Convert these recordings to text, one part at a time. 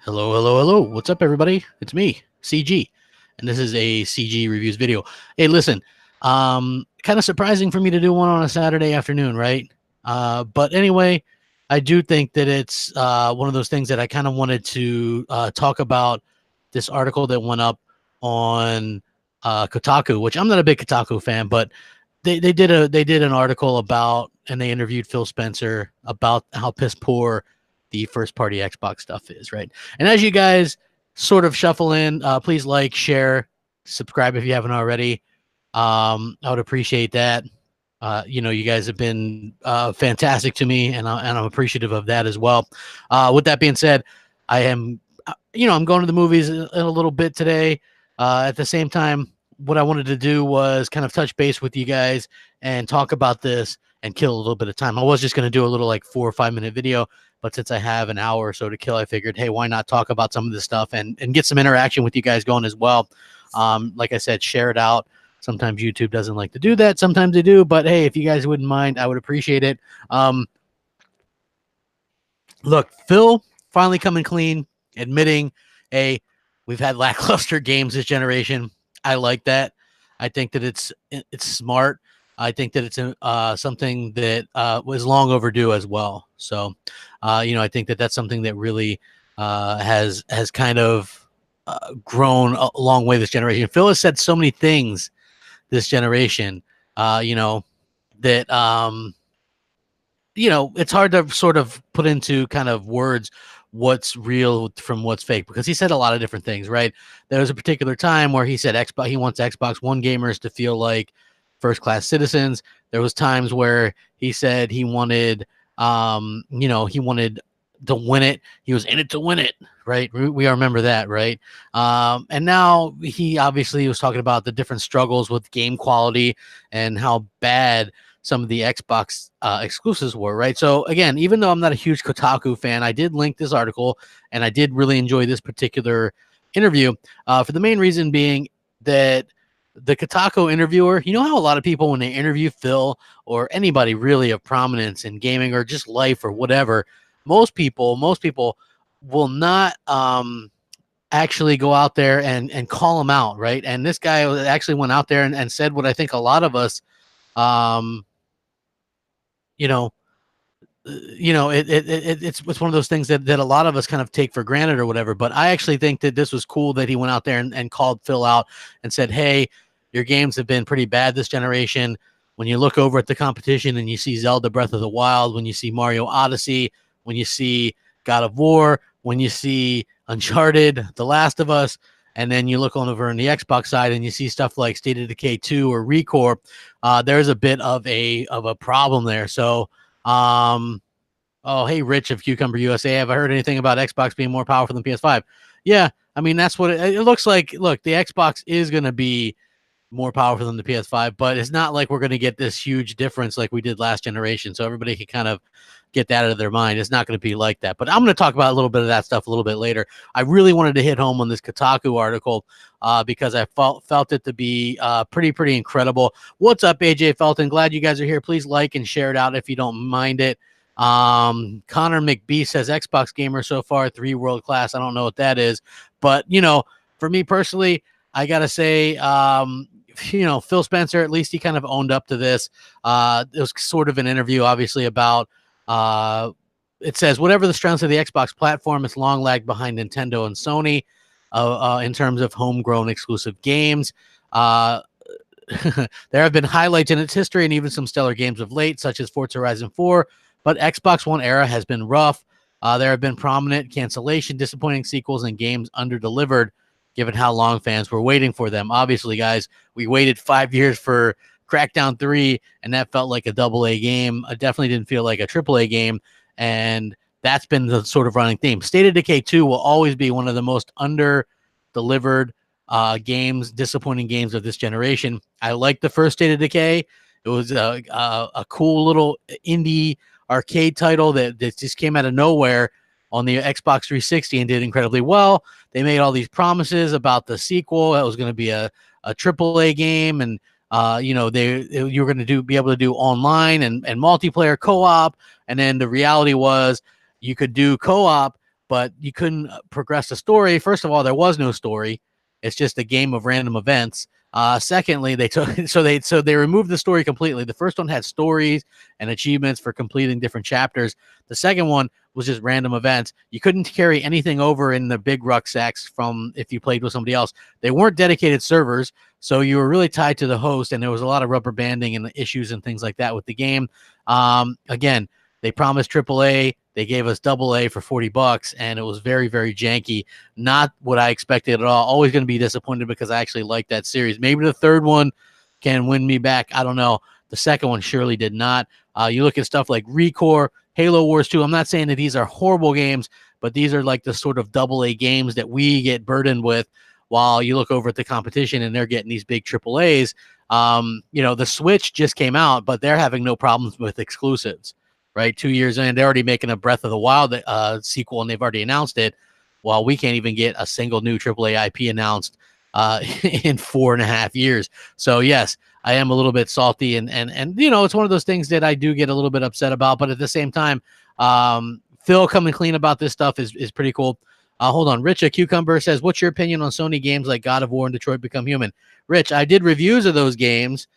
Hello, hello, hello. What's up, everybody? It's me, CG, and this is a CG reviews video. Hey, listen, kind of surprising for me to do one on a Saturday afternoon, right? But anyway, I do think that it's one of those things that I kind of wanted to talk about this article that went up on Kotaku, which I'm not a big Kotaku fan, but they did an article about, and they interviewed Phil Spencer about how piss poor the first party Xbox stuff is, right? And as you guys sort of shuffle in, please like, share, subscribe if you haven't already. I would appreciate that. You guys have been fantastic to me, and I'm appreciative of that as well. With that being said, I am, I'm going to the movies in a little bit today. At the same time, what I wanted to do was kind of touch base with you guys and talk about this and kill a little bit of time. I was just going to do a little like 4 or 5 minute video, but since I have an hour or so to kill, I figured, hey, why not talk about some of this stuff and get some interaction with you guys going as well. Like I said, share it out. Sometimes YouTube doesn't like to do that. Sometimes they do. But, hey, if you guys wouldn't mind, I would appreciate it. Look, Phil finally coming clean, admitting, hey, we've had lackluster games this generation. I like that. I think that it's smart. I think that it's something that was long overdue as well. So, I think that that's something that really has kind of grown a long way this generation. Phil has said so many things this generation, that, it's hard to sort of put into kind of words what's real from what's fake, because he said a lot of different things, right? There was a particular time where he said he wants Xbox One gamers to feel like first-class citizens. There was times where he said he wanted, he wanted to win it. He was in it to win it, right? We all remember that, right? And now he obviously was talking about the different struggles with game quality and how bad some of the Xbox exclusives were, right? So again, even though I'm not a huge Kotaku fan, I did link this article and I did really enjoy this particular interview for the main reason being that the Kotaku interviewer, you know how a lot of people, when they interview Phil or anybody really of prominence in gaming or just life or whatever, most people will not actually go out there and call him out, right? And this guy actually went out there and said what I think a lot of us, it's one of those things that a lot of us kind of take for granted or whatever. But I actually think that this was cool that he went out there and called Phil out and said, hey, your games have been pretty bad this generation. When you look over at the competition and you see Zelda Breath of the Wild, when you see Mario Odyssey, when you see God of War, when you see Uncharted, The Last of Us, and then you look on over on the Xbox side and you see stuff like State of Decay 2 or Recore, there's a bit of a problem there. So, hey, Rich of Cucumber USA, have I heard anything about Xbox being more powerful than PS5? Yeah, I mean, that's what it looks like. Look, the Xbox is going to be more powerful than the PS5, but it's not like we're going to get this huge difference like we did last generation. So everybody can kind of get that out of their mind. It's not going to be like that. But I'm going to talk about a little bit of that stuff a little bit later. I really wanted to hit home on this Kotaku article because I felt it to be pretty incredible. What's up, AJ Felton? Glad you guys are here. Please like and share it out if you don't mind it. Connor McBee says Xbox gamer so far 3 world class. I don't know what that is, but for me personally, I gotta say, Phil Spencer, at least he kind of owned up to this. It was sort of an interview, obviously, about it says whatever the strengths of the Xbox platform, it's long lagged behind Nintendo and Sony in terms of homegrown exclusive games. There have been highlights in its history and even some stellar games of late, such as Forza Horizon 4. But Xbox One era has been rough. There have been prominent cancellation, disappointing sequels, and games under-delivered, given how long fans were waiting for them. Obviously, guys, we waited 5 years for Crackdown 3, and that felt like a AA game. It definitely didn't feel like a AAA game, and that's been the sort of running theme. State of Decay 2 will always be one of the most under-delivered games, disappointing games of this generation. I like the first State of Decay. It was a cool little indie arcade title that just came out of nowhere on the Xbox 360 and did incredibly well. They made all these promises about the sequel. That was going to be a AAA game, and you were going to be able to do online and multiplayer co-op. And then the reality was you could do co-op but you couldn't progress the story. First of all, there was no story. It's just a game of random events. Secondly, they took so they removed the story completely. The first one had stories and achievements for completing different chapters. The second one was just random events. You couldn't carry anything over in the big rucksacks from if you played with somebody else. They weren't dedicated servers, so you were really tied to the host, and there was a lot of rubber banding and issues and things like that with the game. Again, they promised AAA. They gave us AA for $40, and it was very, very janky. Not what I expected at all. Always going to be disappointed because I actually like that series. Maybe the third one can win me back. I don't know. The second one surely did not. You look at stuff like Recore, Halo Wars 2. I'm not saying that these are horrible games, but these are like the sort of AA games that we get burdened with while you look over at the competition and they're getting these big AAAs. The Switch just came out, but they're having no problems with exclusives. Right, 2 years in, they're already making a Breath of the Wild sequel, and they've already announced it. While we can't even get a single new AAA IP announced in 4.5 years. So yes, I am a little bit salty, and it's one of those things that I do get a little bit upset about. But at the same time, Phil coming clean about this stuff is pretty cool. Hold on, Rich a Cucumber says, "What's your opinion on Sony games like God of War and Detroit Become Human?" Rich, I did reviews of those games.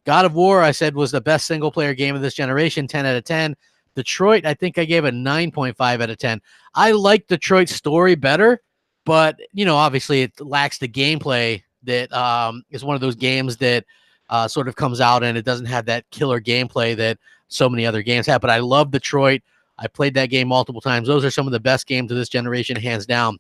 God of War, I said, was the best single-player game of this generation, 10 out of 10. Detroit, I think I gave a 9.5 out of 10. I like Detroit's story better, but, obviously it lacks the gameplay that is one of those games that sort of comes out and it doesn't have that killer gameplay that so many other games have. But I love Detroit. I played that game multiple times. Those are some of the best games of this generation, hands down.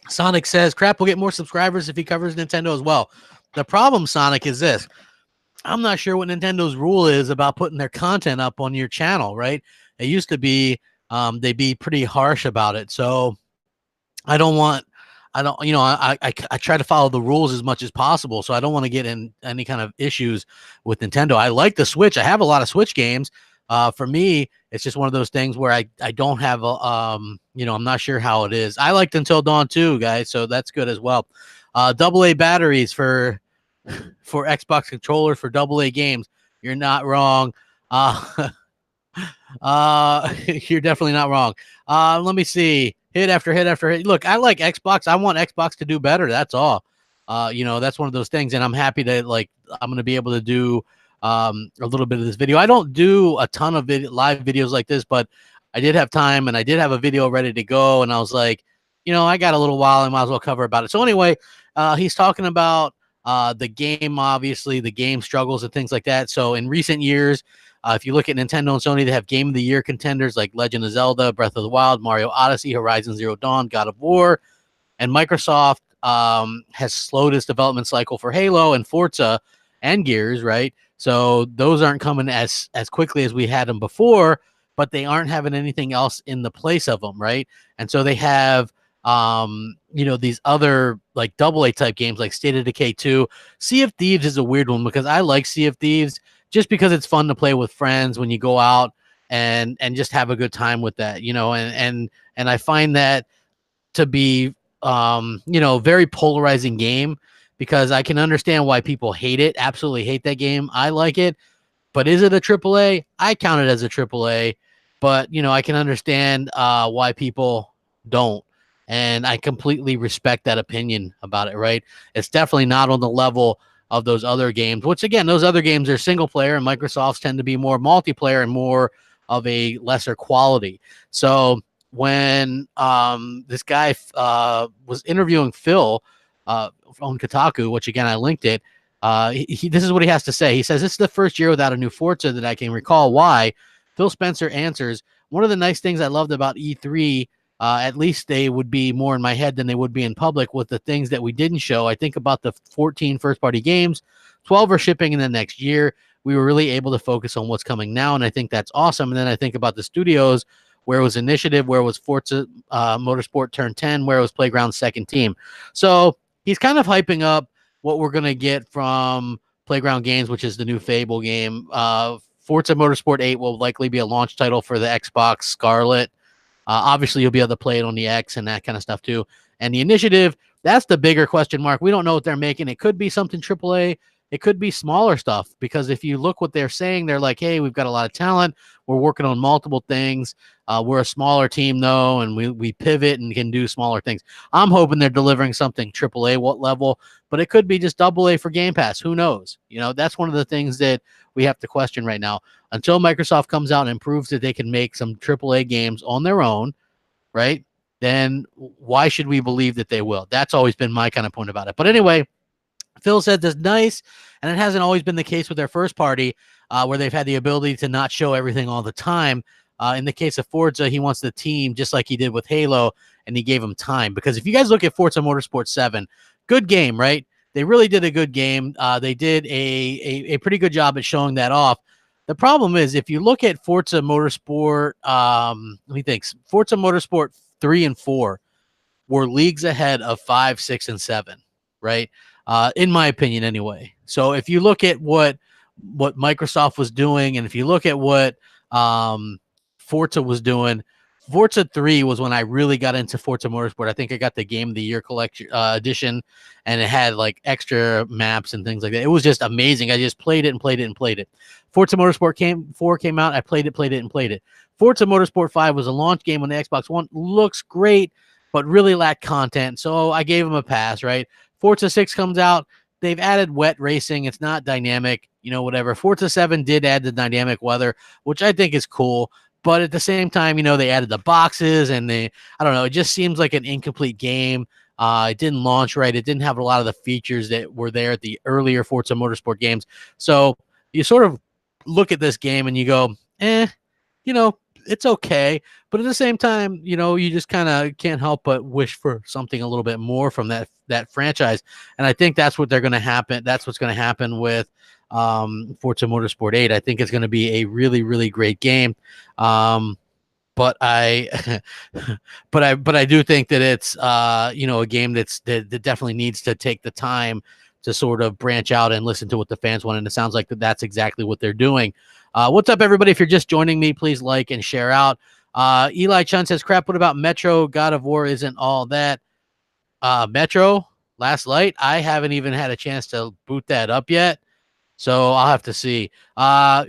Sonic says, Crap will get more subscribers if he covers Nintendo as well. The problem, Sonic, is this. I'm not sure what Nintendo's rule is about putting their content up on your channel, right? It used to be they'd be pretty harsh about it. So I try to follow the rules as much as possible. So I don't want to get in any kind of issues with Nintendo. I like the Switch. I have a lot of Switch games. For me, it's just one of those things where I don't have I'm not sure how it is. I liked Until Dawn too, guys, so that's good as well. AA batteries for Xbox controllers for AA games. You're not wrong. You're definitely not wrong. Let me see. Hit after hit after hit. Look, I like Xbox. I want Xbox to do better. That's all. That's one of those things, and I'm happy that I'm going to be able to do a little bit of this video. I don't do a ton of live videos like this, but I did have time and I did have a video ready to go, and I was like, I got a little while, I might as well cover about it. So anyway, he's talking about the game, obviously the game struggles and things like that. So in recent years, if you look at Nintendo and Sony, they have Game of the Year contenders like Legend of Zelda, Breath of the Wild, Mario Odyssey, Horizon Zero Dawn, God of War, and Microsoft has slowed its development cycle for Halo and Forza and Gears, right? So those aren't coming as quickly as we had them before, but they aren't having anything else in the place of them, right? And so they have, these other like AA type games like State of Decay 2. Sea of Thieves is a weird one because I like Sea of Thieves just because it's fun to play with friends when you go out and just have a good time with that, and I find that to be, very polarizing game, because I can understand why people hate it, absolutely hate that game. I like it, but is it a AAA? I count it as a AAA, but, I can understand why people don't, and I completely respect that opinion about it, right? It's definitely not on the level of those other games, which, again, those other games are single player, and Microsoft's tend to be more multiplayer and more of a lesser quality. So when this guy was interviewing Phil on Kotaku, which again I linked it, this is what he has to say. He says, "This is the first year without a new Forza that I can recall. Why?" Phil Spencer answers, "One of the nice things I loved about E3, at least they would be more in my head than they would be in public, with the things that we didn't show. I think about the 14 first-party games, 12 are shipping in the next year. We were really able to focus on what's coming now, and I think that's awesome. And then I think about the studios, where it was Initiative, where it was Forza Motorsport Turn 10, where it was Playground's second team." So he's kind of hyping up what we're going to get from Playground Games, which is the new Fable game. Forza Motorsport 8 will likely be a launch title for the Xbox Scarlett. Obviously, you'll be able to play it on the X and that kind of stuff too. And the Initiative, that's the bigger question mark. We don't know what they're making. It could be something AAA. it could be smaller stuff, because if you look what they're saying, they're like, hey, we've got a lot of talent. We're working on multiple things. We're a smaller team, though, and we pivot and can do smaller things. I'm hoping they're delivering something AAA what level, but it could be just AA for Game Pass. Who knows? That's one of the things that we have to question right now. Until Microsoft comes out and proves that they can make some AAA games on their own, right? Then why should we believe that they will? That's always been my kind of point about it. But anyway, Phil said that's nice, and it hasn't always been the case with their first party, where they've had the ability to not show everything all the time. In the case of Forza, he wants the team just like he did with Halo, and he gave them time. Because if you guys look at Forza Motorsport 7, good game, right? They really did a good game. They did a pretty good job at showing that off. The problem is, if you look at Forza Motorsport, let me think, Forza Motorsport 3 and 4 were leagues ahead of 5, 6, and 7, right? In my opinion, anyway. So if you look at what Microsoft was doing, and if you look at what Forza was doing, Forza 3 was when I really got into Forza Motorsport. I think I got the Game of the Year collection edition, and it had like extra maps and things like that. It was just amazing. I just played it and played it and played it. Forza Motorsport 4 came out. I played it and played it. Forza Motorsport 5 was a launch game on the Xbox One. Looks great, but really lacked content. So I gave them a pass, right? Forza 6 comes out. They've added wet racing. It's not dynamic, whatever. Forza 7 did add the dynamic weather, which I think is cool. But at the same time, they added the boxes, and I don't know, it just seems like an incomplete game. It didn't launch right. It didn't have a lot of the features that were there at the earlier Forza Motorsport games. So you sort of look at this game and you go, it's okay. But at the same time, you just kind of can't help but wish for something a little bit more from that franchise. And I think that's what they're going to happen. That's what's going to happen with Forza Motorsport 8. I think it's going to be a really, really great game. But I do think that it's a game that definitely needs to take the time to sort of branch out and listen to what the fans want. And it sounds like that's exactly what they're doing. What's up, everybody? If you're just joining me, please like and share out. Eli Chun says, crap, what about Metro? God of War isn't all that. Metro, Last Light, I haven't even had a chance to boot that up yet, so I'll have to see.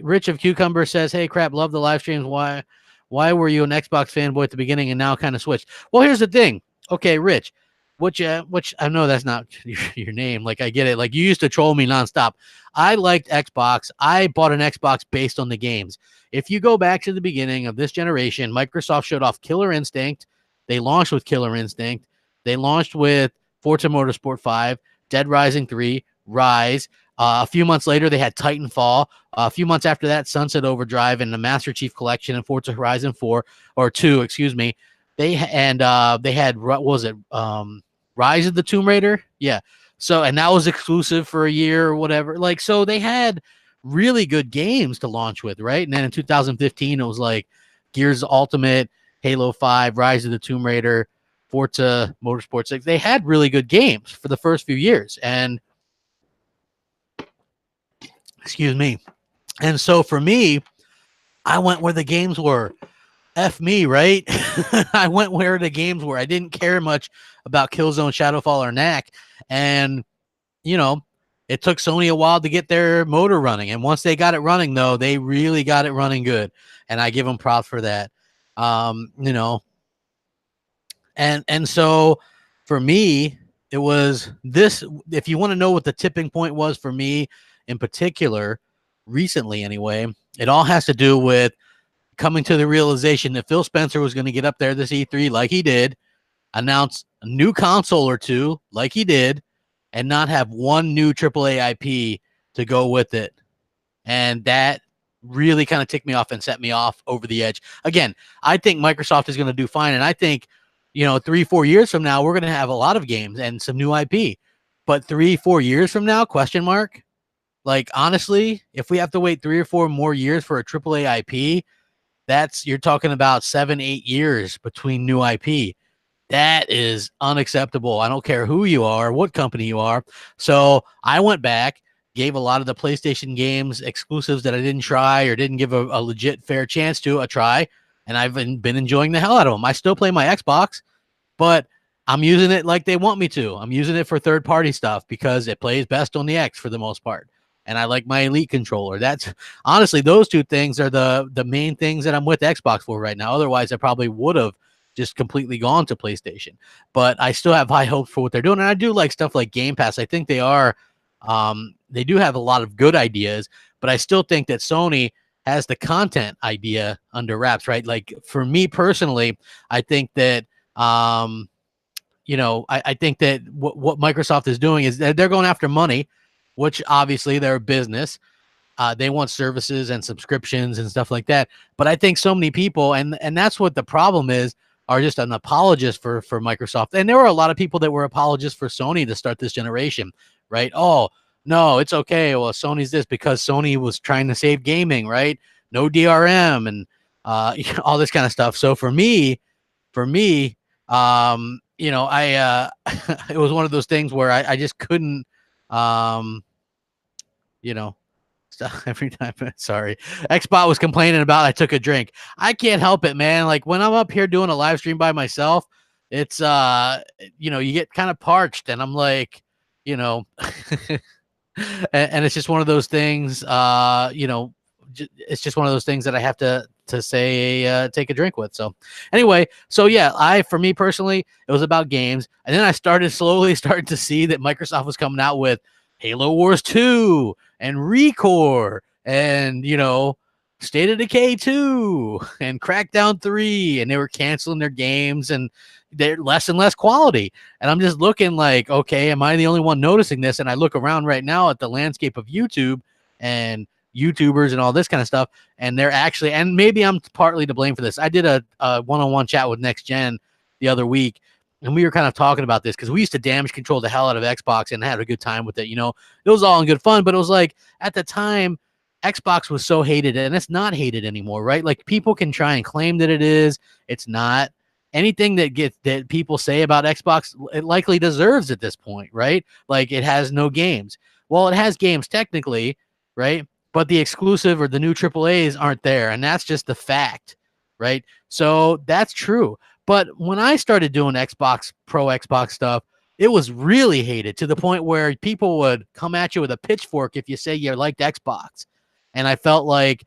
Rich of Cucumber says, hey, crap, love the live streams. Why were you an Xbox fanboy at the beginning and now kind of switched? Well, here's the thing. Okay, Rich, which I know that's not your name. Like, I get it. Like, you used to troll me nonstop. I liked Xbox. I bought an Xbox based on the games. If you go back to the beginning of this generation, Microsoft showed off Killer Instinct. They launched with Killer Instinct. They launched with Forza Motorsport 5, Dead Rising 3, Rise. A few months later, they had Titanfall. A few months after that, Sunset Overdrive and the Master Chief Collection and Forza Horizon 2, excuse me. They had, what was it? Rise of the Tomb Raider? Yeah. So, and that was exclusive for a year or whatever. Like, so they had really good games to launch with, right? And then in 2015, it was like Gears Ultimate, Halo 5, Rise of the Tomb Raider, Forza Motorsport 6. They had really good games for the first few years. And excuse me. And so for me, I went where the games were. F me, right? I went where the games were. I didn't care much about Killzone, Shadowfall, or Knack. And, it took Sony a while to get their motor running. And once they got it running, though, they really got it running good. And I give them props for that. And so for me, it was this. If you want to know what the tipping point was for me in particular, recently anyway, it all has to do with coming to the realization that Phil Spencer was going to get up there this E3 like he did, announce a new console or two like he did, and not have one new AAA IP to go with it. And that really kind of ticked me off and set me off over the edge. Again, I think Microsoft is going to do fine. And I think, 3-4 years from now, we're going to have a lot of games and some new IP. But 3-4 years from now, question mark? Like, honestly, if we have to wait 3 or 4 more years for a AAA IP, you're talking about 7-8 years between new IP. That is unacceptable. I don't care who you are, what company you are. So I went back, gave a lot of the PlayStation games exclusives that I didn't try or didn't give a legit fair chance to a try, and I've been enjoying the hell out of them. I still play my Xbox, but I'm using it like they want me to. I'm using it for third-party stuff because it plays best on the X for the most part. And I like my Elite controller. That's honestly, those two things are the main things that I'm with Xbox for right now. Otherwise, I probably would have just completely gone to PlayStation. But I still have high hopes for what they're doing. And I do like stuff like Game Pass. I think they do have a lot of good ideas, but I still think that Sony has the content idea under wraps, right? Like for me personally, I think that I think that what Microsoft is doing is they're going after money, which obviously they're a business. They want services and subscriptions and stuff like that. But I think so many people, and that's what the problem is, are just an apologist for Microsoft. And there were a lot of people that were apologists for Sony to start this generation, right? Oh, no, it's okay. Well, Sony's this because Sony was trying to save gaming, right? No DRM and all this kind of stuff. So for me, I it was one of those things where I just couldn't, every time. Sorry, Xbot was complaining about I took a drink. I can't help it, man. Like when I'm up here doing a live stream by myself, it's you get kind of parched, and I'm like, and it's just one of those things. It's just one of those things that I have to say take a drink with. So anyway, for me personally, it was about games, and then I started to see that Microsoft was coming out with Halo Wars 2 and Recore and State of Decay 2 and Crackdown 3, and they were canceling their games and they're less and less quality. And I'm just looking like, okay, am I the only one noticing this? And I look around right now at the landscape of YouTube and YouTubers and all this kind of stuff, and they're actually, and maybe I'm partly to blame for this. I did a one-on-one chat with Next Gen the other week, and we were kind of talking about this because we used to damage control the hell out of Xbox and had a good time with it. It was all in good fun, but it was like at the time, Xbox was so hated, and it's not hated anymore, right? Like people can try and claim that it is. It's not. Anything that people say about Xbox, it likely deserves at this point, right? Like it has no games. Well, it has games technically, right? But the exclusive or the new AAAs aren't there, and that's just the fact, right? So that's true. But when I started doing Pro Xbox stuff, it was really hated to the point where people would come at you with a pitchfork if you say you liked Xbox. And I felt like,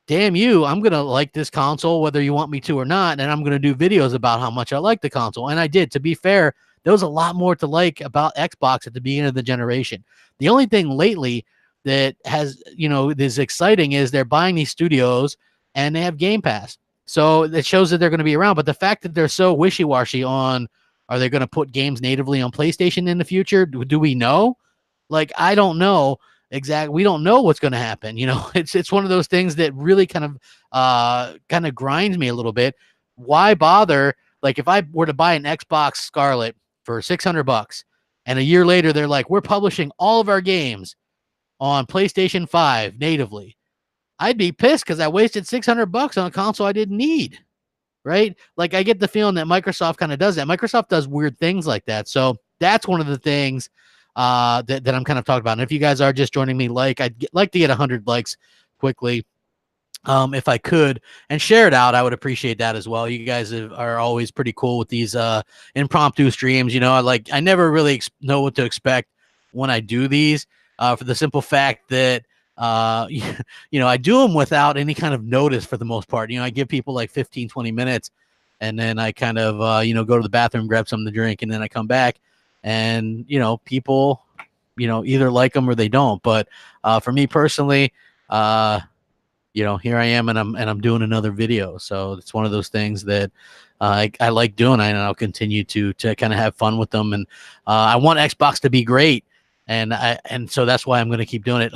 damn you, I'm going to like this console whether you want me to or not, and I'm going to do videos about how much I like the console. And I did. To be fair, there was a lot more to like about Xbox at the beginning of the generation. The only thing lately that has, is exciting is they're buying these studios and they have Game Pass. So it shows that they're going to be around. But the fact that they're so wishy-washy on, are they going to put games natively on PlayStation in the future? Do we know? Like, I don't know exactly. We don't know what's going to happen. It's one of those things that really kind of grinds me a little bit. Why bother? Like if I were to buy an Xbox Scarlett for $600 and a year later, they're like, we're publishing all of our games on PlayStation 5 natively, I'd be pissed because I wasted $600 on a console I didn't need, right? Like I get the feeling that Microsoft kind of does that. Microsoft does weird things like that. So that's one of the things that I'm kind of talking about. And if you guys are just joining me, I'd like to get 100 likes quickly. If I could, and share it out, I would appreciate that as well. You guys are always pretty cool with these impromptu streams. I never really know what to expect when I do these. For the simple fact that, I do them without any kind of notice for the most part. I give people like 15, 20 minutes, and then I kind of, go to the bathroom, grab something to drink, and then I come back, and, people, either like them or they don't. But for me personally, here I am, and I'm doing another video. So it's one of those things that I like doing, and I'll continue to kind of have fun with them. And I want Xbox to be great. And so that's why I'm going to keep doing it.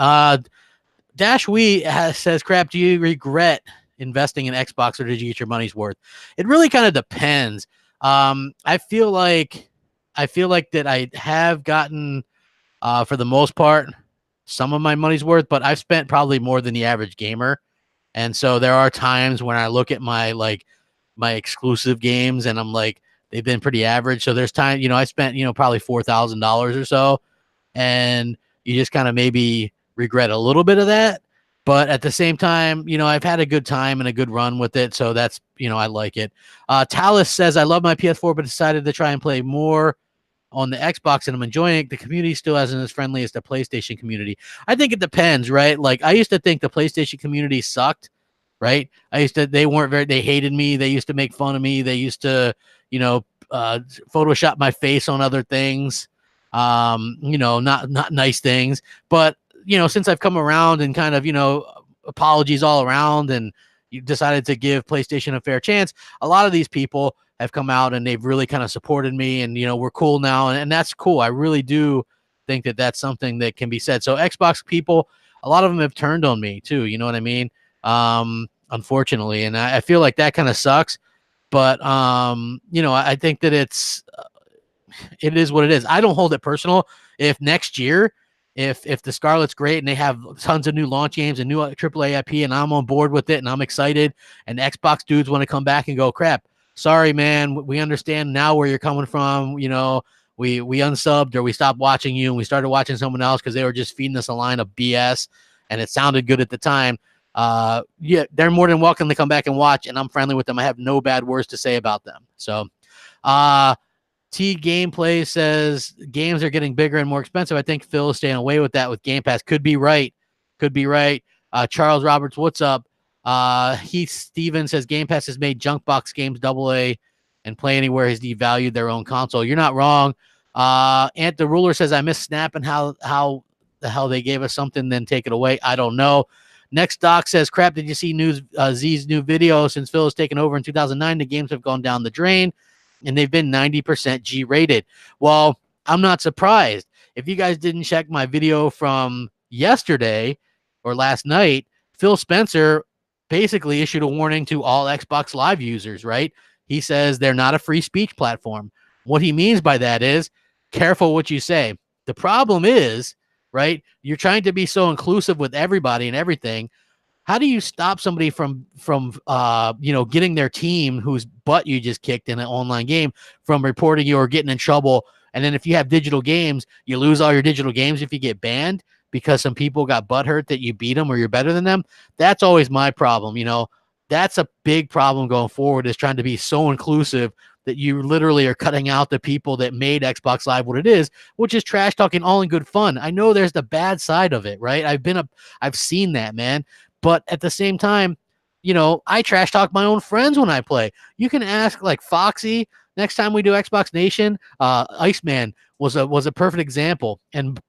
Dash Wee says, "Crap, do you regret investing in Xbox, or did you get your money's worth?" It really kind of depends. I feel like that I have gotten, for the most part, some of my money's worth, but I've spent probably more than the average gamer. And so there are times when I look at my exclusive games and I'm like, they've been pretty average. So there's time, I spent, probably $4,000 or so. And you just kind of maybe regret a little bit of that. But at the same time, I've had a good time and a good run with it. So that's, I like it. Talus says, I love my PS4, but decided to try and play more on the Xbox, and I'm enjoying it. The community still isn't as friendly as the PlayStation community. I think it depends, right? Like, I used to think the PlayStation community sucked, right? They hated me. They used to make fun of me. They used to, Photoshop my face on other things, not nice things. But, since I've come around and kind of, apologies all around, and you decided to give PlayStation a fair chance, a lot of these people have come out and they've really kind of supported me, and, we're cool now. And that's cool. I really do think that that's something that can be said. So Xbox people, a lot of them have turned on me too. You know what I mean? Unfortunately. And I feel like that kind of sucks, but, I think that it is what it is. I don't hold it personal. If next year, if the Scarlett's great and they have tons of new launch games and new AAA IP, and I'm on board with it and I'm excited, and Xbox dudes want to come back and go, crap, sorry, man, we understand now where you're coming from. We unsubbed, or we stopped watching you and we started watching someone else because they were just feeding us a line of BS and it sounded good at the time. Yeah, they're more than welcome to come back and watch, and I'm friendly with them. I have no bad words to say about them. So, T Gameplay says games are getting bigger and more expensive. I think Phil is staying away with that with Game Pass. Could be right. Charles Roberts, what's up? Heath Stevens says Game Pass has made junk box games AA, and Play Anywhere has devalued their own console. You're not wrong. Ant the Ruler says I miss Snap and how the hell they gave us something, then take it away. I don't know. Next Doc says, crap, did you see Z's new video? Since Phil has taken over in 2009, the games have gone down the drain, and they've been 90% G-rated. Well, I'm not surprised. If you guys didn't check my video from yesterday or last night, Phil Spencer basically issued a warning to all Xbox Live users, right? He says they're not a free speech platform. What he means by that is, careful what you say. The problem is, right, you're trying to be so inclusive with everybody and everything. How do you stop somebody from getting their team whose butt you just kicked in an online game from reporting you or getting in trouble? And then if you have digital games, you lose all your digital games if you get banned because some people got butthurt that you beat them or you're better than them. That's always my problem. That's a big problem going forward, is trying to be so inclusive that you literally are cutting out the people that made Xbox Live what it is, which is trash talking all in good fun. I know there's the bad side of it, right? I've seen that, man. But at the same time, I trash talk my own friends when I play. You can ask like Foxy next time we do Xbox Nation. Iceman was a perfect example, and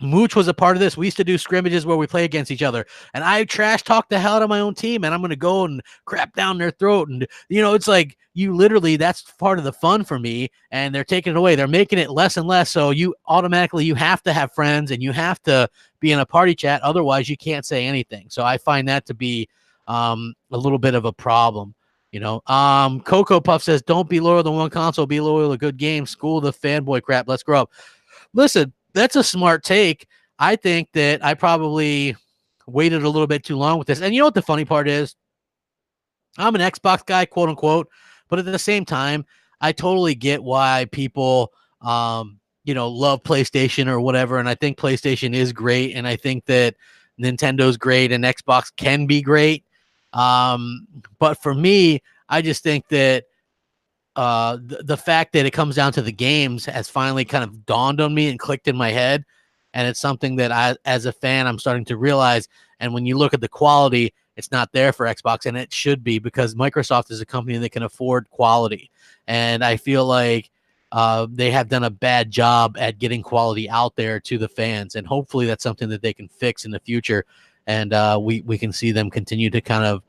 Mooch was a part of this. We used to do scrimmages where we play against each other, and I trash talk the hell out of my own team, and I'm going to go and crap down their throat. And, it's like that's part of the fun for me, and they're taking it away. They're making it less and less. So you have to have friends and you have to be in a party chat. Otherwise you can't say anything. So I find that to be a little bit of a problem. Coco Puff says, don't be loyal to one console, be loyal to good games. School the fanboy crap. Let's grow up. Listen, that's a smart take. I think that I probably waited a little bit too long with this. And you know what the funny part is? I'm an Xbox guy, quote unquote, but at the same time, I totally get why people, love PlayStation or whatever. And I think PlayStation is great. And I think that Nintendo's great and Xbox can be great. But for me, I just think that the fact that it comes down to the games has finally kind of dawned on me and clicked in my head. And it's something that I, as a fan, I'm starting to realize. And when you look at the quality, it's not there for Xbox, and it should be, because Microsoft is a company that can afford quality. And I feel like they have done a bad job at getting quality out there to the fans. And hopefully that's something that they can fix in the future. And we can see them continue to kind of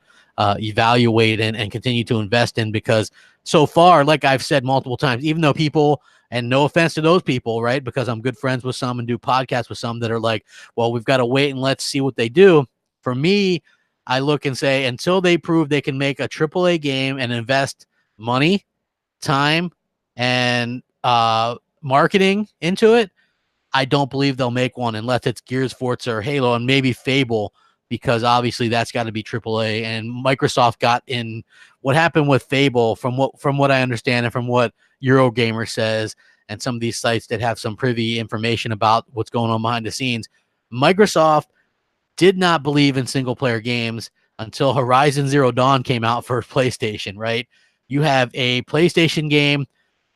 evaluate and continue to invest in, because so far, like I've said multiple times, even though people, and no offense to those people, right, because I'm good friends with some and do podcasts with some that are like, well, we've got to wait and let's see what they do. For me, I look and say, until they prove they can make a AAA game and invest money, time, and marketing into it, I don't believe they'll make one unless it's Gears, Forza, or Halo, and maybe Fable, because obviously that's got to be AAA. And Microsoft got in what happened with Fable, from what I understand, and from what Eurogamer says, and some of these sites that have some privy information about what's going on behind the scenes. Microsoft did not believe in single player games until Horizon Zero Dawn came out for PlayStation, right? You have a PlayStation game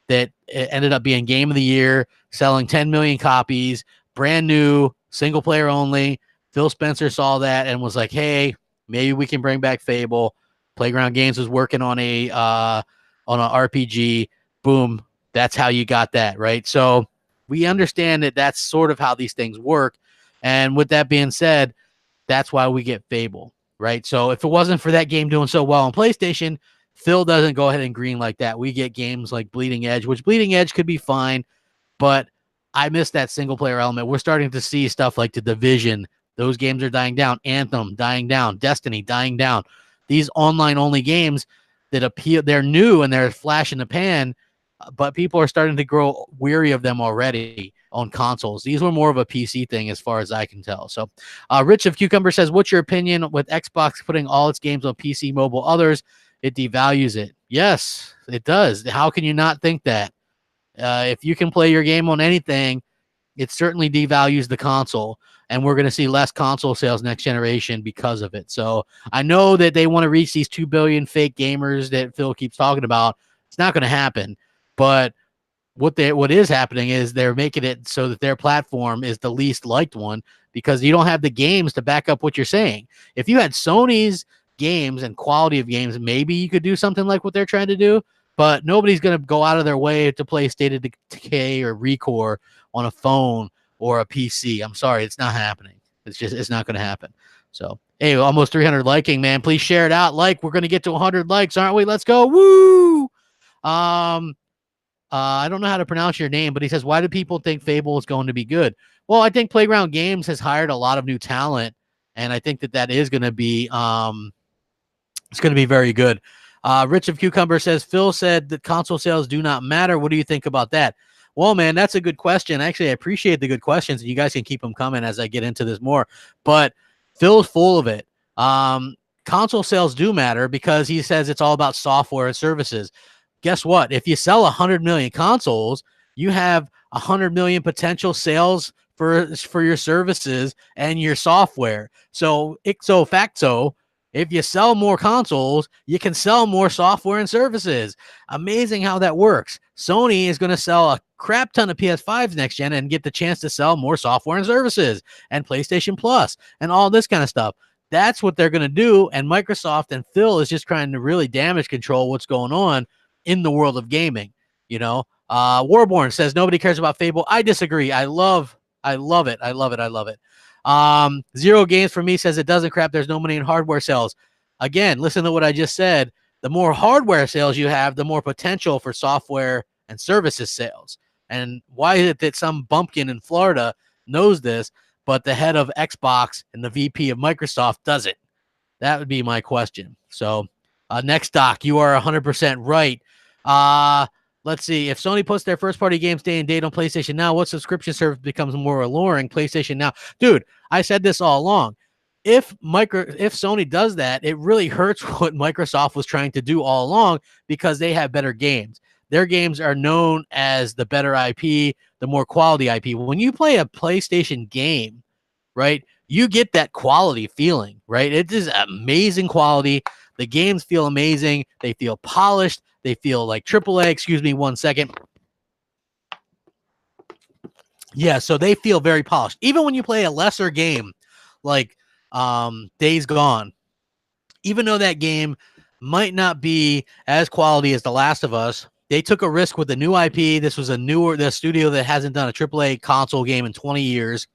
that ended up being game of the year, selling 10 million copies, brand new, single player only. Phil Spencer saw that and was like, hey, maybe we can bring back Fable. Playground Games was working on an RPG. Boom. That's how you got that, right? So we understand that that's sort of how these things work. And with that being said, that's why we get Fable, right? So if it wasn't for that game doing so well on PlayStation, Phil doesn't go ahead and green like that. We get games like Bleeding Edge, which Bleeding Edge could be fine, but I miss that single player element. We're starting to see stuff like The Division. Those games are dying down. Anthem dying down. Destiny dying down. These online only games that appeal, they're new and they're flash in the pan, but people are starting to grow weary of them already on consoles. These were more of a PC thing as far as I can tell. So Rich of Cucumber says, what's your opinion with Xbox putting all its games on PC, mobile, others? It devalues it. Yes, it does. How can you not think that? If you can play your game on anything, it certainly devalues the console, and we're going to see less console sales next generation because of it. So I know that they want to reach these 2 billion fake gamers that Phil keeps talking about. It's not going to happen, but what is happening is they're making it so that their platform is the least liked one because you don't have the games to back up what you're saying. If you had Sony's games and quality of games, maybe you could do something like what they're trying to do, but nobody's going to go out of their way to play State of Decay or Recore on a phone or a PC. I'm sorry, it's not happening. It's not going to happen. So, hey, almost 300 liking, man. Please share it out. We're going to get to 100 likes, aren't we? Let's go. Woo! I don't know how to pronounce your name, but he says, why do people think Fable is going to be good? Well, I think Playground Games has hired a lot of new talent, and I think that is going to be it's going to be very good. Rich of Cucumber says, Phil said that console sales do not matter. What do you think about that? Well, man, that's a good question. Actually, I appreciate the good questions, and you guys can keep them coming as I get into this more. But Phil's full of it. Console sales do matter because he says it's all about software and services. Guess what? If you sell 100 million consoles, you have 100 million potential sales for your services and your software. So ipso facto, if you sell more consoles, you can sell more software and services. Amazing how that works. Sony is going to sell a crap ton of PS5s next gen and get the chance to sell more software and services and PlayStation Plus and all this kind of stuff. That's what they're going to do. And Microsoft and Phil is just trying to really damage control what's going on in the world of gaming. You know, Warborn says nobody cares about Fable. I disagree. I love it. I love it. Zero Games for me says it doesn't crap. There's no money in hardware sales. Again, listen to what I just said. The more hardware sales you have, the more potential for software and services sales. And why is it that some bumpkin in Florida knows this, but the head of Xbox and the VP of Microsoft doesn't? That would be my question. So next, Doc, you are 100% right. Let's see. If Sony puts their first-party games day and date on PlayStation Now, what subscription service becomes more alluring? PlayStation Now. Dude, I said this all along. If Sony does that, it really hurts what Microsoft was trying to do all along because they have better games. Their games are known as the better IP, the more quality IP. When you play a PlayStation game, right, you get that quality feeling, right? It is amazing quality. The games feel amazing. They feel polished. They feel like AAA. Excuse me 1 second. Yeah, so they feel very polished. Even when you play a lesser game like Days Gone, even though that game might not be as quality as The Last of Us, they took a risk with the new IP. This was the studio that hasn't done a AAA console game in 20 years.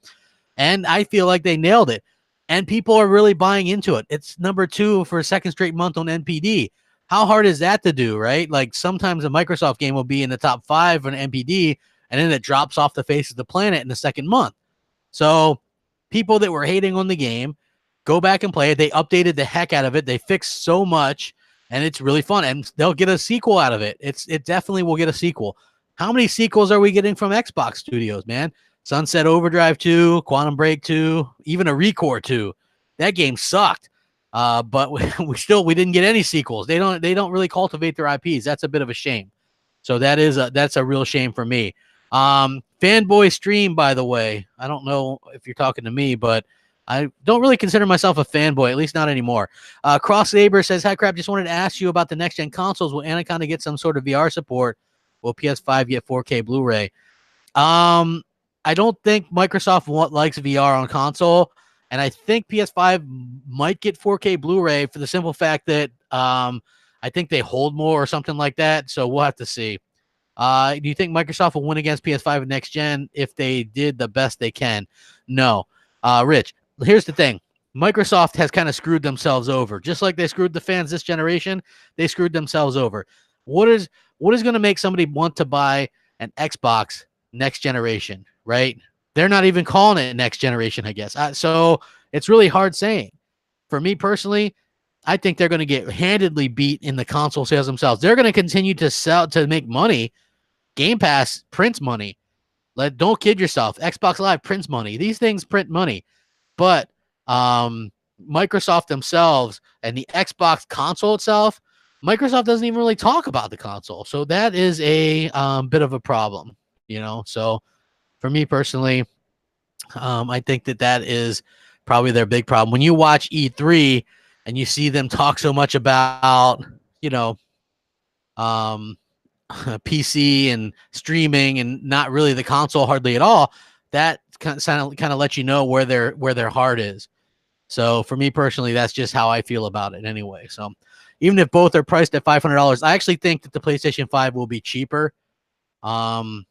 And I feel like they nailed it. And people are really buying into it. It's number 2 for a second straight month on NPD. How hard is that to do, right? Like sometimes a Microsoft game will be in the top 5 on NPD, and then it drops off the face of the planet in the second month. So people that were hating on the game, go back and play it. They updated the heck out of it. They fixed so much, and it's really fun. And they'll get a sequel out of it. It definitely will get a sequel. How many sequels are we getting from Xbox Studios, man? Sunset Overdrive 2, Quantum Break 2, even a Recore 2. That game sucked. But we didn't get any sequels. They don't really cultivate their IPs. That's a bit of a shame. So that's a real shame for me. Fanboy Stream, by the way, I don't know if you're talking to me, but I don't really consider myself a fanboy, at least not anymore. Cross Saber says, "Hi, Crap. Just wanted to ask you about the next gen consoles. Will Anaconda get some sort of VR support? Will PS5 get 4K Blu-ray?" I don't think Microsoft likes VR on console, and I think PS5 might get 4K Blu-ray for the simple fact that I think they hold more or something like that. So we'll have to see. Do you think Microsoft will win against PS5 next gen if they did the best they can? No. Rich, here's the thing. Microsoft has kind of screwed themselves over. Just like they screwed the fans this generation, they screwed themselves over. What is going to make somebody want to buy an Xbox next generation, right? They're not even calling it next generation, I guess. So it's really hard saying. For me personally, I think they're going to get handedly beat in the console sales themselves. They're going to continue to sell to make money. Game Pass prints money. Don't kid yourself. Xbox Live prints money. These things print money. But Microsoft themselves and the Xbox console itself, Microsoft doesn't even really talk about the console. So that is a bit of a problem, you know. So for me personally, I think that is probably their big problem. When you watch E3 and you see them talk so much about, you know, PC and streaming and not really the console hardly at all, that kind of lets you know where their heart is. So for me personally, that's just how I feel about it anyway. So even if both are priced at $500, I actually think that the PlayStation 5 will be cheaper. Am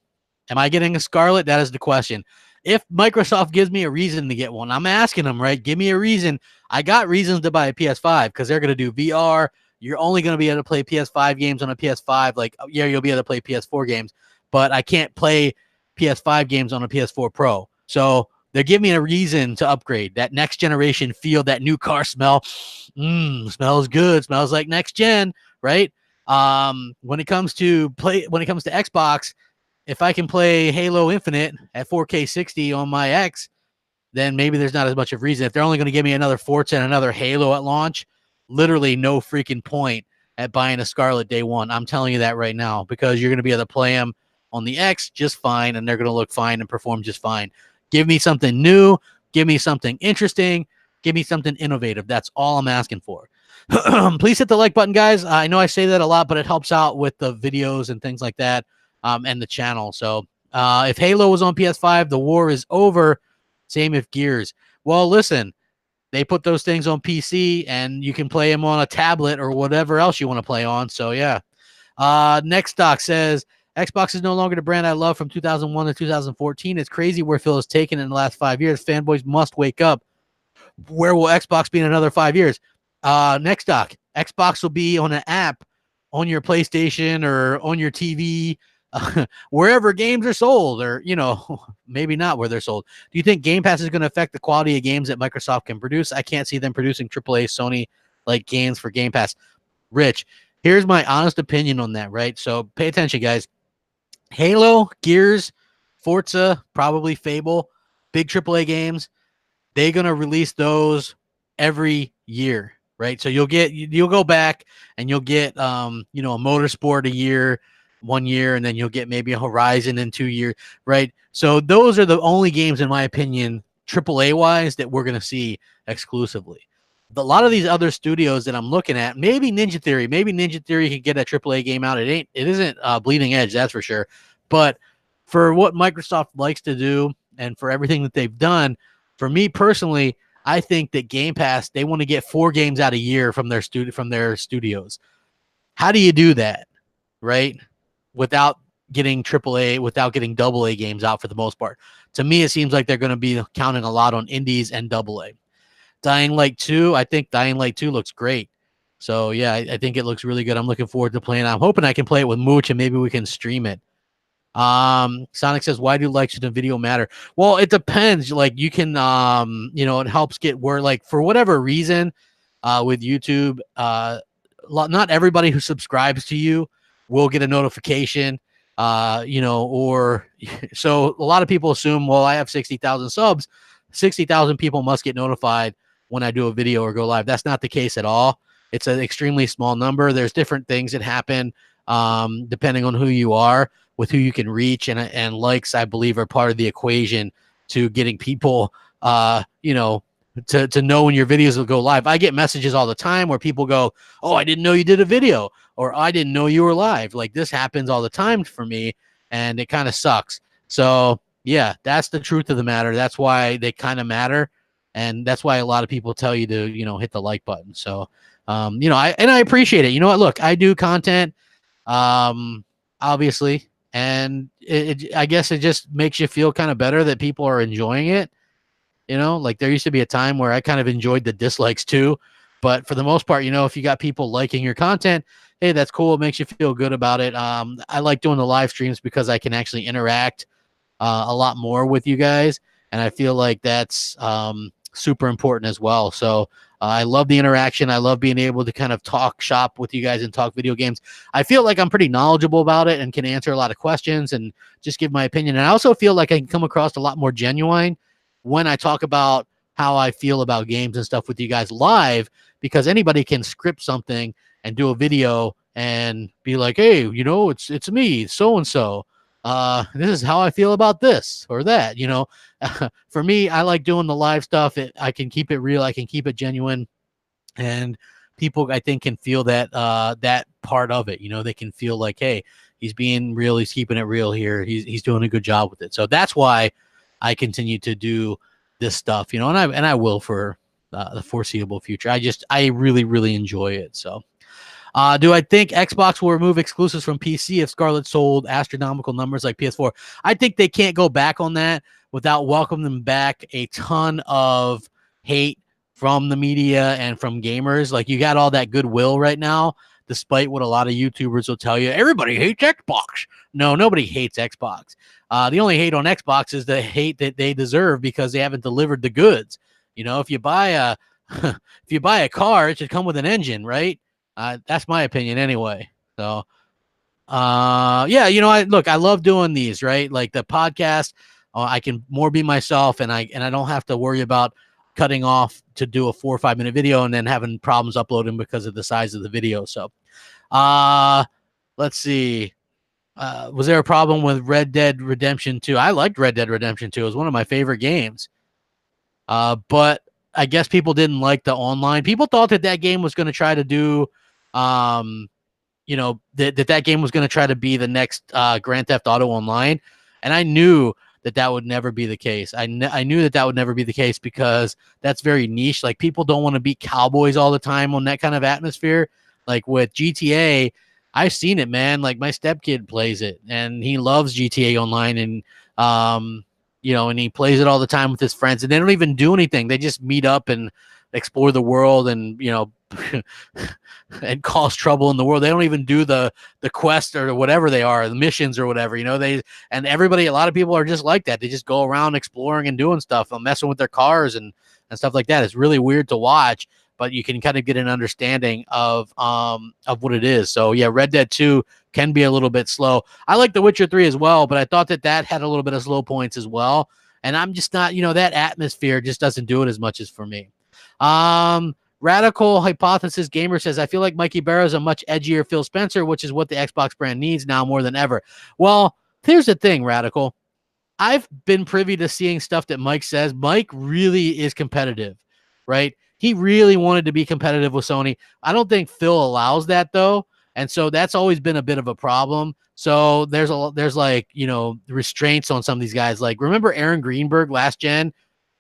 I getting a Scarlett? That is the question. If Microsoft gives me a reason to get one, I'm asking them, right? Give me a reason. I got reasons to buy a PS5 because they're going to do VR. You're only going to be able to play PS5 games on a PS5. Like, yeah, you'll be able to play PS4 games, but I can't play PS5 games on a PS4 Pro. So they're giving me a reason to upgrade. That next generation feel, that new car smell. Smells good. Smells like next gen, right? When it comes to Xbox, if I can play Halo Infinite at 4K 60 on my X, then maybe there's not as much of reason. If they're only going to give me another Forza and another Halo at launch, literally no freaking point at buying a Scarlett day one. I'm telling you that right now, because you're going to be able to play them on the X just fine, and they're going to look fine and perform just fine. Give me something new. Give me something interesting. Give me something innovative. That's all I'm asking for. Please hit the like button, guys. I know I say that a lot, but it helps out with the videos and things like that, and the channel. So if Halo was on PS5, the war is over. Same if Gears. Well, listen, they put those things on PC, and you can play them on a tablet or whatever else you want to play on. So, yeah. Next doc says, Xbox is no longer the brand I love from 2001 to 2014. It's crazy where Phil has taken in the last 5 years. Fanboys must wake up. Where will Xbox be in another 5 years? Next doc, Xbox will be on an app on your PlayStation or on your TV, wherever games are sold, or, you know, maybe not where they're sold. Do you think Game Pass is going to affect the quality of games that Microsoft can produce? I can't see them producing AAA Sony like games for Game Pass. Rich, here's my honest opinion on that, right? So pay attention, guys. Halo, Gears, Forza, probably Fable, big AAA games, they're going to release those every year, right? So you'll go back and you'll get you know, a Motorsport a year, 1 year, and then you'll get maybe a Horizon in 2 years, right? So those are the only games, in my opinion, AAA wise, that we're going to see exclusively. A lot of these other studios that I'm looking at, maybe Ninja Theory could get a AAA game out. It isn't Bleeding Edge, that's for sure. But for what Microsoft likes to do and for everything that they've done, for me personally, I think that Game Pass, they want to get 4 games out a year from their studios. How do you do that, right? Without getting AAA, without getting AA games out for the most part. To me, it seems like they're going to be counting a lot on indies and AA. Dying Light 2, I think Dying Light 2 looks great. So, yeah, I think it looks really good. I'm looking forward to playing it. I'm hoping I can play it with Mooch, and maybe we can stream it. Sonic says, why do likes in video matter? Well, it depends. Like, you can, you know, it helps get word, like, for whatever reason, with YouTube, not everybody who subscribes to you will get a notification, you know, or so a lot of people assume, well, I have 60,000 subs. 60,000 people must get notified when I do a video or go live. That's not the case at all. It's an extremely small number. There's different things that happen, depending on who you are, with who you can reach, and likes, I believe, are part of the equation to getting people, you know, to know when your videos will go live. I get messages all the time where people go, "Oh, I didn't know you did a video," or "I didn't know you were live." Like, this happens all the time for me, and it kind of sucks. So yeah, that's the truth of the matter. That's why they kind of matter, and that's why a lot of people tell you to, hit the like button. So, I appreciate it. You know what? Look, I do content, obviously, and I guess it just makes you feel kind of better that people are enjoying it. Like, there used to be a time where I kind of enjoyed the dislikes too, but for the most part, if you got people liking your content, hey, that's cool. It makes you feel good about it. I like doing the live streams because I can actually interact a lot more with you guys, and I feel like that's super important as well. So I love the interaction. I love being able to kind of talk shop with you guys and talk video games. I feel like I'm pretty knowledgeable about it and can answer a lot of questions and just give my opinion. And I also feel like I can come across a lot more genuine when I talk about how I feel about games and stuff with you guys live, because anybody can script something and do a video and be like, hey, it's me, so and so. This is how I feel about this or that. For me, I like doing the live stuff. I can keep it real. I can keep it genuine, and people, I think, can feel that that part of it. They can feel like, hey, he's being real. He's keeping it real here. He's doing a good job with it. So that's why I continue to do this stuff, and I will for the foreseeable future. I really, really enjoy it. So. Do I think Xbox will remove exclusives from PC if Scarlett sold astronomical numbers like PS4? I think they can't go back on that without welcoming back a ton of hate from the media and from gamers. Like, you got all that goodwill right now, despite what a lot of YouTubers will tell you. Everybody hates Xbox. No, nobody hates Xbox. The only hate on Xbox is the hate that they deserve because they haven't delivered the goods. If you buy a if you buy a car, it should come with an engine, right? That's my opinion anyway. So, yeah, I love doing these, right? Like the podcast, I can more be myself, and I don't have to worry about cutting off to do a 4 or 5 minute video and then having problems uploading because of the size of the video. So, let's see. Was there a problem with Red Dead Redemption 2? I liked Red Dead Redemption 2. It was one of my favorite games. But I guess people didn't like the online. People thought that game was going to try to do, that game was going to try to be the next Grand Theft Auto Online. And I knew that would never be the case. I knew that would never be the case because that's very niche. Like, people don't want to be cowboys all the time on that kind of atmosphere. Like with GTA, I've seen it, man. Like, my stepkid plays it and he loves GTA Online, and and he plays it all the time with his friends, and they don't even do anything. They just meet up and explore the world and, and cause trouble in the world. They don't even do the quest or whatever they are, the missions or whatever, and everybody, a lot of people are just like that. They just go around exploring and doing stuff and messing with their cars and stuff like that. It's really weird to watch, but you can kind of get an understanding of what it is. So yeah, Red Dead 2 can be a little bit slow. I like The Witcher 3 as well, but I thought that had a little bit of slow points as well. And I'm just not, that atmosphere just doesn't do it as much as for me. Radical Hypothesis Gamer says, I feel like Mikey Barrow is a much edgier Phil Spencer, which is what the Xbox brand needs now more than ever. Well, here's the thing, Radical. I've been privy to seeing stuff that Mike says. Mike really is competitive, right? He really wanted to be competitive with Sony. I don't think Phil allows that, though. And so that's always been a bit of a problem. So there's like, restraints on some of these guys. Like, remember Aaron Greenberg last gen?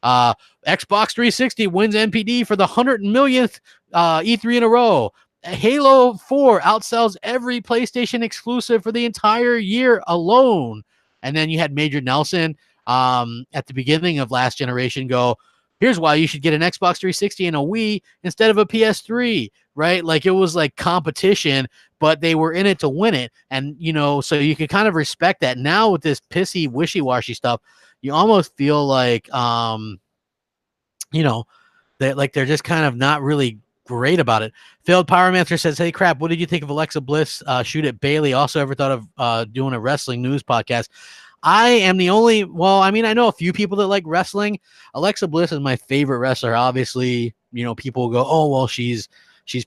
Xbox 360 wins NPD for the 100 millionth E3 in a row. Halo 4 outsells every PlayStation exclusive for the entire year alone. And then you had Major Nelson at the beginning of last generation go, here's why you should get an Xbox 360 and a Wii instead of a PS3, right? Like, it was like competition, but they were in it to win it. And, so you can kind of respect that. Now with this pissy, wishy-washy stuff, you almost feel like, that like they're just kind of not really great about it. Failed Pyromancer says, hey, Crap, what did you think of Alexa Bliss shoot at Bailey? Also ever thought of doing a wrestling news podcast? I am the only, I know a few people that like wrestling. Alexa Bliss is my favorite wrestler. Obviously, people go, oh, well, she's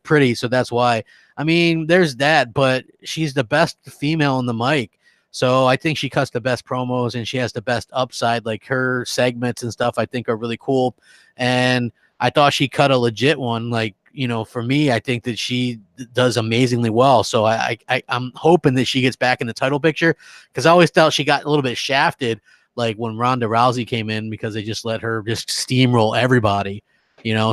pretty, so that's why. I mean, there's that, but she's the best female on the mic. So I think she cuts the best promos and she has the best upside. Like her segments and stuff I think are really cool. And I thought she cut a legit one. Like, for me, I think that she does amazingly well. So I'm hoping that she gets back in the title picture, because I always felt she got a little bit shafted, like when Ronda Rousey came in, because they just let her just steamroll everybody,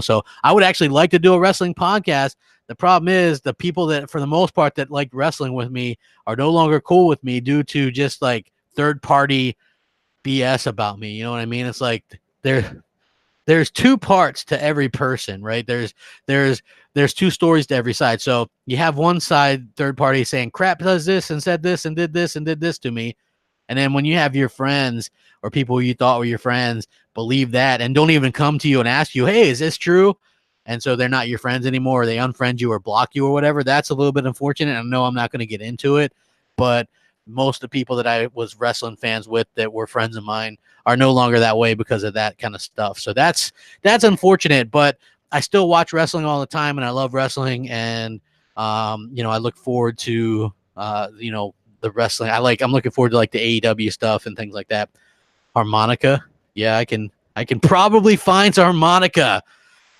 So I would actually like to do a wrestling podcast. The problem is the people that, for the most part, that like wrestling with me are no longer cool with me due to just like third party BS about me. You know what I mean? It's like there's two parts to every person, right? There's two stories to every side. So you have one side, third party, saying Crap does this and said this and did this to me. And then when you have your friends or people you thought were your friends believe that and don't even come to you and ask you, hey, is this true? And so they're not your friends anymore, or they unfriend you or block you or whatever. That's a little bit unfortunate. I know I'm not going to get into it, but most of the people that I was wrestling fans with that were friends of mine are no longer that way because of that kind of stuff. So that's unfortunate, but I still watch wrestling all the time and I love wrestling. And, I look forward to, the wrestling. I'm looking forward to like the AEW stuff and things like that. Harmonica. Yeah, I can probably find some harmonica.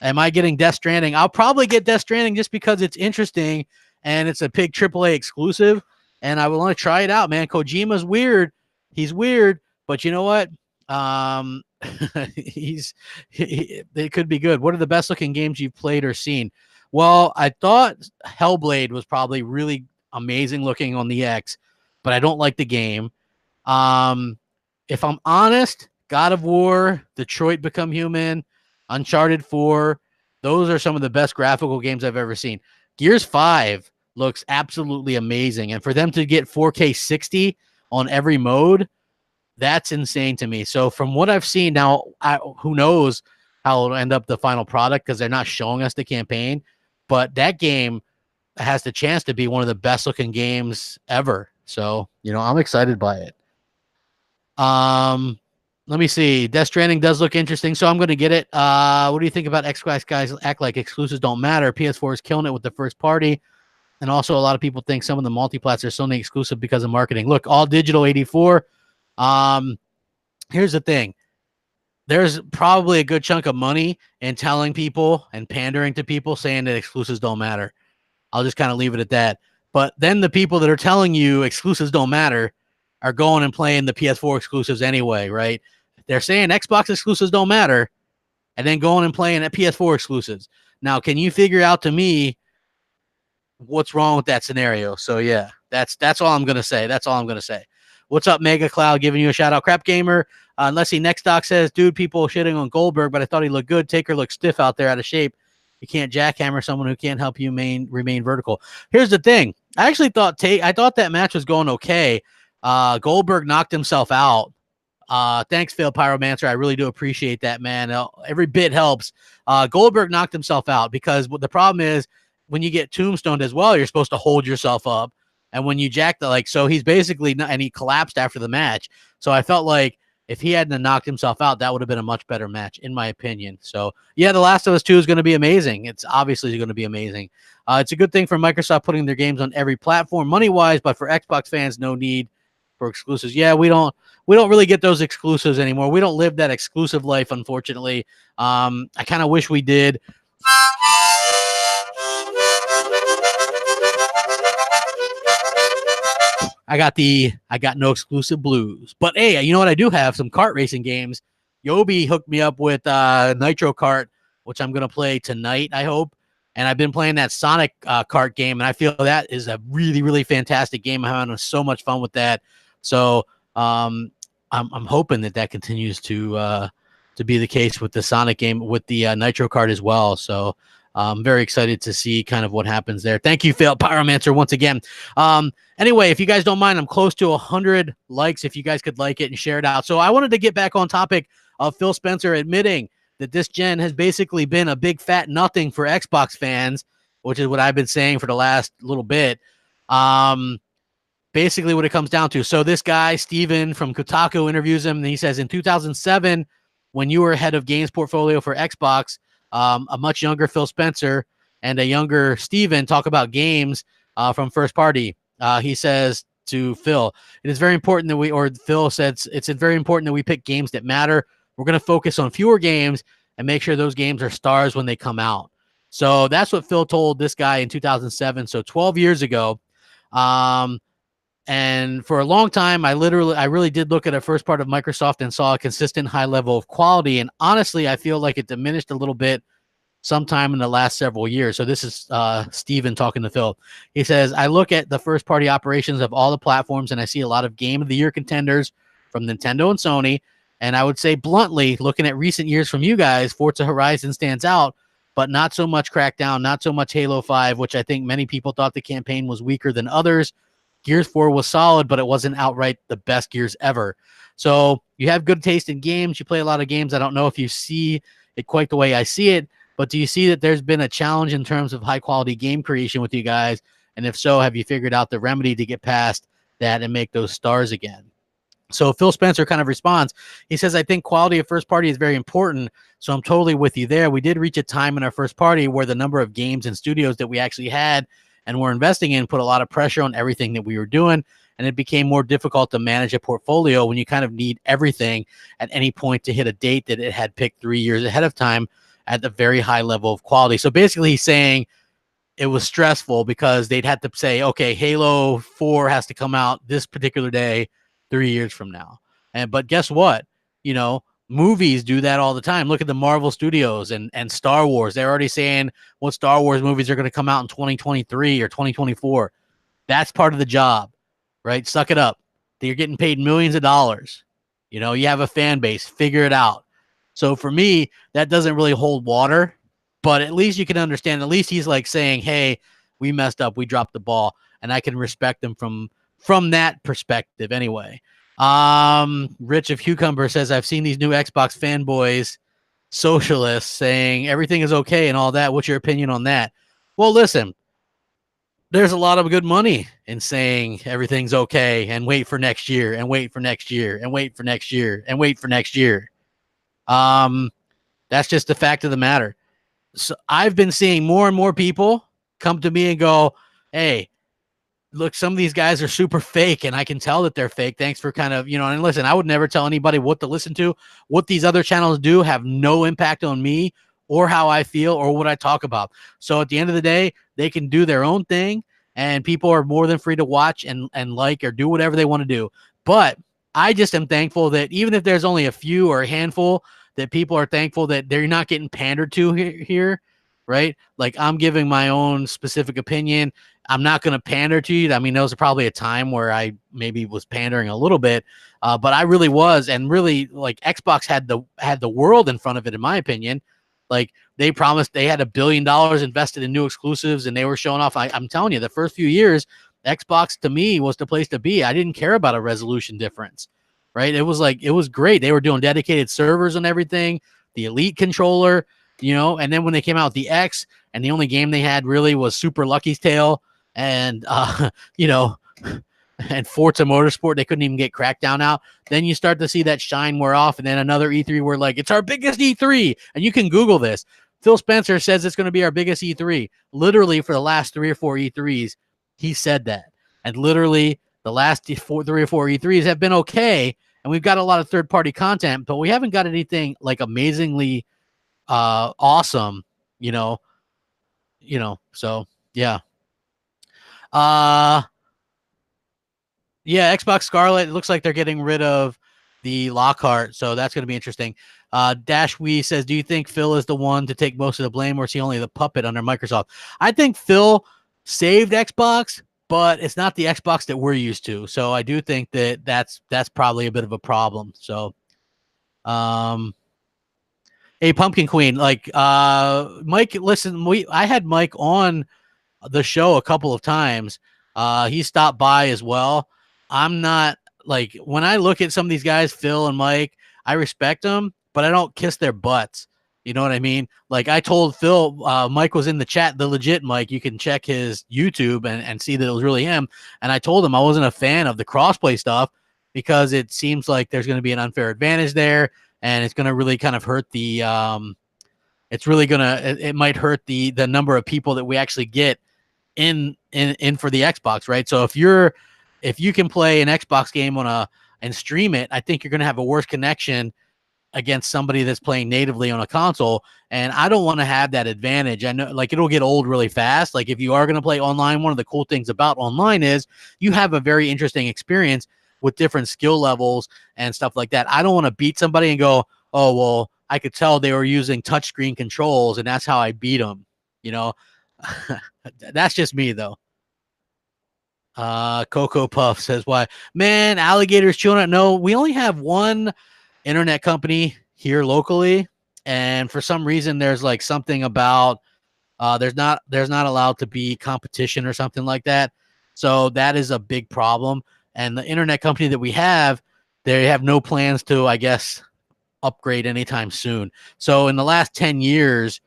Am I getting Death Stranding? I'll probably get Death Stranding just because it's interesting and it's a big AAA exclusive. And I want to try it out, man. Kojima's weird. He's weird, but you know what? It could be good. What are the best looking games you've played or seen? Well, I thought Hellblade was probably really amazing looking on the X, but I don't like the game. If I'm honest, God of War, Detroit Become Human, Uncharted 4, those are some of the best graphical games I've ever seen. Gears 5 looks absolutely amazing. And for them to get 4K 60 on every mode, that's insane to me. So from what I've seen now, who knows how it'll end up the final product, because they're not showing us the campaign. But that game has the chance to be one of the best looking games ever. So, I'm excited by it. Let me see. Death Stranding does look interesting, so I'm going to get it. What do you think about Xbox guys act like exclusives don't matter? PS4 is killing it with the first party. And also a lot of people think some of the multiplats are Sony exclusive because of marketing. Look, all digital 84. Here's the thing. There's probably a good chunk of money in telling people and pandering to people saying that exclusives don't matter. I'll just kind of leave it at that. But then the people that are telling you exclusives don't matter are going and playing the PS4 exclusives anyway, right? They're saying Xbox exclusives don't matter and then going and playing at PS4 exclusives. Now, can you figure out to me what's wrong with that scenario? So yeah, that's all I'm going to say. That's all I'm going to say. What's up, Mega Cloud? Giving you a shout out. Crapgamer. Unless he next doc says, dude, people shitting on Goldberg, but I thought he looked good. Taker looks stiff out there, out of shape. You can't jackhammer someone who can't help you remain vertical. Here's the thing. I actually thought that match was going okay. Goldberg knocked himself out. Thanks, Phil Pyromancer. I really do appreciate that, man. Every bit helps. Goldberg knocked himself out because the problem is when you get tombstoned as well, you're supposed to hold yourself up. And when you jack so he's basically, and he collapsed after the match. So I felt like if he hadn't knocked himself out, that would have been a much better match, in my opinion. So yeah, The Last of Us 2 is going to be amazing. It's obviously going to be amazing. It's a good thing for Microsoft putting their games on every platform money-wise, but for Xbox fans, no need for exclusives. Yeah, we don't really get those exclusives anymore. We don't live that exclusive life, unfortunately. I kind of wish we did. I got no exclusive blues. But hey, you know what? I do have some kart racing games. Yobi hooked me up with Nitro Kart, which I'm going to play tonight, I hope. And I've been playing that Sonic kart game, and I feel that is a really, really fantastic game. I'm having so much fun with that. So I'm hoping that continues to be the case with the Sonic game, with the Nitro Kart as well. So I'm very excited to see kind of what happens there. Thank you, Phil Pyromancer, once again. Anyway, if you guys don't mind, I'm close to 100 likes. If you guys could like it and share it out. So I wanted to get back on topic of Phil Spencer admitting that this gen has basically been a big fat nothing for Xbox fans, which is what I've been saying for the last little bit. Basically what it comes down to. So this guy, Steven from Kotaku, interviews him, and he says, in 2007, when you were head of games portfolio for Xbox, a much younger Phil Spencer and a younger Steven talk about games from first party. He says, to Phil. It is very important that Phil said it's very important that we pick games that matter. We're going to focus on fewer games and make sure those games are stars when they come out. So that's what Phil told this guy in 2007. So 12 years ago. And for a long time, I really did look at a first part of Microsoft and saw a consistent high level of quality. And honestly, I feel like it diminished a little bit sometime in the last several years. So this is Steven talking to Phil. He says, I look at the first party operations of all the platforms and I see a lot of game of the year contenders from Nintendo and Sony. And I would say bluntly, looking at recent years from you guys, Forza Horizon stands out, but not so much Crackdown, not so much Halo 5, which I think many people thought the campaign was weaker than others. Gears 4 was solid, but it wasn't outright the best Gears ever. So you have good taste in games. You play a lot of games. I don't know if you see it quite the way I see it, but do you see that there's been a challenge in terms of high-quality game creation with you guys? And if so, have you figured out the remedy to get past that and make those stars again? So Phil Spencer kind of responds. He says, I think quality of first party is very important, so I'm totally with you there. We did reach a time in our first party where the number of games and studios that we actually had and were investing in put a lot of pressure on everything that we were doing, and it became more difficult to manage a portfolio when you kind of need everything at any point to hit a date that it had picked 3 years ahead of time at the very high level of quality. So basically he's saying it was stressful because they'd had to say, okay, Halo 4 has to come out this particular day 3 years from now. But guess what? Movies do that all the time. Look at the Marvel Studios and Star Wars. They're already saying what Star Wars movies are going to come out in 2023 or 2024. That's part of the job, right? Suck it up. You're getting paid millions of dollars. You have a fan base. Figure it out. So for me, that doesn't really hold water, but at least you can understand. At least he's like saying, hey, we messed up. We dropped the ball. And I can respect him from that perspective anyway. Rich of Cucumber says, I've seen these new Xbox fanboys, socialists, saying everything is okay and all that. What's your opinion on that? Well, listen, there's a lot of good money in saying everything's okay and wait for next year and wait for next year and wait for next year and wait for next year. That's just the fact of the matter. So I've been seeing more and more people come to me and go, hey, look, some of these guys are super fake and I can tell that they're fake. Thanks for kind of, and listen, I would never tell anybody what to listen to. What these other channels do have no impact on me or how I feel or what I talk about. So at the end of the day, they can do their own thing and people are more than free to watch and like or do whatever they want to do. But I just am thankful that even if there's only a few or a handful, that people are thankful that they're not getting pandered to here, right? Like I'm giving my own specific opinion. I'm not going to pander to you. I mean, there was probably a time where I maybe was pandering a little bit, but I really was. And really, like Xbox had the world in front of it, in my opinion. Like they promised they had $1 billion invested in new exclusives and they were showing off. I'm telling you, the first few years, Xbox to me was the place to be. I didn't care about a resolution difference, right? It was great. They were doing dedicated servers and everything, the Elite controller, and then when they came out with the X and the only game they had really was Super Lucky's Tale and, and Forza Motorsport, they couldn't even get Crackdown out. Then you start to see that shine wear off, and then another E3 where like, it's our biggest E3. And you can Google this. Phil Spencer says it's going to be our biggest E3. Literally for the last 3 or 4 E3s, he said that. And literally the last 3 or 4 E3s have been okay. And we've got a lot of third-party content, but we haven't got anything like amazingly awesome, so yeah. Yeah, Xbox Scarlett, it looks like they're getting rid of the Lockhart, so that's going to be interesting. Dash Wee says, do you think Phil is the one to take most of the blame, or is he only the puppet under Microsoft? I think Phil saved Xbox, but it's not the Xbox that we're used to. So I do think that's probably a bit of a problem. So, hey, Pumpkin Queen, like Mike, listen, I had Mike on the show a couple of times. He stopped by as well. I'm not like, when I look at some of these guys, Phil and Mike, I respect them, but I don't kiss their butts. You know what I mean? Like I told Phil, Mike was in the chat, the legit Mike. You can check his YouTube and see that it was really him. And I told him I wasn't a fan of the crossplay stuff because it seems like there's going to be an unfair advantage there. And it's going to really kind of hurt the, it might hurt the number of people that we actually get in for the Xbox, right? So if if you can play an Xbox game and stream it, I think you're going to have a worse connection against somebody that's playing natively on a console. And I don't want to have that advantage. I know, like, it'll get old really fast. Like, if you are going to play online, one of the cool things about online is you have a very interesting experience with different skill levels and stuff like that. I don't want to beat somebody and go, oh, well, I could tell they were using touchscreen controls and that's how I beat them. You know, that's just me though. Coco Puff says, why, man, alligators chewing it. No, we only have one internet company here locally. And for some reason, there's like something about, there's not allowed to be competition or something like that. So that is a big problem. And the internet company that we have, they have no plans to, I guess, upgrade anytime soon. So in the last 10 years,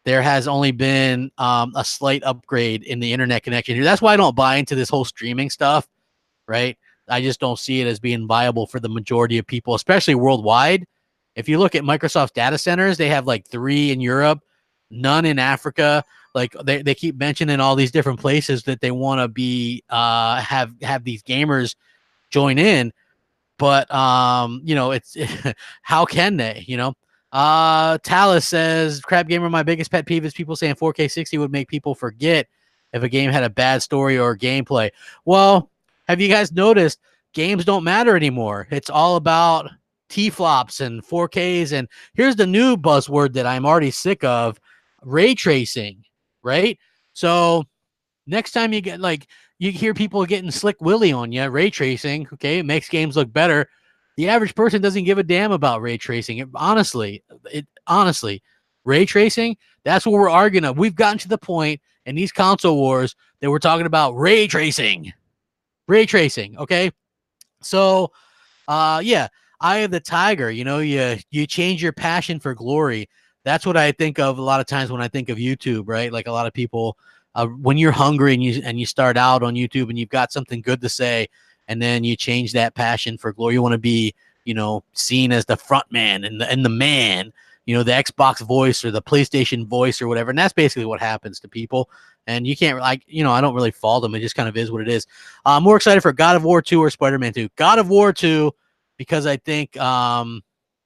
there has only been a slight upgrade in the internet connection here. That's why I don't buy into this whole streaming stuff, right? I just don't see it as being viable for the majority of people, especially worldwide. If you look at Microsoft's data centers, they have like 3 in Europe, none in Africa. Like they keep mentioning all these different places that they want to be have these gamers join in. But it's how can they, Talus says, Crapgamer, my biggest pet peeve is people saying 4K 60 would make people forget if a game had a bad story or gameplay. Well, have you guys noticed games don't matter anymore? It's all about T-flops and 4Ks. And here's the new buzzword that I'm already sick of, ray tracing, right? So next time you get, like, you hear people getting slick willy on you, ray tracing, okay, it makes games look better. The average person doesn't give a damn about ray tracing. Honestly, ray tracing, that's what we're arguing of. We've gotten to the point in these console wars that we're talking about ray tracing. Ray tracing, okay? So, yeah, Eye of the Tiger, you change your passion for glory. That's what I think of a lot of times when I think of YouTube, right? Like a lot of people, when you're hungry and you start out on YouTube and you've got something good to say, and then you change that passion for glory. You want to be, seen as the front man and the man, the Xbox voice or the PlayStation voice or whatever. And that's basically what happens to people. And you can't, I don't really fault them. It just kind of is what it is. I'm more excited for God of War 2 or Spider-Man 2. God of War 2, because I think God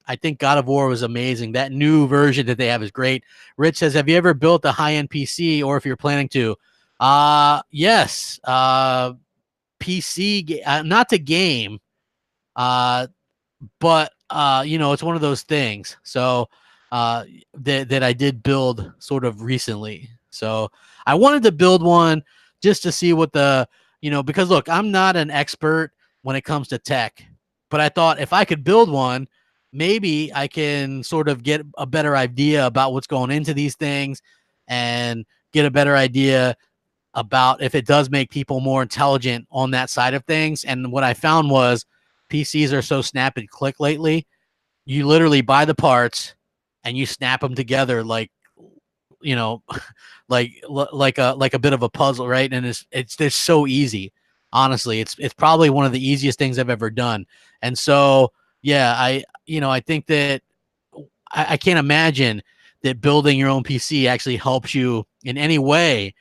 of War was amazing. That new version that they have is great. Rich says, have you ever built a high-end PC, or if you're planning to? Yes. PC, not to game, but it's one of those things. So that I did build sort of recently. So I wanted to build one just to see what because look, I'm not an expert when it comes to tech, but I thought if I could build one, maybe I can sort of get a better idea about what's going into these things and get a better idea about if it does make people more intelligent on that side of things. And what I found was PCs are so snap and click lately. You literally buy the parts and you snap them together like like a bit of a puzzle, right? And it's so easy. Honestly, it's probably one of the easiest things I've ever done. And so, yeah, I think that I can't imagine that building your own PC actually helps you in any way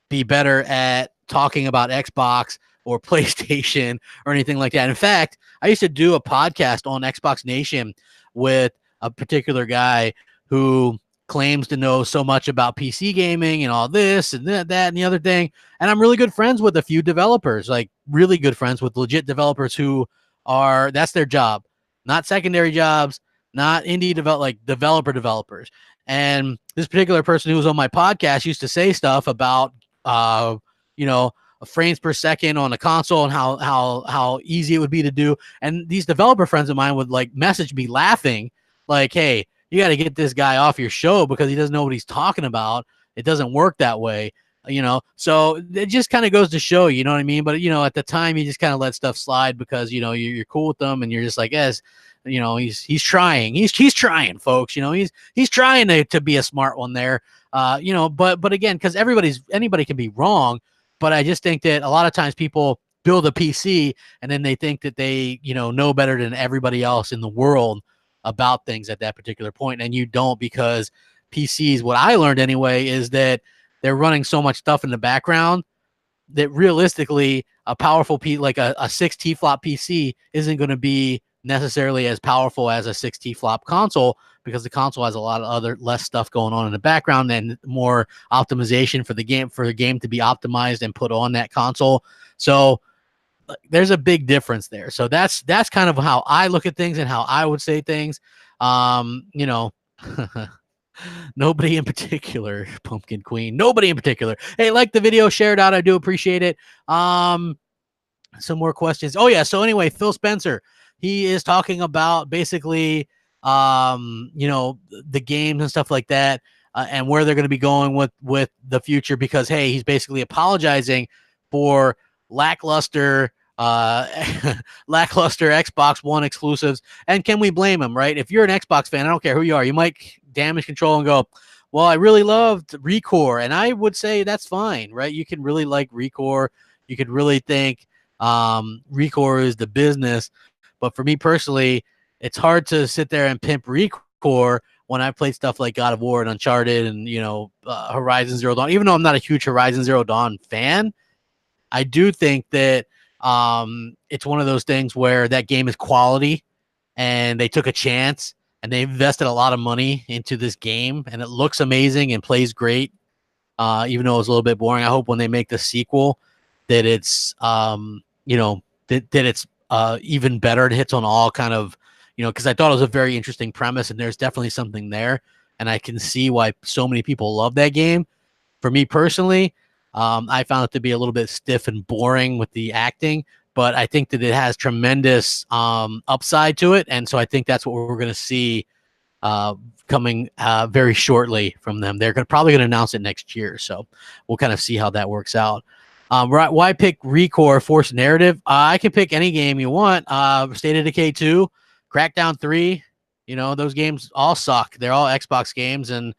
be better at talking about Xbox or PlayStation or anything like that. In fact, I used to do a podcast on Xbox Nation with a particular guy who claims to know so much about PC gaming and all this and that and the other thing. And I'm really good friends with a few developers, like really good friends with legit developers who that's their job, not secondary jobs, not indie developers. And this particular person who was on my podcast used to say stuff about frames per second on a console and how easy it would be to do. And these developer friends of mine would like message me laughing, like, hey, you got to get this guy off your show because he doesn't know what he's talking about. It doesn't work that way, So it just kind of goes to show, you know what I mean? But, at the time you just kind of let stuff slide because, you're cool with them and you're just like, yes, he's trying. He's trying, folks. He's trying to be a smart one there. But again, because anybody can be wrong. But I just think that a lot of times people build a PC and then they think that they, know better than everybody else in the world about things at that particular point. And you don't, because PCs, what I learned anyway, is that they're running so much stuff in the background that realistically a powerful like a 6 T-flop PC isn't going to be necessarily as powerful as a 6 T-flop console, because the console has a lot of other less stuff going on in the background and more optimization for the game to be optimized and put on that console. So there's a big difference there. So that's kind of how I look at things and how I would say things. You know, nobody in particular, Pumpkin Queen, nobody in particular. Hey, like the video, share it out. I do appreciate it. Some more questions. Oh yeah. So anyway, Phil Spencer, he is talking about basically, you know, the games and stuff like that, and where they're going to be going with the future, because, hey, he's basically apologizing for lackluster Xbox One exclusives. And can we blame him, right? If you're an Xbox fan, I don't care who you are, you might damage control and go, well, I really loved Recore, and I would say that's fine, right? You can really like Recore. You could really think Recore is the business. But for me personally, it's hard to sit there and pimp Recore when I played stuff like God of War and Uncharted and, you know, Horizon Zero Dawn. Even though I'm not a huge Horizon Zero Dawn fan, I do think that it's one of those things where that game is quality and they took a chance and they invested a lot of money into this game, and it looks amazing and plays great, even though it was a little bit boring. I hope when they make the sequel that it's, you know, that it's even better. It hits on all kind of, you know, because I thought it was a very interesting premise, and there's definitely something there, and I can see why so many people love that game. For me personally, I found it to be a little bit stiff and boring with the acting, but I think that it has tremendous upside to it, and so I think that's what we're going to see coming very shortly from them. They're probably going to announce it next year, so we'll kind of see how that works out. Why pick Recore Force Narrative? I can pick any game you want. State of Decay 2, Crackdown 3, you know, those games all suck. They're all Xbox games, and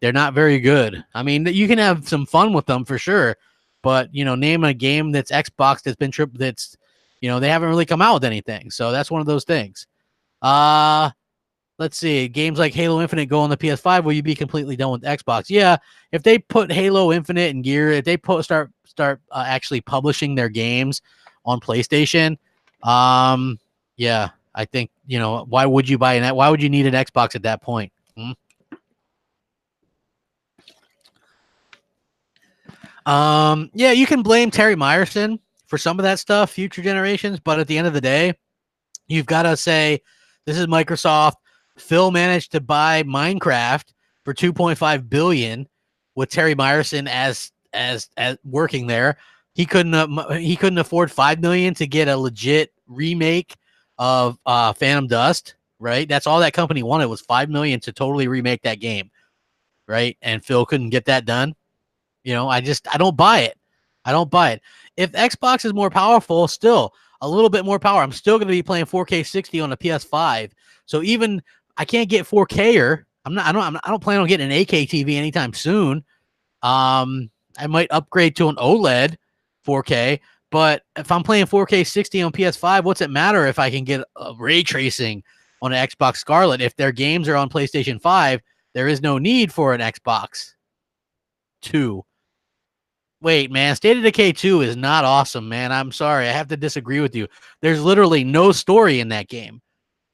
they're not very good. I mean, you can have some fun with them for sure, but, you know, name a game that's Xbox that's been that's, you know, they haven't really come out with anything. So that's one of those things. Let's see. Games like Halo Infinite go on the PS5. Will you be completely done with Xbox? Yeah. If they put Halo Infinite and Gear, if they start actually publishing their games on PlayStation, yeah, I think, you know, why would you buy an? Why would you need an Xbox at that point? Yeah, you can blame Terry Myerson for some of that stuff, future generations, but at the end of the day, you've got to say, this is Microsoft. Phil managed to buy Minecraft for $2.5 billion with Terry Myerson as working there. He couldn't afford $5 million to get a legit remake of Phantom Dust, right? That's all that company wanted, was $5 million to totally remake that game, right? And Phil couldn't get that done. You know, I don't buy it. I don't buy it. If Xbox is more powerful, still a little bit more power, I'm still going to be playing 4K 60 on a PS5. So even I can't get 4K I don't plan on getting an 8K TV anytime soon. I might upgrade to an OLED 4K, but if I'm playing 4K 60 on PS5, what's it matter if I can get ray tracing on an Xbox Scarlett? If their games are on PlayStation 5, there is no need for an Xbox 2. Wait, man, State of Decay 2 is not awesome, man. I'm sorry. I have to disagree with you. There's literally no story in that game.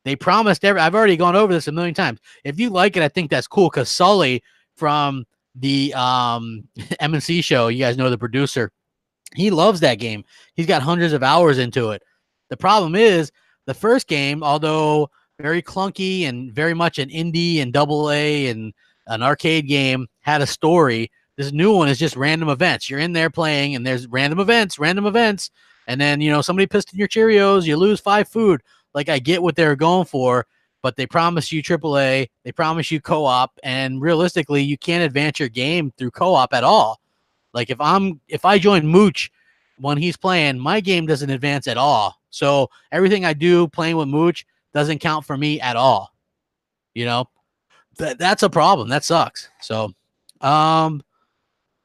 They promised I've already gone over this a million times. If you like it, I think that's cool, because Sully from the M&C show, you guys know the producer, he loves that game. He's got hundreds of hours into it. The problem is the first game, although very clunky and very much an indie and AA and an arcade game, had a story. This new one is just random events. You're in there playing, and there's random events, and then, you know, somebody pissed in your Cheerios, you lose 5 food. Like, I get what they're going for, but they promise you AAA, they promise you co-op, and realistically, you can't advance your game through co-op at all. Like, if I join Mooch when he's playing, my game doesn't advance at all. So everything I do playing with Mooch doesn't count for me at all. You know, that's a problem. That sucks. So,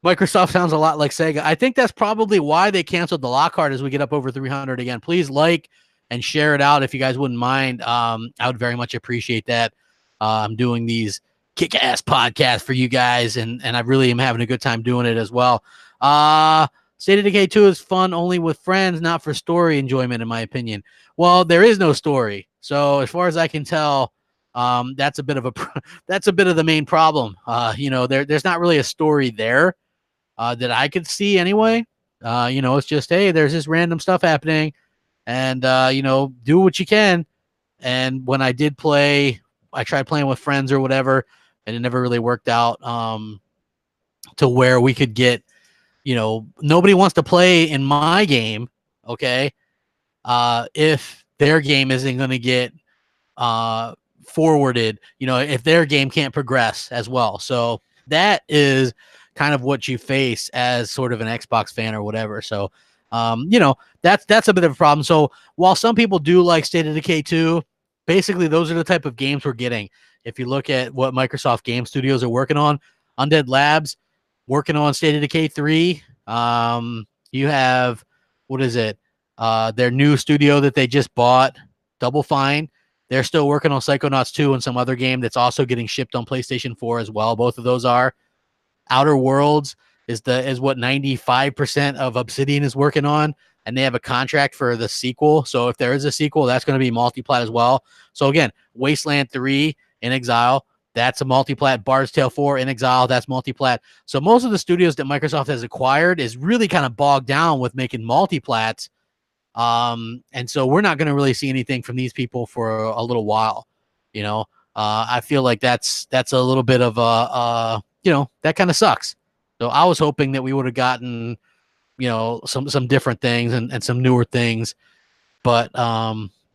Microsoft sounds a lot like Sega. I think that's probably why they canceled the Lockhart as we get up over 300 again. Please like and share it out if you guys wouldn't mind. I would very much appreciate that. I'm doing these kick-ass podcasts for you guys, and I really am having a good time doing it as well. State of Decay 2 is fun only with friends, not for story enjoyment, in my opinion. Well, there is no story. So as far as I can tell, that's a bit of the main problem. There's not really a story there that I could see anyway. It's just, hey, there's this random stuff happening, and do what you can. And when I did play, I tried playing with friends or whatever, and it never really worked out to where we could get, nobody wants to play in my game, okay, if their game isn't going to get forwarded, if their game can't progress as well. So that is kind of what you face as sort of an Xbox fan or whatever. So, that's a bit of a problem. So while some people do like State of Decay 2, basically those are the type of games we're getting. If you look at what Microsoft Game Studios are working on, Undead Labs working on State of Decay 3. You have, what is it? Their new studio that they just bought, Double Fine. They're still working on Psychonauts 2 and some other game that's also getting shipped on PlayStation 4 as well. Both of those are. Outer Worlds is what 95% of Obsidian is working on, and they have a contract for the sequel. So if there is a sequel, that's going to be multiplat as well. So again, Wasteland 3 in Exile, that's a multiplat. Bard's Tale 4 in Exile, that's multiplat. So most of the studios that Microsoft has acquired is really kind of bogged down with making multiplats. And so we're not going to really see anything from these people for a little while. I feel like that's a little bit of that kind of sucks. So I was hoping that we would have gotten, some different things and some newer things, but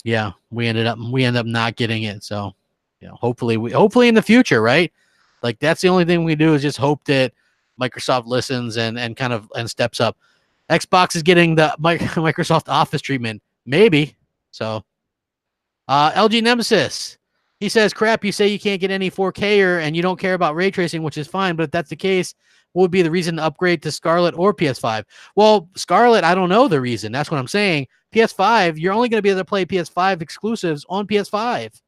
yeah, we ended up not getting it. So, hopefully in the future, right? Like that's the only thing we do is just hope that Microsoft listens and kind of steps up. Xbox is getting the Microsoft Office treatment, maybe. So, LG Nemesis, he says, "Crap, you say you can't get any 4K and you don't care about ray tracing, which is fine. But if that's the case, what would be the reason to upgrade to Scarlett or PS5?" Well, Scarlett, I don't know the reason. That's what I'm saying. PS5, you're only going to be able to play PS5 exclusives on PS5,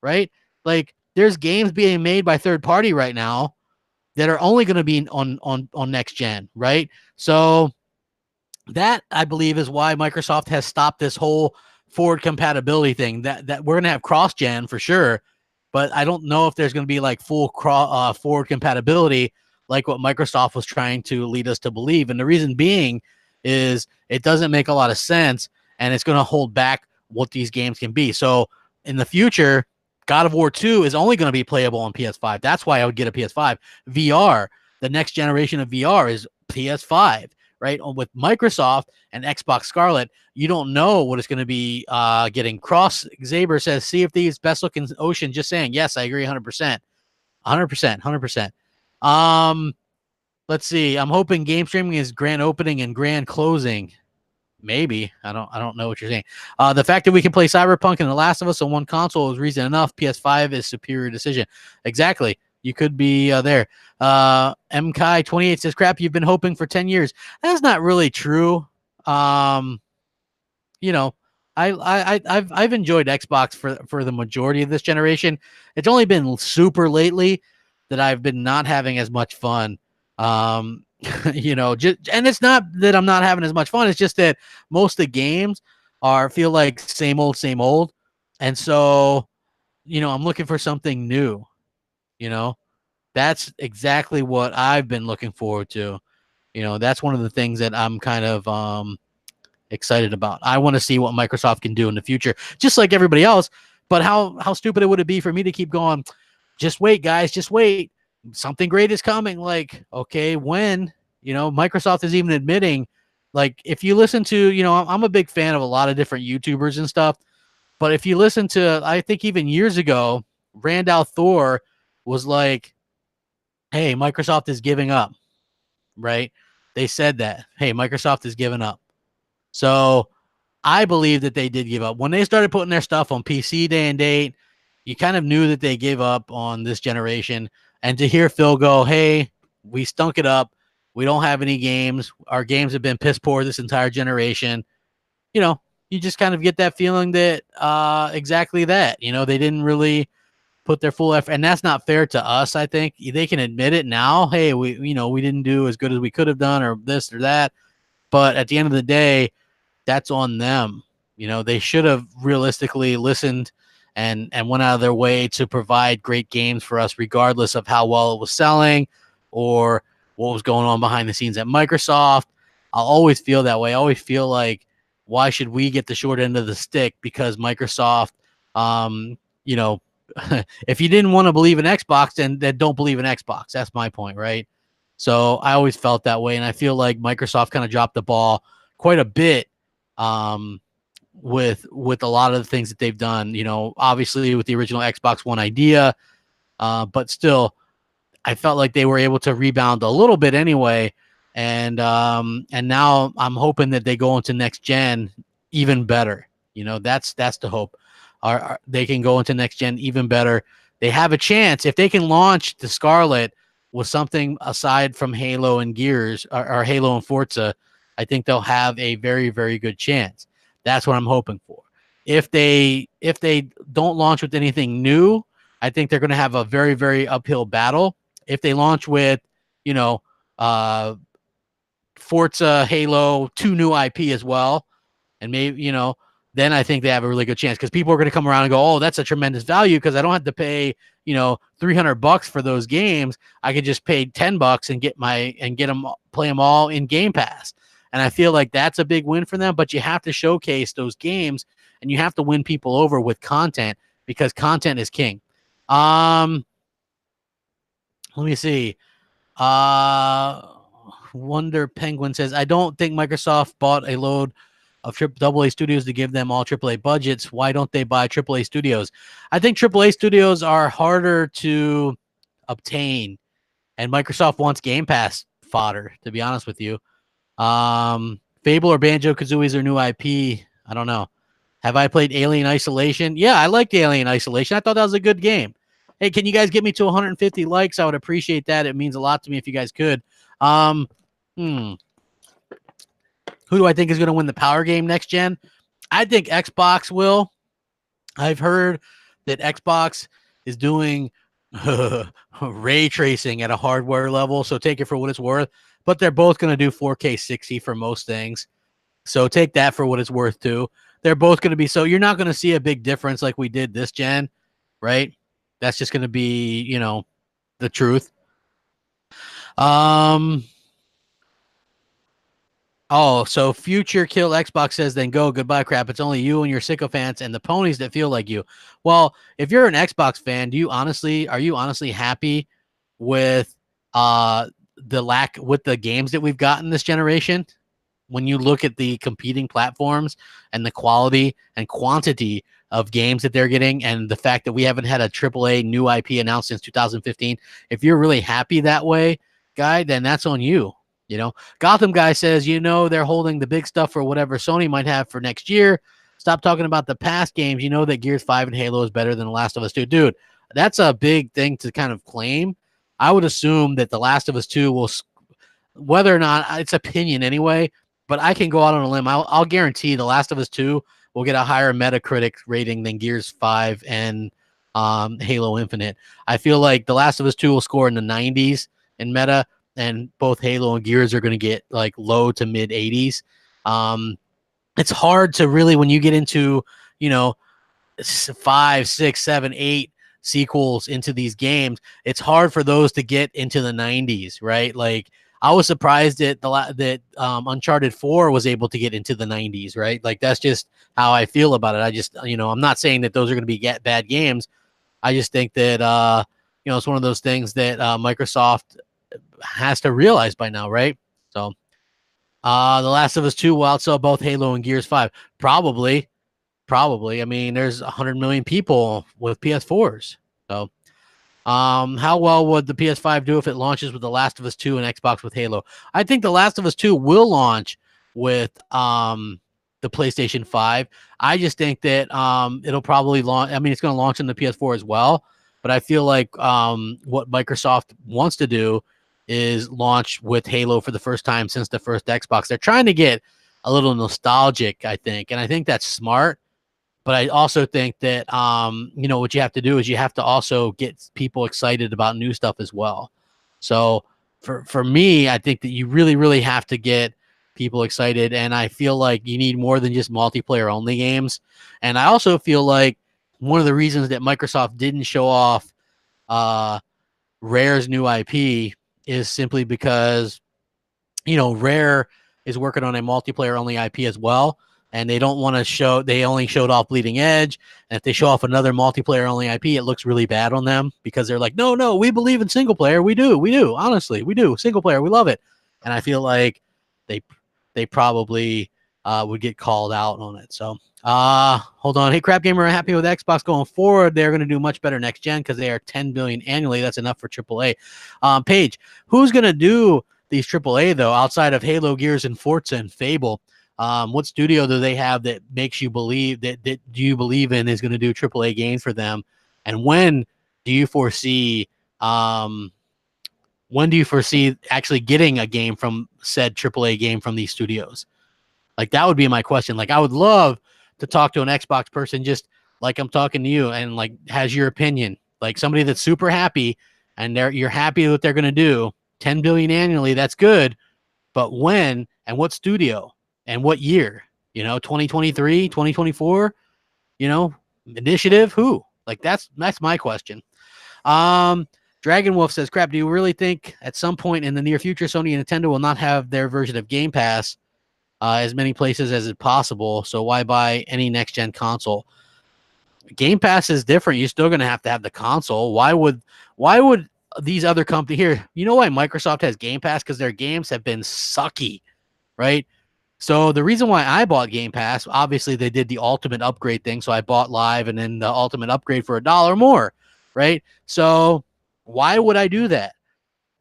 right? Like, there's games being made by third party right now that are only going to be on next gen, right? So that, I believe, is why Microsoft has stopped this whole forward compatibility thing. That we're going to have cross gen for sure, but I don't know if there's going to be like full forward compatibility like what Microsoft was trying to lead us to believe. And the reason being is it doesn't make a lot of sense, and it's going to hold back what these games can be. So in the future, God of War 2 is only going to be playable on PS5. That's why I would get a PS5. VR, the next generation of VR is PS5, right? With Microsoft and Xbox Scarlett, you don't know what it's going to be getting. Cross Xaber says, "See if these best looking ocean." Just saying. Yes, I agree 100%. 100%. Let's see. I'm hoping game streaming is grand opening and grand closing. Maybe. I don't know what you're saying. The fact that we can play Cyberpunk and The Last of Us on one console is reason enough. PS5 is superior decision. Exactly. You could be there. MKai28 says, "Crap, you've been hoping for 10 years." That's not really true. I've enjoyed Xbox for the majority of this generation. It's only been super lately that I've been not having as much fun. And it's not that I'm not having as much fun. It's just that most of the games feel like same old. And so, I'm looking for something new, that's exactly what I've been looking forward to. That's one of the things that I'm kind of, excited about. I want to see what Microsoft can do in the future, just like everybody else. But how stupid would it be for me to keep going? Just wait, guys, just wait. Something great is coming. Like, okay, when? Microsoft is even admitting, like, if you listen to, I'm a big fan of a lot of different YouTubers and stuff, but if you listen to, I think even years ago, Randall Thor was like, "Hey, Microsoft is giving up," right? They said that, "Hey, Microsoft is giving up." So I believe that they did give up. When they started putting their stuff on PC day and date, you kind of knew that they gave up on this generation. And to hear Phil go, "Hey, we stunk it up. We don't have any games. Our games have been piss poor this entire generation." You just kind of get that feeling that exactly that. They didn't really put their full effort, and that's not fair to us. I think they can admit it now. Hey, we didn't do as good as we could have done, or this or that. But at the end of the day, that's on them. They should have realistically listened and went out of their way to provide great games for us, regardless of how well it was selling or what was going on behind the scenes at Microsoft. I'll always feel that way. I always feel like, why should we get the short end of the stick because Microsoft, if you didn't want to believe in Xbox, then don't believe in Xbox. That's my point, right? So I always felt that way, and I feel like Microsoft kind of dropped the ball quite a bit with a lot of the things that they've done. Obviously with the original Xbox One idea, but still, I felt like they were able to rebound a little bit anyway. And now I'm hoping that they go into next gen even better. That's the hope. They can go into next gen even better. They have a chance if they can launch the Scarlett with something aside from Halo and Gears or Halo and Forza. I think they'll have a very, very good chance. That's what I'm hoping for. If they don't launch with anything new, I think they're going to have a very, very uphill battle. If they launch with, Forza, Halo, 2 new IP as well, and maybe, then I think they have a really good chance because people are going to come around and go, oh, that's a tremendous value because I don't have to pay, $300 for those games. I could just pay $10 and get them, play them all in Game Pass. And I feel like that's a big win for them, but you have to showcase those games and you have to win people over with content because content is king. Let me see. Wonder Penguin says, I don't think Microsoft bought a load of AA studios to give them all AAA budgets. Why don't they buy AAA studios? I think AAA studios are harder to obtain, and Microsoft wants Game Pass fodder, to be honest with you. Fable or Banjo-Kazooie is their new IP. I don't know. Have I played Alien Isolation? Yeah, I liked Alien Isolation. I thought that was a good game. Hey, can you guys get me to 150 likes? I would appreciate that. It means a lot to me if you guys could. Who do I think is going to win the power game next gen? I think Xbox will. I've heard that Xbox is doing ray tracing at a hardware level, so take it for what it's worth. But they're both going to do 4K 60 for most things. So take that for what it's worth too. They're both going to be, so you're not going to see a big difference like we did this gen, right? That's just going to be, the truth. Oh, so Future Kill Xbox says, then go, goodbye crap. It's only you and your sycophants and the ponies that feel like you. Well, if you're an Xbox fan, are you honestly happy with the games that we've gotten this generation? When you look at the competing platforms and the quality and quantity of games that they're getting and the fact that we haven't had a AAA new IP announced since 2015, if you're really happy that way, guy, then that's on you. Gotham Guy says, they're holding the big stuff for whatever Sony might have for next year. Stop talking about the past games. You know that Gears 5 and Halo is better than The Last of Us 2. Dude, that's a big thing to kind of claim. I would assume that The Last of Us 2 will, whether or not it's opinion anyway, but I can go out on a limb. I'll guarantee The Last of Us 2 will get a higher Metacritic rating than Gears 5 and Halo Infinite. I feel like The Last of Us 2 will score in the 90s in Meta, and both Halo and Gears are going to get like low to mid 80s. It's hard to really, when you get into, 5, 6, 7, 8 sequels into these games, it's hard for those to get into the 90s, right? Like, I was surprised that Uncharted 4 was able to get into the 90s, right? Like, that's just how I feel about it. I just, I'm not saying that those are going to be bad games. I just think that, it's one of those things that Microsoft has to realize by now, right? So, The Last of Us 2 will outsell both Halo and Gears 5. Probably. I mean, there's 100 million people with PS4s. So, how well would the PS5 do if it launches with The Last of Us 2 and Xbox with Halo? I think The Last of Us 2 will launch with the PlayStation 5. I just think that it'll probably launch. I mean, it's going to launch on the PS4 as well. But I feel like what Microsoft wants to do is launch with Halo for the first time since the first Xbox. They're trying to get a little nostalgic, I think. And I think that's smart. But I also think that what you have to do is you have to also get people excited about new stuff as well. So for me, I think that you really, really have to get people excited, and I feel like you need more than just multiplayer only games. And I also feel like one of the reasons that Microsoft didn't show off Rare's new IP is simply because Rare is working on a multiplayer only IP as well, and they don't want to show. They only showed off Bleeding Edge, and if they show off another multiplayer only IP, it looks really bad on them because they're like, no, we believe in single player. We do. Honestly, we do. Single player, we love it. And I feel like they probably would get called out on it. So hold on. Hey, Crapgamer, happy with Xbox going forward. They're going to do much better next gen because they are 10 billion annually. That's enough for AAA. Paige, who's going to do these AAA though, outside of Halo, Gears, and Forza and Fable? What studio do they have that makes you believe that do you believe in is going to do AAA games for them? And when do you foresee actually getting a game from said AAA game from these studios? Like, that would be my question. Like, I would love to talk to an Xbox person just like I'm talking to you, and like has your opinion, like somebody that's super happy and you're happy with what they're going to do. 10 billion annually, that's good, but when and what studio and what year? 2023, 2024, initiative, who? Like, that's my question. Dragon Wolf says, crap, do you really think at some point in the near future Sony and Nintendo will not have their version of Game Pass as many places as is possible? So why buy any next gen console? Game Pass is different. You're still going to have the console. Why would these other companies here? You know why Microsoft has Game Pass? Because their games have been sucky, right? So the reason why I bought Game Pass, obviously they did the ultimate upgrade thing. So I bought Live and then the ultimate upgrade for $1 more, right? So why would I do that?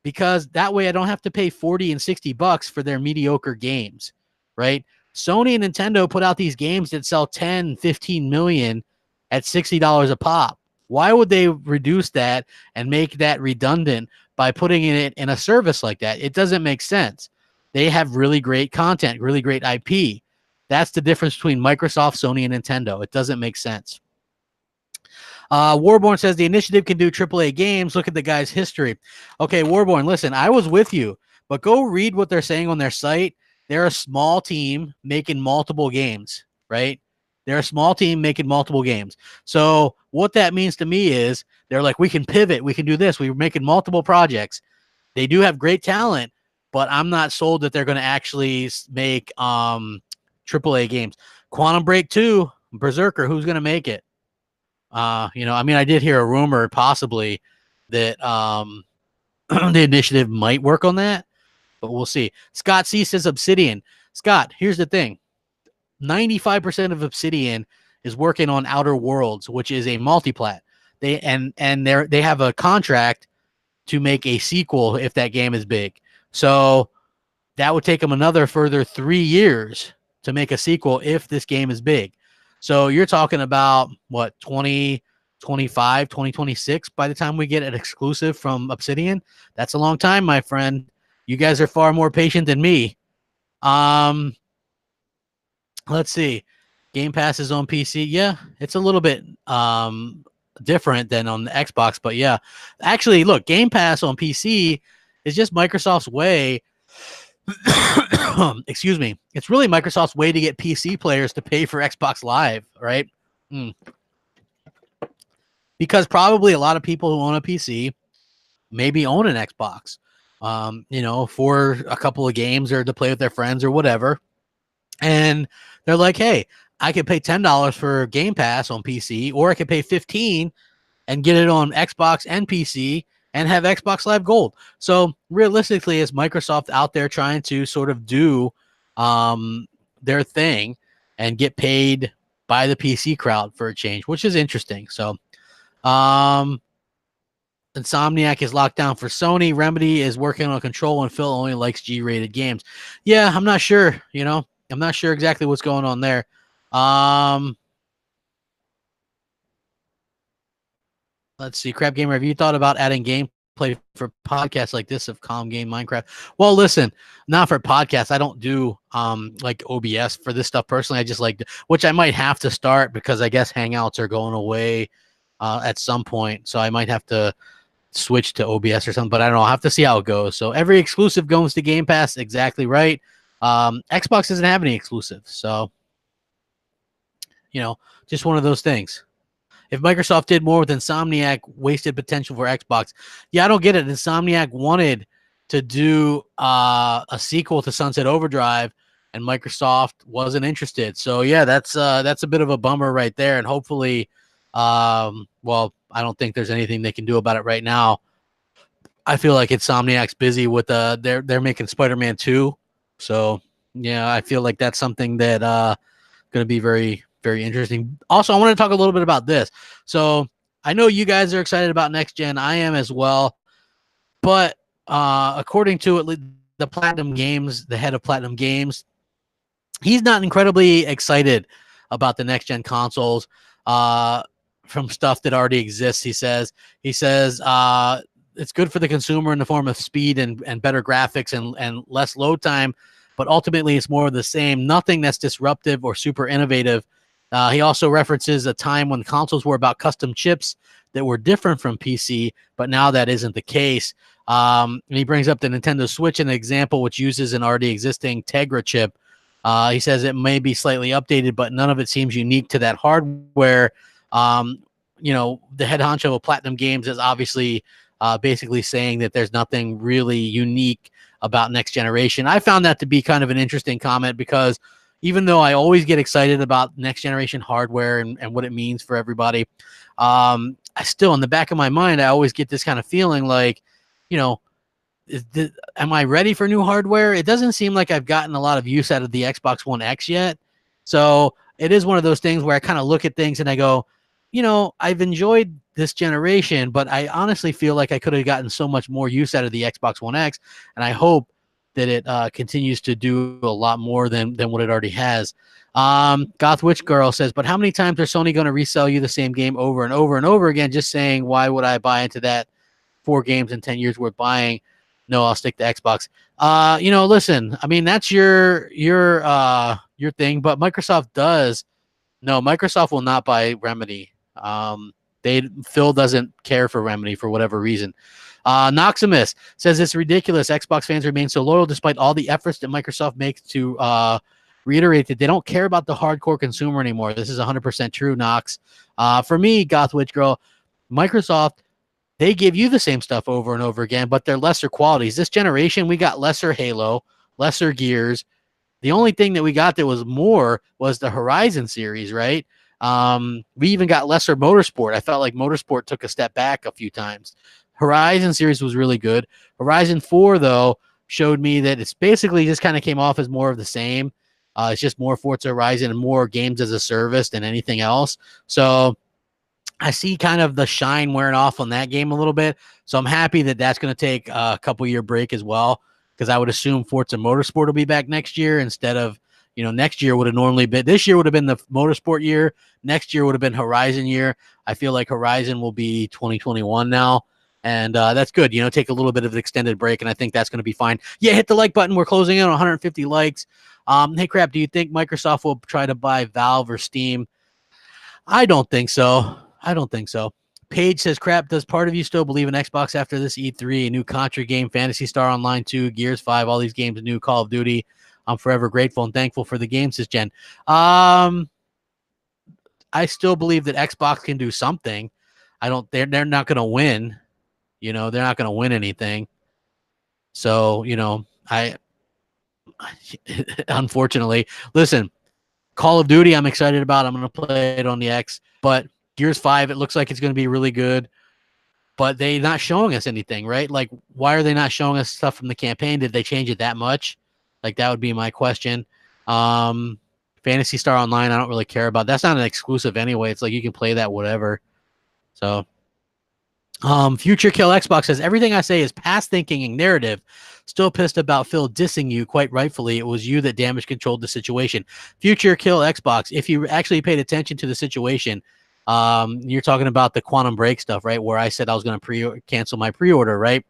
Because that way I don't have to pay 40 and $60 for their mediocre games, right? Sony and Nintendo put out these games that sell 10, 15 million at $60 a pop. Why would they reduce that and make that redundant by putting it in a service like that? It doesn't make sense. They have really great content, really great IP. That's the difference between Microsoft, Sony, and Nintendo. It doesn't make sense. Warborn says the initiative can do AAA games. Look at the guy's history. Okay, Warborn, listen, I was with you, but go read what they're saying on their site. They're a small team making multiple games, right? They're a small team making multiple games. So what that means to me is they're like, we can pivot. We can do this. We're making multiple projects. They do have great talent, but I'm not sold that they're going to actually make AAA games. Quantum Break 2, Berserker, who's going to make it? I did hear a rumor possibly that the initiative might work on that, but we'll see. Scott C says Obsidian. Scott, here's the thing. 95% of Obsidian is working on Outer Worlds, which is a multiplat. They have a contract to make a sequel if that game is big. So that would take them another further 3 years to make a sequel if this game is big. So you're talking about what, 2025, 2026 by the time we get an exclusive from Obsidian? That's a long time, my friend. You guys are far more patient than me. Let's see. Game Pass is on PC. Yeah, it's a little bit different than on the Xbox, but yeah. Actually, look, Game Pass on PC is just Microsoft's way. Excuse me. It's really Microsoft's way to get PC players to pay for Xbox Live, right? Because probably a lot of people who own a PC maybe own an Xbox, for a couple of games or to play with their friends or whatever. And they're like, hey, I could pay $10 for Game Pass on PC, or I could pay $15 and get it on Xbox and PC and have Xbox Live Gold. So realistically, is Microsoft out there trying to sort of do their thing and get paid by the PC crowd for a change, which is interesting. So Insomniac is locked down for Sony. Remedy is working on Control, and Phil only likes G-rated games. Yeah, I'm not sure. I'm not sure exactly what's going on there. Let's see. Crapgamer, have you thought about adding game play for podcasts like this of Calm Game Minecraft. Well, listen, not for podcasts. I don't do like OBS for this stuff personally. I just like, which I might have to start because I guess Hangouts are going away at some point. So I might have to switch to OBS or something, but I don't know. I'll have to see how it goes. So every exclusive goes to Game Pass. Exactly right. Xbox doesn't have any exclusives. So, just one of those things. If Microsoft did more with Insomniac, wasted potential for Xbox. Yeah, I don't get it. Insomniac wanted to do a sequel to Sunset Overdrive, and Microsoft wasn't interested. So yeah, that's a bit of a bummer right there. And hopefully, well, I don't think there's anything they can do about it right now. I feel like Insomniac's busy with they're making Spider-Man 2. So yeah, I feel like that's something that going to be very, very interesting. Also, I want to talk a little bit about this. So I know you guys are excited about next gen. I am as well. But according to the Platinum Games, the head of Platinum Games, he's not incredibly excited about the next gen consoles from stuff that already exists. He says it's good for the consumer in the form of speed and better graphics and less load time. But ultimately, it's more of the same. Nothing that's disruptive or super innovative. He also references a time when consoles were about custom chips that were different from PC, but now that isn't the case. And he brings up the Nintendo Switch, an example which uses an already existing Tegra chip. He says it may be slightly updated, but none of it seems unique to that hardware. The head honcho of Platinum Games is obviously basically saying that there's nothing really unique about next generation. I found that to be kind of an interesting comment because even though I always get excited about next generation hardware and what it means for everybody, I still, in the back of my mind, I always get this kind of feeling like, am I ready for new hardware? It doesn't seem like I've gotten a lot of use out of the Xbox One X yet. So it is one of those things where I kind of look at things and I go, I've enjoyed this generation, but I honestly feel like I could have gotten so much more use out of the Xbox One X, and I hope that it continues to do a lot more than what it already has. Goth Witch Girl says, but how many times are Sony going to resell you the same game over and over and over again? Just saying, why would I buy into that? 4 games in 10 years worth buying. No, I'll stick to Xbox. Listen, I mean, that's your thing, but Microsoft will not buy Remedy. Phil doesn't care for Remedy for whatever reason. Noximus says it's ridiculous. Xbox fans remain so loyal despite all the efforts that Microsoft makes to reiterate that they don't care about the hardcore consumer anymore. This is 100% true, Nox. For me, Goth Witch Girl, Microsoft, they give you the same stuff over and over again, but they're lesser qualities. This generation, we got lesser Halo, lesser Gears. The only thing that we got that was more was the Horizon series, right? We even got lesser Motorsport. I felt like Motorsport took a step back a few times. Horizon series was really good. Horizon 4, though, showed me that it's basically just kind of came off as more of the same. It's just more Forza Horizon and more games as a service than anything else. So I see kind of the shine wearing off on that game a little bit. So I'm happy that that's going to take a couple-year break as well, because I would assume Forza Motorsport will be back next year instead of, next year would have normally been, this year would have been the Motorsport year. Next year would have been Horizon year. I feel like Horizon will be 2021 now. And that's good. Take a little bit of an extended break, and I think that's going to be fine. Yeah, hit the like button. We're closing in on 150 likes. Hey, Crap, do you think Microsoft will try to buy Valve or Steam? I don't think so. Paige says, Crap, does part of you still believe in Xbox after this E3? A new Contra game, Phantasy Star Online 2, Gears 5, all these games, a new Call of Duty. I'm forever grateful and thankful for the games this gen. I still believe that Xbox can do something. They're not going to win. They're not going to win anything. So, unfortunately, listen, Call of Duty, I'm excited about. I'm going to play it on the X, but Gears 5, it looks like it's going to be really good, but they're not showing us anything, right? Like, why are they not showing us stuff from the campaign? Did they change it that much? Like, that would be my question. Phantasy Star Online, I don't really care about. That's not an exclusive anyway. It's like you can play that whatever. So, Future Kill Xbox says, everything I say is past thinking and narrative. Still pissed about Phil dissing you, quite rightfully. It was you that damage controlled the situation. Future Kill Xbox, if you actually paid attention to the situation, You're talking about the Quantum Break stuff, right? Where I said I was going to cancel my pre-order, right?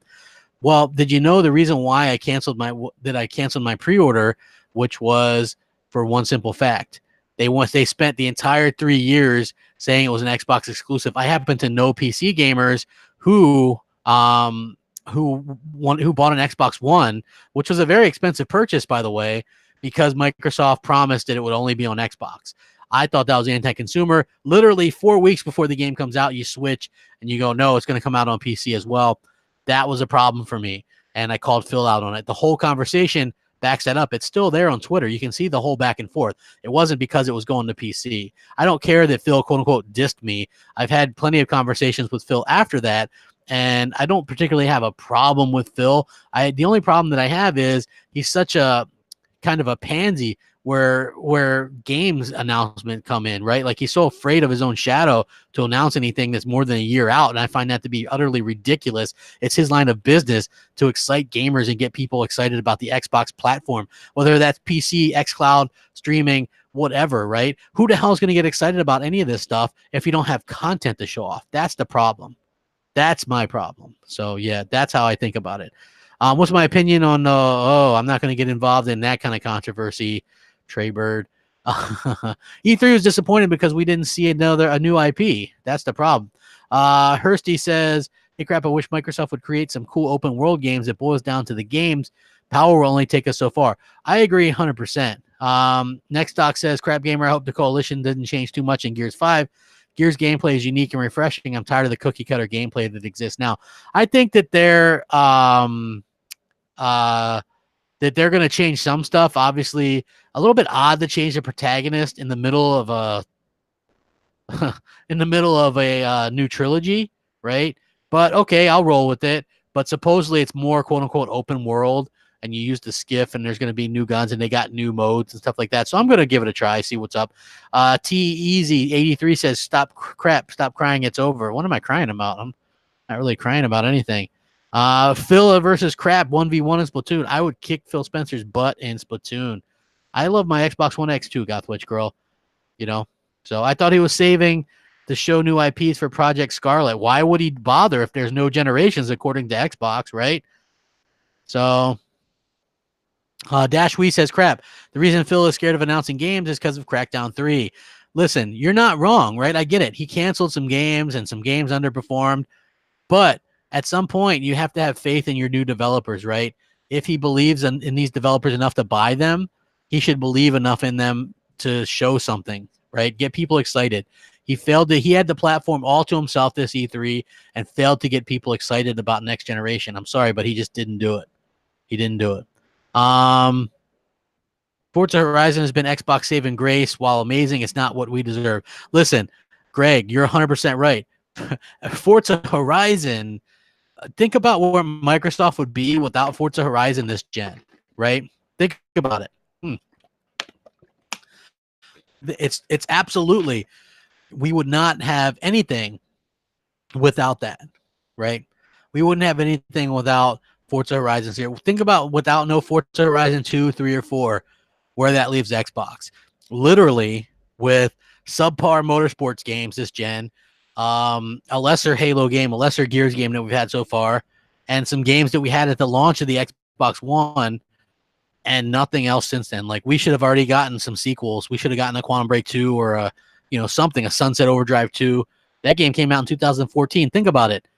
Well, did you know the reason why I canceled my pre-order, which was for one simple fact. They spent the entire 3 years saying it was an Xbox exclusive. I happen to know PC gamers who bought an Xbox One, which was a very expensive purchase, by the way, because Microsoft promised that it would only be on Xbox. I thought that was anti-consumer. Literally 4 weeks before the game comes out, you switch and you go, no, it's going to come out on PC as well. That was a problem for me, and I called Phil out on it. The whole conversation backs that up. It's still there on Twitter. You can see the whole back and forth. It wasn't because it was going to PC. I don't care that Phil, quote unquote, dissed me. I've had plenty of conversations with Phil after that, and I don't particularly have a problem with Phil. The only problem that I have is he's such a kind of a pansy where games announcement come in, right? Like he's so afraid of his own shadow to announce anything that's more than a year out. And I find that to be utterly ridiculous. It's his line of business to excite gamers and get people excited about the Xbox platform, whether that's PC, xCloud, streaming, whatever, right? Who the hell is going to get excited about any of this stuff if you don't have content to show off? That's the problem. That's my problem. So yeah, that's how I think about it. What's my opinion on, I'm not going to get involved in that kind of controversy. Trey Bird. E3 was disappointed because we didn't see a new IP. That's the problem. Hursty says, hey, crap, I wish Microsoft would create some cool open world games that boils down to the games. Power will only take us so far. I agree 100%. Next doc says, crap gamer, I hope the coalition didn't change too much in Gears 5. Gears gameplay is unique and refreshing. I'm tired of the cookie cutter gameplay that exists now. I think that they're going to change some stuff. Obviously, a little bit odd to change the protagonist in the middle of a new trilogy, right? But okay, I'll roll with it. But supposedly it's more quote unquote open world, and you use the skiff, and there's going to be new guns, and they got new modes and stuff like that. So I'm going to give it a try, see what's up. T Easy 83 says, stop crying, it's over. What am I crying about? I'm not really crying about anything. Phil versus Crap 1v1 in Splatoon. I would kick Phil Spencer's butt in Splatoon. I love my Xbox One X too, Gothwitch girl. You know, so I thought he was saving to show new IPs for Project Scarlett. Why would he bother if there's no generations according to Xbox, right? So, Dash Wee says, crap. The reason Phil is scared of announcing games is because of Crackdown 3. Listen, you're not wrong, right? I get it. He canceled some games and some games underperformed, but at some point, you have to have faith in your new developers, right? If he believes in these developers enough to buy them, he should believe enough in them to show something, right? Get people excited. He had the platform all to himself this E3 and failed to get people excited about next generation. I'm sorry, but he just didn't do it. He didn't do it. Forza Horizon has been Xbox saving grace. While amazing, it's not what we deserve. Listen, Greg, you're 100% right. Forza Horizon, think about where Microsoft would be without Forza Horizon this gen, right? Think about it. It's absolutely, we would not have anything without that, right? We wouldn't have anything without Forza Horizon here. Think about without no Forza Horizon 2, 3, or 4, where that leaves Xbox. Literally, with subpar motorsports games this gen, a lesser Halo game, a lesser Gears game that we've had so far, and some games that we had at the launch of the Xbox One, and nothing else since then. Like, we should have already gotten some sequels. We should have gotten a Quantum Break 2 or a Sunset Overdrive 2. That game came out in 2014. Think about it.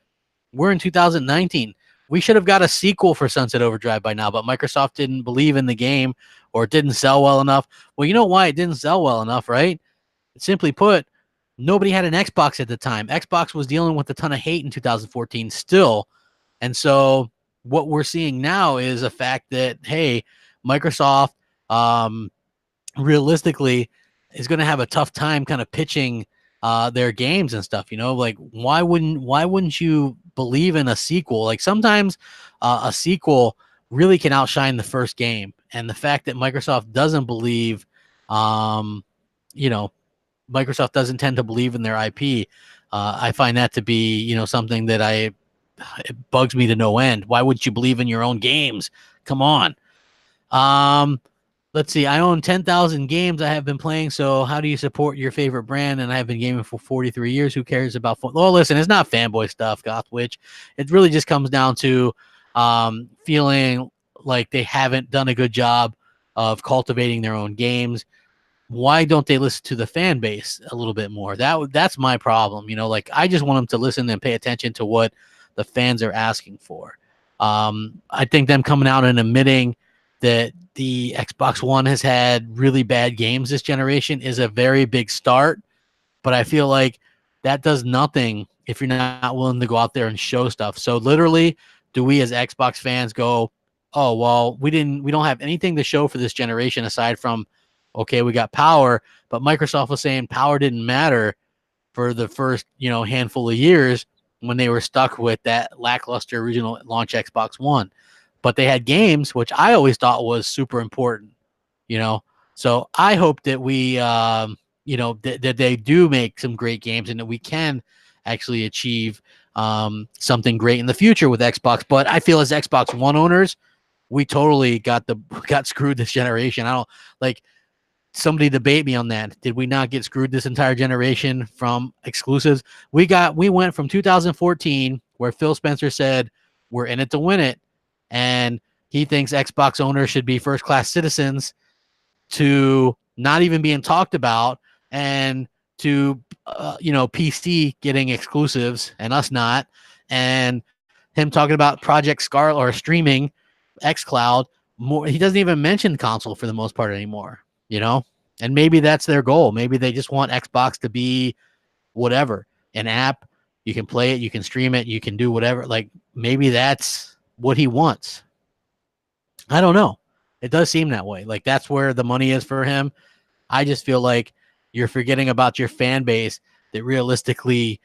We're in 2019. We should have got a sequel for Sunset Overdrive by now, but Microsoft didn't believe in the game, or it didn't sell well enough. Well, you know why it didn't sell well enough, right? Simply put, nobody had an Xbox at the time. Xbox was dealing with a ton of hate in 2014 still. And so what we're seeing now is a fact that, hey, Microsoft realistically is going to have a tough time kind of pitching their games and stuff. Like, why wouldn't you believe in a sequel? Like, sometimes a sequel really can outshine the first game. And the fact that Microsoft doesn't believe, Microsoft doesn't tend to believe in their IP. I find that to be, something that it bugs me to no end. Why wouldn't you believe in your own games? Come on. Let's see. I own 10,000 games I have been playing. So how do you support your favorite brand? And I have been gaming for 43 years. Who cares about Well, listen, it's not fanboy stuff, Gothwitch. It really just comes down to feeling like they haven't done a good job of cultivating their own games. Why don't they listen to the fan base a little bit more? That's my problem. Like I just want them to listen and pay attention to what the fans are asking for. I think them coming out and admitting that the Xbox One has had really bad games this generation is a very big start, but I feel like that does nothing if you're not willing to go out there and show stuff. So literally, do we as Xbox fans go, oh, well, we don't have anything to show for this generation aside from, okay, we got power, but Microsoft was saying power didn't matter for the first, handful of years when they were stuck with that lackluster original launch Xbox One. But they had games, which I always thought was super important, So I hope that we, that they do make some great games and that we can actually achieve something great in the future with Xbox. But I feel as Xbox One owners, we totally got screwed this generation. I don't like somebody debate me on that. Did we not get screwed this entire generation from exclusives? We went from 2014 where Phil Spencer said we're in it to win it, and he thinks Xbox owners should be first-class citizens, to not even being talked about, and to PC getting exclusives and us not, and him talking about Project Scarlett or streaming xCloud more. He doesn't even mention console for the most part anymore, and maybe that's their goal. Maybe they just want Xbox to be whatever, an app. You can play it, you can stream it, you can do whatever. Like maybe that's what he wants. I don't know. It does seem that way. Like that's where the money is for him. I just feel like you're forgetting about your fan base that realistically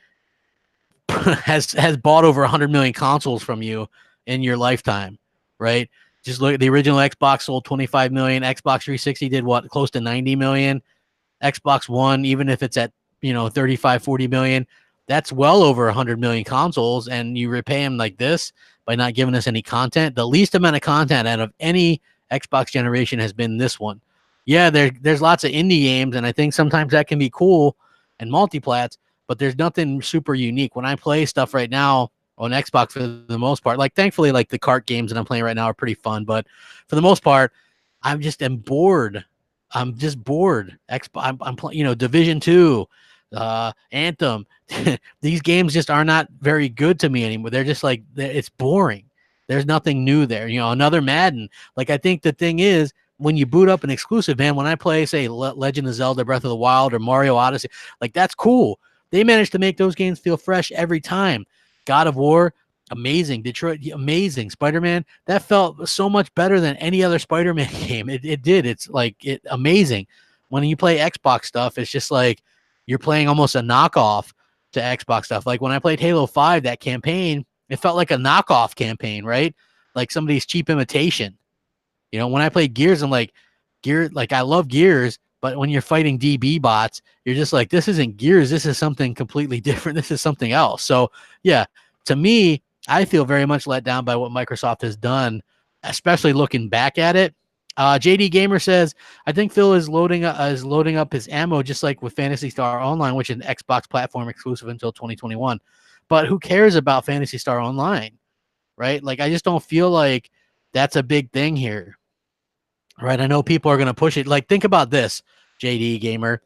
has bought over 100 million consoles from you in your lifetime, right? Just look at the original Xbox sold 25 million. Xbox 360 did what? Close to 90 million. Xbox One, even if it's at 35, 40 million, that's well over 100 million consoles, and you repay them like this by not giving us any content. The least amount of content out of any Xbox generation has been this one. Yeah, there's lots of indie games, and I think sometimes that can be cool and multiplats, but there's nothing super unique. When I play stuff right now on Xbox, for the most part, like thankfully, like the kart games that I'm playing right now are pretty fun, but for the most part, I'm bored. I'm just bored. I'm playing, Division 2, Anthem. These games just are not very good to me anymore. They're just like, it's boring. There's nothing new there. Another Madden. Like, I think the thing is, when you boot up an exclusive, man, when I play, say, Legend of Zelda Breath of the Wild or Mario Odyssey, like, that's cool. They managed to make those games feel fresh every time. God of War, amazing. Detroit, amazing. Spider-Man, that felt so much better than any other Spider-Man game. It did. It's like amazing. When you play Xbox stuff, it's just like you're playing almost a knockoff to Xbox stuff. Like when I played Halo 5, that campaign, it felt like a knockoff campaign, right? Like somebody's cheap imitation. When I play Gears, I'm like, I love Gears, but when you're fighting DB bots, you're just like, this isn't Gears. This is something completely different. This is something else. So, yeah, to me, I feel very much let down by what Microsoft has done, especially looking back at it. JD Gamer says, I think Phil is loading up his ammo just like with Phantasy Star Online, which is an Xbox platform exclusive until 2021. But who cares about Phantasy Star Online, right? Like, I just don't feel like that's a big thing here, right? I know people are going to push it. Like, think about this, JD Gamer.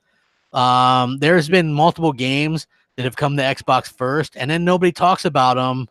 There's been multiple games that have come to Xbox first, and then nobody talks about them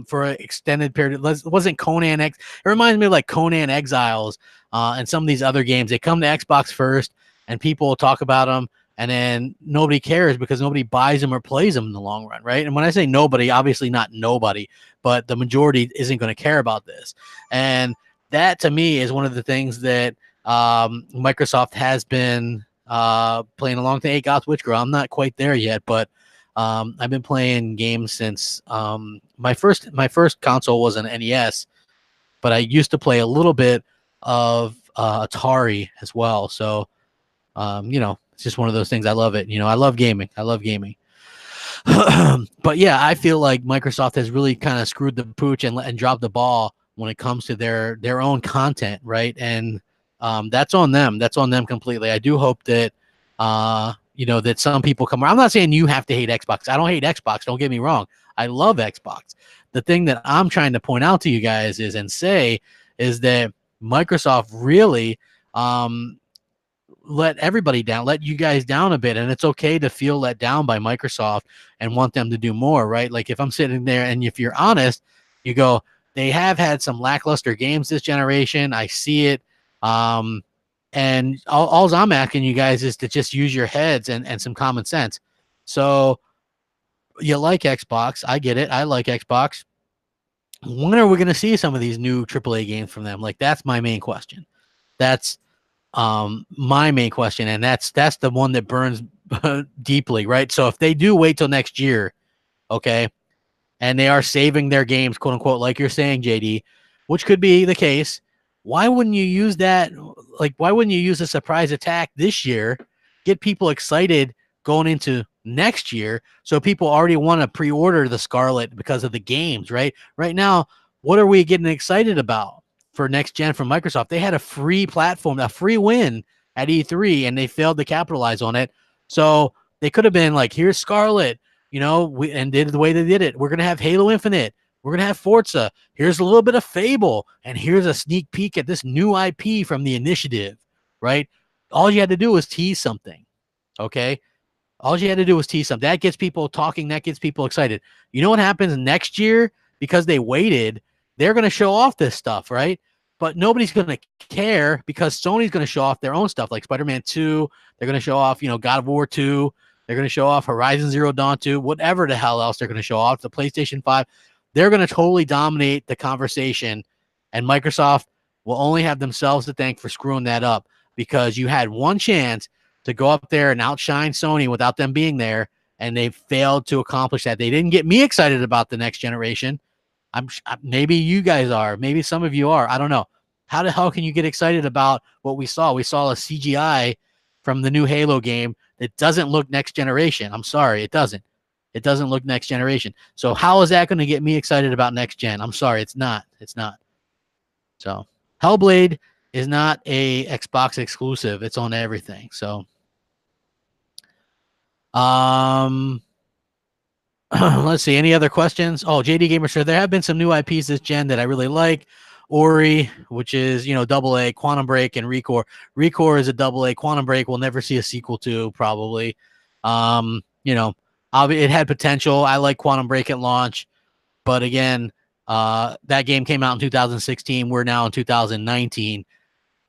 for an extended period. It wasn't Conan X. It reminds me of like Conan Exiles and some of these other games. They come to Xbox first, and people will talk about them, and then nobody cares because nobody buys them or plays them in the long run, right? And when I say nobody, obviously not nobody, but the majority isn't going to care about this. And that, to me, is one of the things that Microsoft has been playing along to 8 Goth Witch Girl. I'm not quite there yet, but I've been playing games since my first console was an NES, but I used to play a little bit of Atari as well. So, it's just one of those things. I love it. I love gaming. But yeah, I feel like Microsoft has really kind of screwed the pooch and dropped the ball when it comes to their own content, right? And That's on them. That's on them completely. I do hope that that some people come around. I'm not saying you have to hate Xbox. I don't hate Xbox. Don't get me wrong. I love Xbox. The thing that I'm trying to point out to you guys is that Microsoft really let everybody down, let you guys down a bit. And it's okay to feel let down by Microsoft and want them to do more, right? Like if I'm sitting there and if you're honest, you go, they have had some lackluster games this generation. I see it. And all I'm asking you guys is to just use your heads and some common sense. So you like Xbox. I get it. I like Xbox. When are we going to see some of these new AAA games from them? Like, that's my main question. That's my main question. And that's the one that burns deeply, right? So if they do wait till next year, okay, and they are saving their games, quote unquote, like you're saying, JD, which could be the case, why wouldn't you use that? Like, why wouldn't you use a surprise attack this year, get people excited going into next year, so people already want to pre-order the Scarlett because of the games, right? Right now, what are we getting excited about for next gen from Microsoft? They had a free platform, a free win at E3, and they failed to capitalize on it. So they could have been like, here's Scarlett, and did the way they did it. We're going to have Halo Infinite. We're going to have Forza. Here's a little bit of Fable. And here's a sneak peek at this new IP from the initiative, right? All you had to do was tease something, okay? All you had to do was tease something. That gets people talking. That gets people excited. You know what happens next year? Because they waited, they're going to show off this stuff, right? But nobody's going to care because Sony's going to show off their own stuff like Spider-Man 2. They're going to show off, God of War 2. They're going to show off Horizon Zero Dawn 2, whatever the hell else they're going to show off, the PlayStation 5. They're going to totally dominate the conversation, and Microsoft will only have themselves to thank for screwing that up because you had one chance to go up there and outshine Sony without them being there, and they failed to accomplish that. They didn't get me excited about the next generation. Maybe you guys are. Maybe some of you are. I don't know. How the hell can you get excited about what we saw? We saw a CGI from the new Halo game that doesn't look next generation. I'm sorry, it doesn't. It doesn't look next generation. So how is that going to get me excited about next gen? I'm sorry, it's not. It's not. So Hellblade is not a Xbox exclusive. It's on everything. So let's see. Any other questions? Oh, JD Gamer said there have been some new IPs this gen that I really like. Ori, which is, double A, Quantum Break, and Recore. Recore is a double A. Quantum Break we'll never see a sequel to, probably. It had potential. I like Quantum Break at launch. But again, that game came out in 2016. We're now in 2019,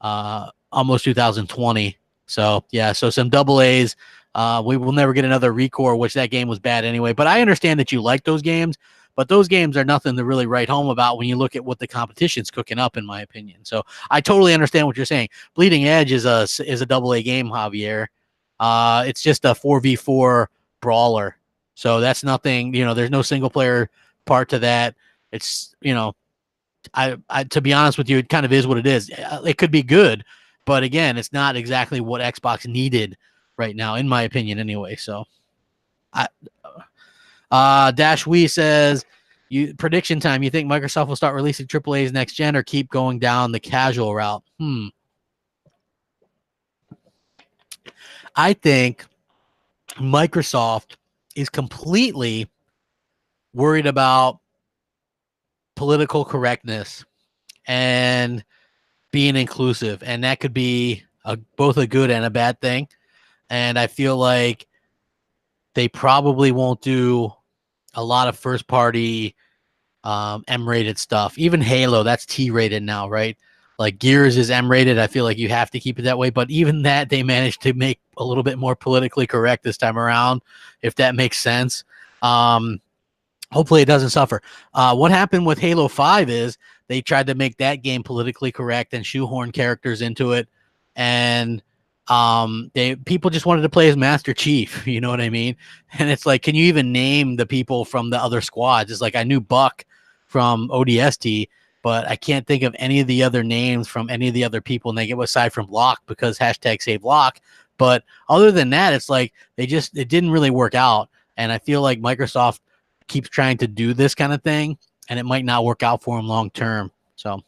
almost 2020. So, yeah, so some double A's. We will never get another Recore, which that game was bad anyway. But I understand that you like those games. But those games are nothing to really write home about when you look at what the competition's cooking up, in my opinion. So I totally understand what you're saying. Bleeding Edge is a double A game, Javier. It's just a 4v4 brawler. So that's nothing, there's no single player part to that. It's, I to be honest with you, it kind of is what it is. It could be good, but again, it's not exactly what Xbox needed right now, in my opinion, anyway. So Dash Wee says, prediction time. You think Microsoft will start releasing AAAs next gen or keep going down the casual route? I think Microsoft is completely worried about political correctness and being inclusive, and that could be both a good and a bad thing. And I feel like they probably won't do a lot of first-party M-rated stuff. Even Halo, that's T-rated now, right? Like Gears is M-rated. I feel like you have to keep it that way. But even that, they managed to make a little bit more politically correct this time around, if that makes sense. Hopefully it doesn't suffer. What happened with Halo 5 is they tried to make that game politically correct and shoehorn characters into it. And people just wanted to play as Master Chief, you know what I mean? And it's like, can you even name the people from the other squads? It's like, I knew Buck from ODST, but I can't think of any of the other names from any of the other people, and they get aside from Locke because #SaveLocke. But other than that, it's like it didn't really work out. And I feel like Microsoft keeps trying to do this kind of thing, and it might not work out for them long term. So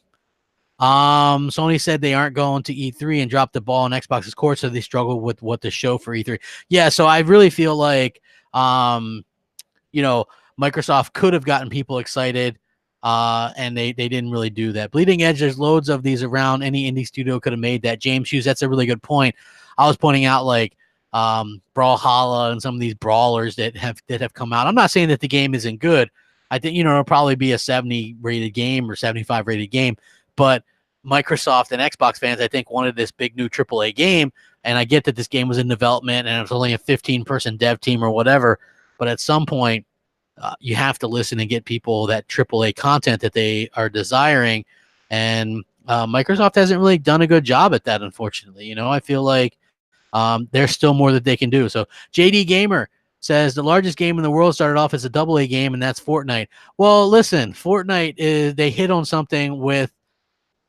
Sony said they aren't going to E3 and drop the ball on Xbox's court, so they struggle with what to show for E3. Yeah, so I really feel like, you know, Microsoft could have gotten people excited, and they didn't really do that. Bleeding Edge, there's loads of these around. Any indie studio could have made that. James Hughes, that's a really good point. I was pointing out like Brawlhalla and some of these brawlers that have come out. I'm not saying that the game isn't good. I think, you know, it'll probably be a 70 rated game or 75 rated game, but Microsoft and Xbox fans, I think, wanted this big new AAA game. And I get that this game was in development and it was only a 15-person dev team or whatever. But at some point, you have to listen and get people that AAA content that they are desiring. And Microsoft hasn't really done a good job at that, unfortunately. You know, I feel like there's still more that they can do. So JD Gamer says the largest game in the world started off as a AA game, and that's Fortnite. Well, listen, Fortnite they hit on something with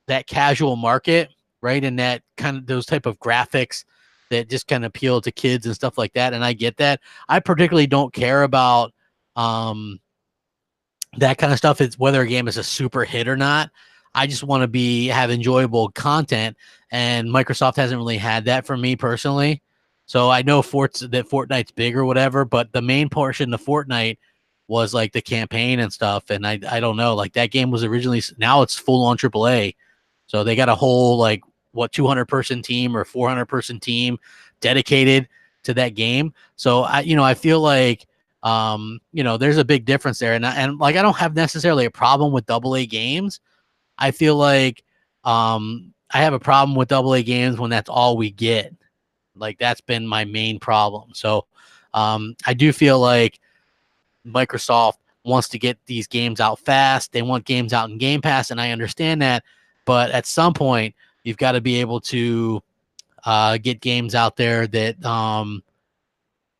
that casual market, right? And that kind of those type of graphics that just kind of appeal to kids and stuff like that. And I get that. I particularly don't care about that kind of stuff. It's whether a game is a super hit or not. I just want to have enjoyable content, and Microsoft hasn't really had that for me personally. So I know that Fortnite's big or whatever, but the main portion of Fortnite was like the campaign and stuff. And I don't know, like that game was originally, now it's full on AAA. So they got a whole 200-person team or 400-person team dedicated to that game. So I feel like there's a big difference there, and I don't have necessarily a problem with AA games. I feel like I have a problem with AA games when that's all we get. Like that's been my main problem. So I do feel like Microsoft wants to get these games out fast. They want games out in Game Pass, and I understand that. But at some point, you've got to be able to get games out there that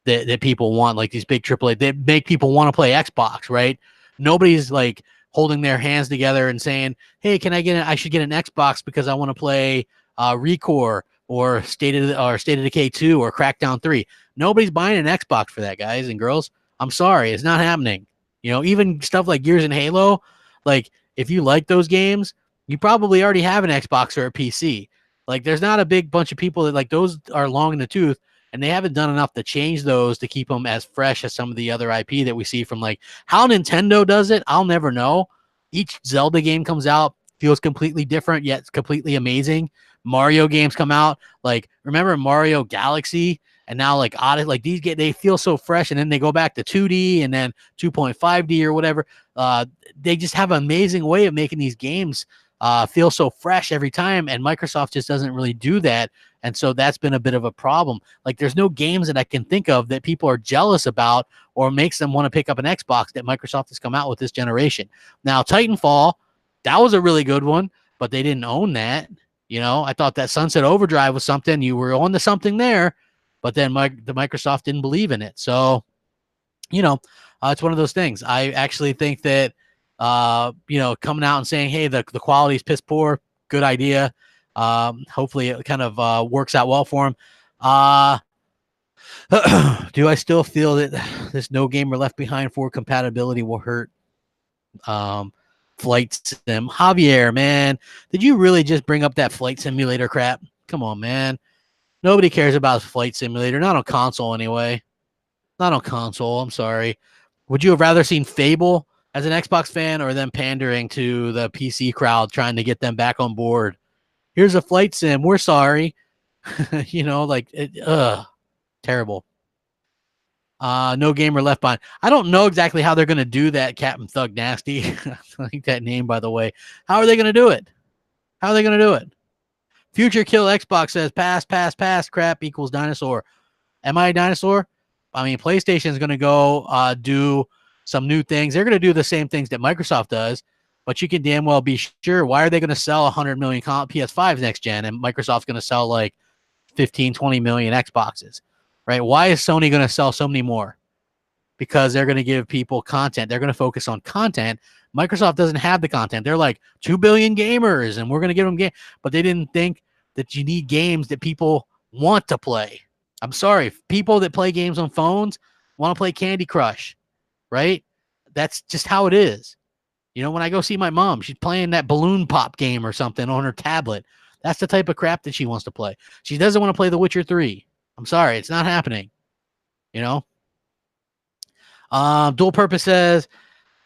that people want, like these big AAA, that make people want to play Xbox, right? Nobody's like holding their hands together and saying, "Hey, I should get an Xbox because I want to play Recore or State of Decay 2 or Crackdown 3." Nobody's buying an Xbox for that, guys and girls. I'm sorry, it's not happening. You know, even stuff like Gears and Halo, like if you like those games, you probably already have an Xbox or a PC. Like there's not a big bunch of people that like those are long in the tooth, and they haven't done enough to change those to keep them as fresh as some of the other IP that we see from like how Nintendo does it. I'll never know. Each Zelda game comes out, feels completely different, yet it's completely amazing. Mario games come out, like remember Mario Galaxy, and now like Odyssey, like they feel so fresh, and then they go back to 2D and then 2.5D or whatever. They just have an amazing way of making these games feel so fresh every time, and Microsoft just doesn't really do that. And so that's been a bit of a problem. Like there's no games that I can think of that people are jealous about or makes them want to pick up an Xbox that Microsoft has come out with this generation. Now, Titanfall, that was a really good one, but they didn't own that. You know, I thought that Sunset Overdrive was something. You were on to something there, but then the Microsoft didn't believe in it. So, it's one of those things. I actually think that, coming out and saying, hey, the quality is piss poor, good idea. Hopefully it kind of works out well for him. Do I still feel that this No Gamer Left Behind 4 compatibility will hurt Flight Sim? Javier, man, did you really just bring up that flight simulator crap? Come on, man. Nobody cares about Flight Simulator, not on console anyway. Not on console, I'm sorry. Would you have rather seen Fable as an Xbox fan or them pandering to the PC crowd trying to get them back on board? Here's a flight sim. We're sorry. Terrible. No Gamer Left Behind. I don't know exactly how they're going to do that, Captain Thug Nasty. I like that name, by the way. How are they going to do it? Future Kill Xbox says, pass, crap equals dinosaur. Am I a dinosaur? I mean, PlayStation is going to go do some new things. They're going to do the same things that Microsoft does, but you can damn well be sure. Why are they going to sell 100 million PS5s next gen, and Microsoft's going to sell like 15, 20 million Xboxes, right? Why is Sony going to sell so many more? Because they're going to give people content. They're going to focus on content. Microsoft doesn't have the content. They're like 2 billion gamers, and we're going to give them game. But they didn't think that you need games that people want to play. I'm sorry. People that play games on phones want to play Candy Crush, right? That's just how it is. You know, when I go see my mom, she's playing that balloon pop game or something on her tablet. That's the type of crap that she wants to play. She doesn't want to play The Witcher 3. I'm sorry, it's not happening. You know? Dual Purpose says,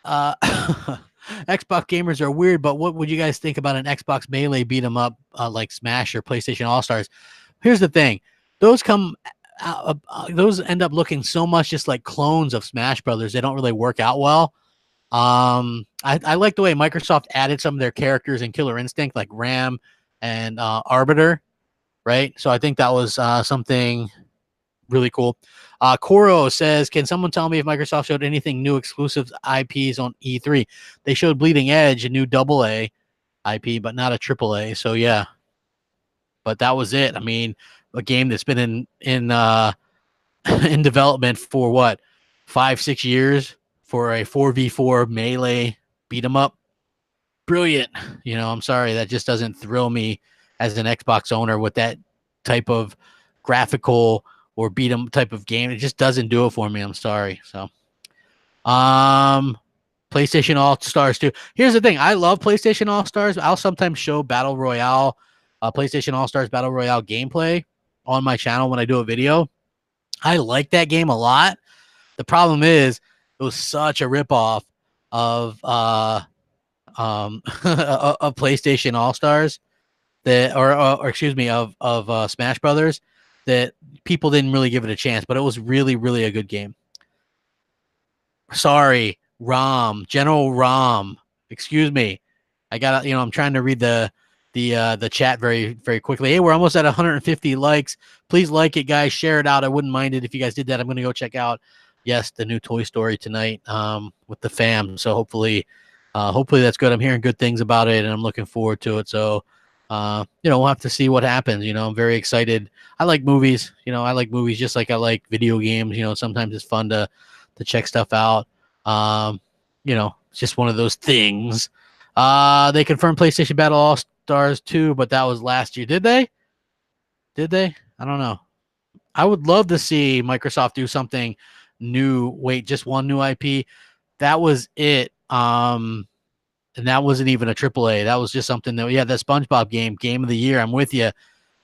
Xbox gamers are weird, but what would you guys think about an Xbox Melee beat 'em up like Smash or PlayStation All Stars? Here's the thing: those those end up looking so much just like clones of Smash Brothers. They don't really work out well. I like the way Microsoft added some of their characters in Killer Instinct, like Ram and Arbiter, right? So I think that was something really cool. Koro says, can someone tell me if Microsoft showed anything new exclusive IPs on E3? They showed Bleeding Edge, a new AA IP, but not a AAA. So yeah, but that was it. I mean, a game that's been in in development for what, 5-6 years for a 4v4 melee beat 'em up. Brilliant. You know, I'm sorry, that just doesn't thrill me as an Xbox owner with that type of graphical or beat 'em type of game. It just doesn't do it for me. I'm sorry. So, PlayStation All Stars 2. Here's the thing: I love PlayStation All Stars. I'll sometimes show Battle Royale, PlayStation All Stars Battle Royale gameplay on my channel when I do a video. I like that game a lot. The problem is it was such a ripoff of of PlayStation All Stars that, or excuse me, of Smash Brothers, that people didn't really give it a chance. But it was really, really a good game. Sorry, General Rom. Excuse me. I got, I'm trying to read the chat very, very quickly. Hey, we're almost at 150 likes. Please like it, guys. Share it out. I wouldn't mind it if you guys did that. I'm going to go check out, yes, the new Toy Story tonight with the fam. So hopefully that's good. I'm hearing good things about it, and I'm looking forward to it. So, we'll have to see what happens. I'm very excited. I like movies. I like movies just like I like video games. Sometimes it's fun to check stuff out. It's just one of those things. They confirmed PlayStation Battle All Stars 2, but that was last year. Did they? I don't know. I would love to see Microsoft do something new. Wait, just one new IP. That was it. And that wasn't even a AAA. That was just something that, the SpongeBob game of the year. I'm with you.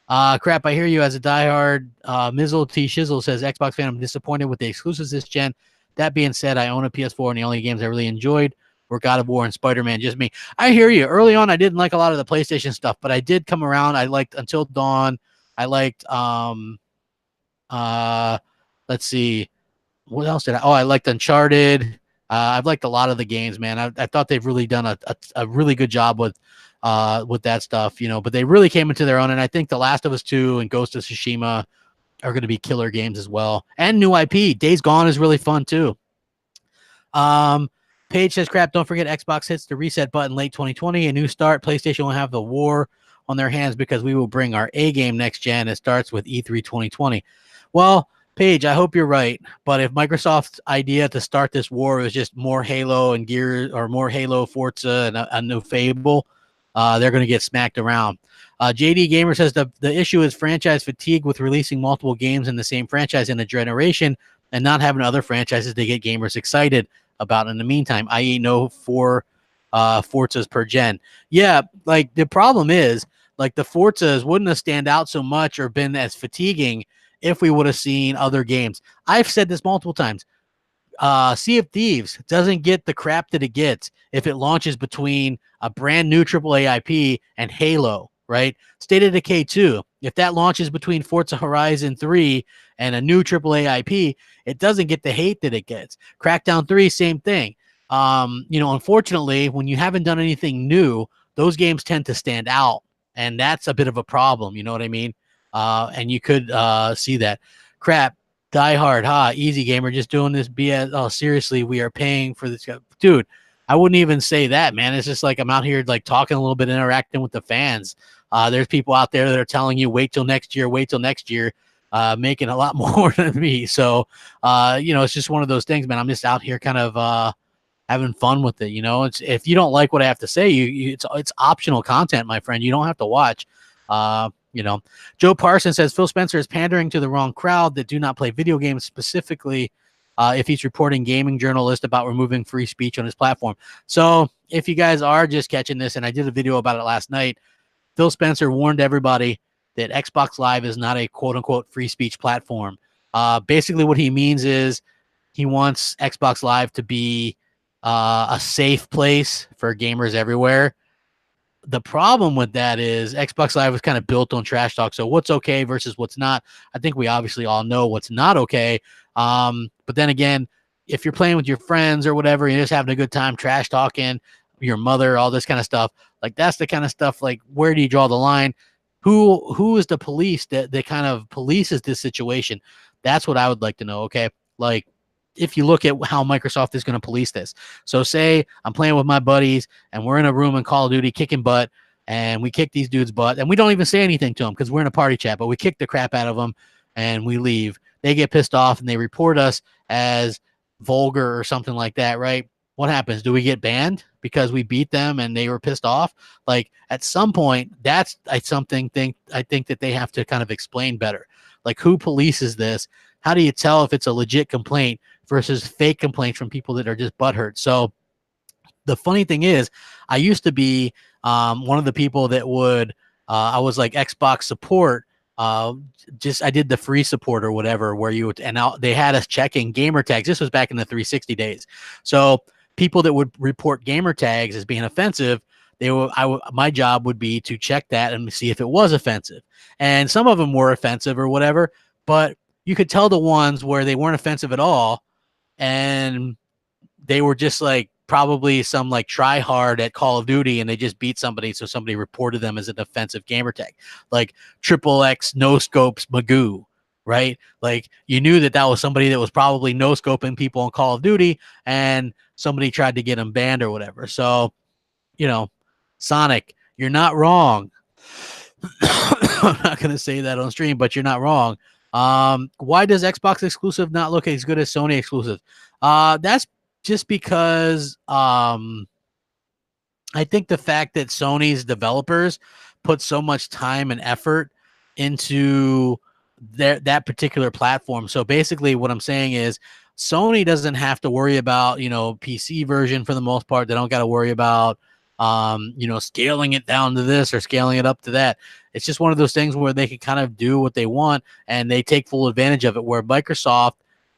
Crap, I hear you as a diehard. Mizzle T Shizzle says, Xbox fan, I'm disappointed with the exclusives this gen. That being said, I own a PS4, and the only games I really enjoyed were God of War and Spider-Man. Just me. I hear you. Early on, I didn't like a lot of the PlayStation stuff, but I did come around. I liked Until Dawn. I liked, let's see. What else did I? Oh, I liked Uncharted. I've liked a lot of the games, man. I thought they've really done a really good job with that stuff, but they really came into their own. And I think The Last of Us 2 and Ghost of Tsushima are going to be killer games as well. And new IP. Days Gone is really fun too. Paige says, crap, don't forget Xbox hits the reset button late 2020. A new start. PlayStation will have the war on their hands because we will bring our A game next gen. It starts with E3 2020. Well, Paige, I hope you're right. But if Microsoft's idea to start this war is just more Halo and Gears, or more Halo, Forza, and a new Fable, they're going to get smacked around. JD Gamer says the issue is franchise fatigue with releasing multiple games in the same franchise in a generation and not having other franchises to get gamers excited about in the meantime, i.e. no Forzas per gen. Yeah, like the problem is, like the Forzas wouldn't have stand out so much or been as fatiguing if we would have seen other games. I've said this multiple times. Sea of Thieves doesn't get the crap that it gets if it launches between a brand new AAA IP and Halo, right? State of Decay 2, if that launches between Forza Horizon 3 and a new AAA IP, it doesn't get the hate that it gets. Crackdown 3, same thing. Unfortunately, when you haven't done anything new, those games tend to stand out, and that's a bit of a problem. You know what I mean? And you could see that. Crap. Die Hard, easy gamer, just doing this BS. Oh, seriously, we are paying for this. Dude, I wouldn't even say that, man. It's just like I'm out here like talking a little bit, interacting with the fans. There's people out there that are telling you, wait till next year, making a lot more than me. So, it's just one of those things, man. I'm just out here kind of having fun with it. It's, if you don't like what I have to say, it's optional content, my friend. You don't have to watch. Joe Parsons says Phil Spencer is pandering to the wrong crowd that do not play video games, specifically if he's reporting gaming journalists about removing free speech on his platform. So if you guys are just catching this, and I did a video about it last night, Phil Spencer warned everybody that Xbox Live is not a quote-unquote free speech platform. Basically what he means is he wants Xbox Live to be a safe place for gamers everywhere. The problem with that is Xbox Live was kind of built on trash talk. So what's okay versus what's not? I think we obviously all know what's not okay. But then again, if you're playing with your friends or whatever, you're just having a good time trash talking your mother, all this kind of stuff. Like that's the kind of stuff, like where do you draw the line? Who is the police that kind of polices this situation? That's what I would like to know. Okay. Like if you look at how Microsoft is going to police this. So say I'm playing with my buddies and we're in a room in Call of Duty kicking butt, and we kick these dudes' butt, and we don't even say anything to them because we're in a party chat, but we kick the crap out of them and we leave. They get pissed off and they report us as vulgar or something like that, right? What happens? Do we get banned because we beat them and they were pissed off? Like at some point, that's I think that they have to kind of explain better. Like who polices this? How do you tell if it's a legit complaint versus fake complaints from people that are just butthurt? So the funny thing is, I used to be one of the people that would, I was like Xbox support. I did the free support or whatever, where you would, and they had us checking gamer tags. This was back in the 360 days. So people that would report gamer tags as being offensive, my job would be to check that and see if it was offensive. And some of them were offensive or whatever, but you could tell the ones where they weren't offensive at all, and they were just like probably some like try hard at Call of Duty, and they just beat somebody, so somebody reported them as an offensive gamer tag, like XXX no scopes Magoo, right? Like you knew that was somebody that was probably no scoping people on Call of Duty, and somebody tried to get them banned or whatever. So, you know, Sonic, you're not wrong. I'm not going to say that on stream, but you're not wrong. Why does Xbox exclusive not look as good as Sony exclusive? That's just because I think the fact that Sony's developers put so much time and effort into that particular platform. So basically what I'm saying is Sony doesn't have to worry about, PC version for the most part. They don't got to worry about, scaling it down to this or scaling it up to that. It's just one of those things where they can kind of do what they want and they take full advantage of it, where Microsoft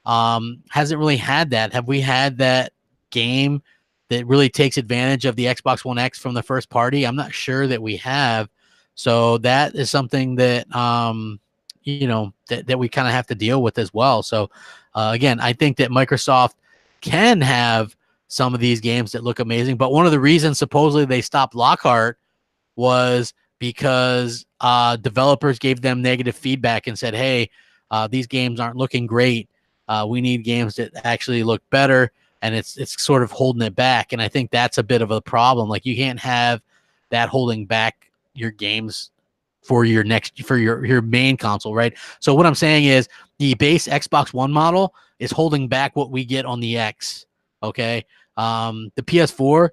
hasn't really had that. Have we had that game that really takes advantage of the Xbox One X from the first party? I'm not sure that we have. So that is something that, that we kind of have to deal with as well. So again, I think that Microsoft can have some of these games that look amazing, but one of the reasons supposedly they stopped Lockhart was because developers gave them negative feedback and said, hey, these games aren't looking great. We need games that actually look better, and it's sort of holding it back. And I think that's a bit of a problem. Like you can't have that holding back your games for your main console, right? So what I'm saying is the base Xbox One model is holding back what we get on the X. Okay. The PS4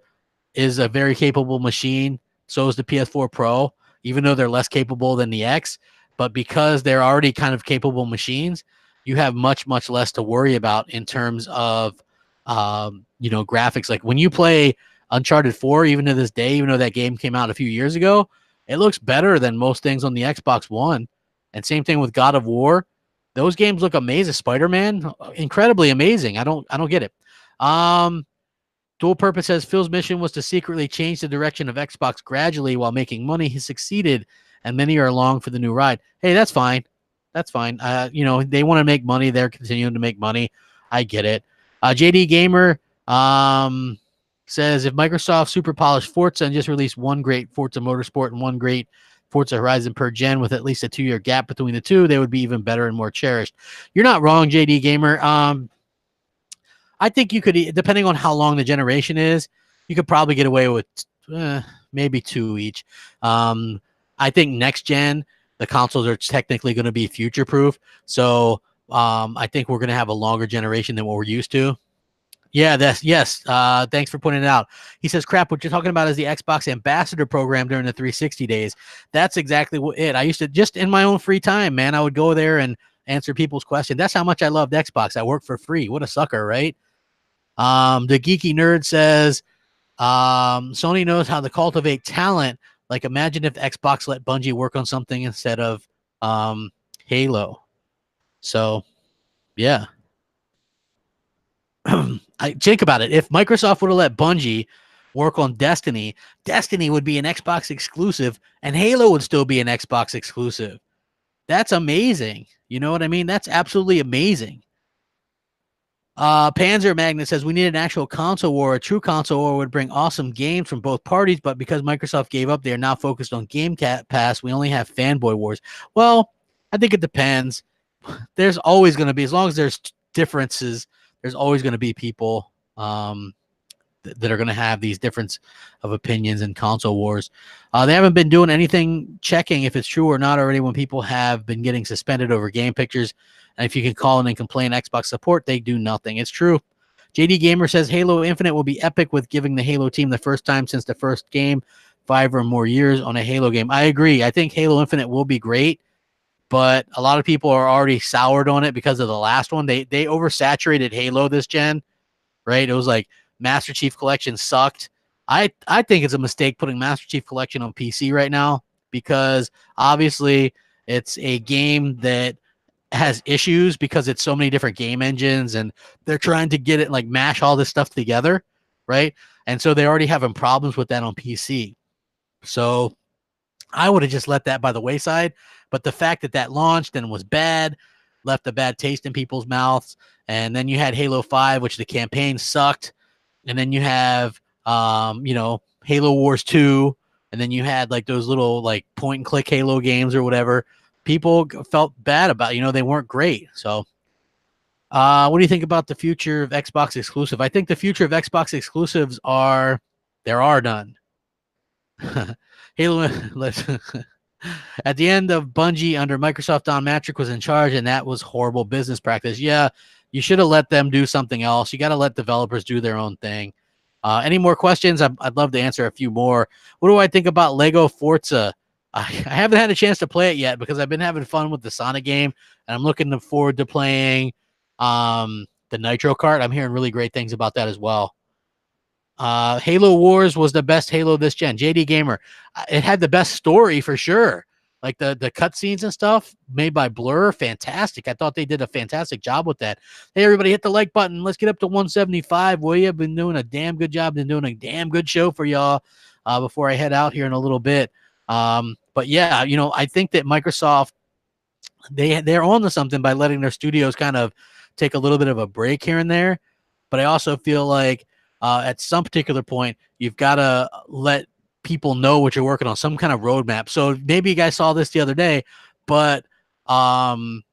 is a very capable machine. So is the PS4 Pro, even though they're less capable than the X. But because they're already kind of capable machines, you have much, much less to worry about in terms of, graphics. Like when you play Uncharted 4, even to this day, even though that game came out a few years ago, it looks better than most things on the Xbox One. And same thing with God of War. Those games look amazing. Spider-Man, incredibly amazing. I don't get it. Dual Purpose says Phil's mission was to secretly change the direction of Xbox gradually while making money. He succeeded, and many are along for the new ride. Hey, that's fine. That's fine. They want to make money. They're continuing to make money. I get it. JD Gamer says if Microsoft super polished Forza and just released one great Forza Motorsport and one great Forza Horizon per gen with at least a 2-year gap between the two, they would be even better and more cherished. You're not wrong, JD Gamer. I think you could, depending on how long the generation is, you could probably get away with maybe 2 each. I think next gen, the consoles are technically going to be future proof. So I think we're going to have a longer generation than what we're used to. Yeah, yes. Thanks for pointing it out. He says, crap, what you're talking about is the Xbox Ambassador program during the 360 days. That's exactly what it. I used to, just in my own free time, man, I would go there and answer people's questions. That's how much I loved Xbox. I work for free. What a sucker, right? The Geeky Nerd says, Sony knows how to cultivate talent. Like, imagine if Xbox let Bungie work on something instead of Halo. So, yeah. I think about it. If Microsoft would have let Bungie work on Destiny, Destiny would be an Xbox exclusive, and Halo would still be an Xbox exclusive. That's amazing. You know what I mean? That's absolutely amazing. Panzer Magnet says we need an actual console war. A true console war would bring awesome games from both parties, but because Microsoft gave up, they are now focused on Game Pass. We only have fanboy wars. Well, I think it depends. There's always going to be, as long as there's differences, there's always going to be people that are going to have these difference of opinions in console wars. They haven't been doing anything checking if it's true or not already when people have been getting suspended over game pictures. And if you can call in and complain Xbox support, they do nothing. It's true. JD Gamer says Halo Infinite will be epic with giving the Halo team the first time since the first game, 5 or more years on a Halo game. I agree. I think Halo Infinite will be great, but a lot of people are already soured on it because of the last one. They oversaturated Halo this gen, right? It was like Master Chief Collection sucked. I think it's a mistake putting Master Chief Collection on PC right now because obviously it's a game that has issues because it's so many different game engines and they're trying to get it, like, mash all this stuff together, right? And so they're already having problems with that on PC. So I would have just let that by the wayside. But the fact that that launched and was bad left a bad taste in people's mouths. And then you had Halo 5, which the campaign sucked. And then you have, Halo Wars 2. And then you had, like, those little, like, point and click Halo games or whatever. People felt bad about, they weren't great. So what do you think about the future of Xbox exclusive? I think the future of Xbox exclusives there are none. Halo, at the end of Bungie under Microsoft, Don Matrick was in charge, and that was horrible business practice. Yeah, you should have let them do something else. You got to let developers do their own thing. Any more questions? I'd love to answer a few more. What do I think about Lego Forza? I haven't had a chance to play it yet because I've been having fun with the Sonic game, and I'm looking forward to playing the Nitro Kart. I'm hearing really great things about that as well. Halo Wars was the best Halo this gen. JD Gamer, it had the best story for sure. Like the cutscenes and stuff made by Blur, fantastic. I thought they did a fantastic job with that. Hey, everybody, hit the like button. Let's get up to 175. Will you? Been doing a damn good job. Been doing a damn good show for y'all before I head out here in a little bit. But yeah, I think that Microsoft, they're on to something by letting their studios kind of take a little bit of a break here and there. But I also feel like at some particular point, you've got to let people know what you're working on, some kind of roadmap. So maybe you guys saw this the other day, but Microsoft,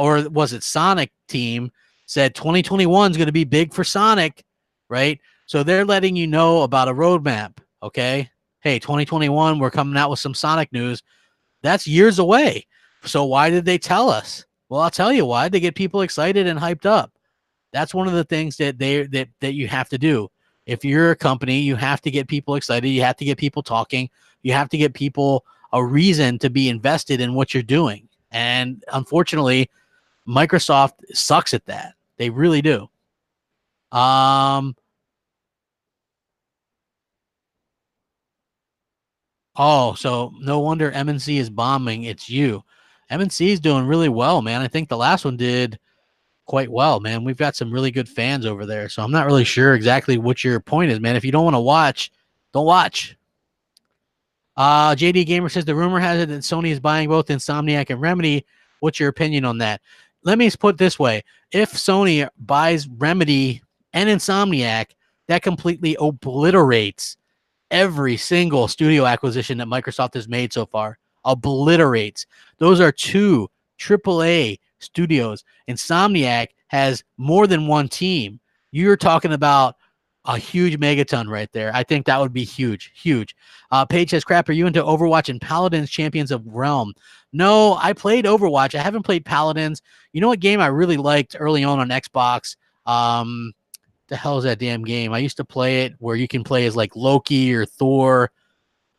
or was it Sonic team, said 2021 is going to be big for Sonic, right? So they're letting you know about a roadmap, okay? Hey, 2021, we're coming out with some Sonic news. That's years away. So why did they tell us? Well, I'll tell you why. They get people excited and hyped up. That's one of the things that that you have to do. If you're a company, you have to get people excited. You have to get people talking. You have to get people a reason to be invested in what you're doing. And unfortunately, Microsoft sucks at that. They really do. Oh, so no wonder MNC is bombing. It's you. MNC is doing really well, man. I think the last one did quite well, man. We've got some really good fans over there. So I'm not really sure exactly what your point is, man. If you don't want to watch, don't watch. JD Gamer says the rumor has it that Sony is buying both Insomniac and Remedy. What's your opinion on that? Let me put it this way. If Sony buys Remedy and Insomniac, that completely obliterates every single studio acquisition that Microsoft has made so far. Obliterates. Those are 2 AAA studios. Insomniac has more than one team. You're talking about a huge megaton right there. I think that would be huge, huge. Paige says, crap, are you into Overwatch and Paladins Champions of Realm? No, I played Overwatch. I haven't played Paladins. You know what game I really liked early on Xbox? The hell is that damn game? I used to play it where you can play as like Loki or Thor.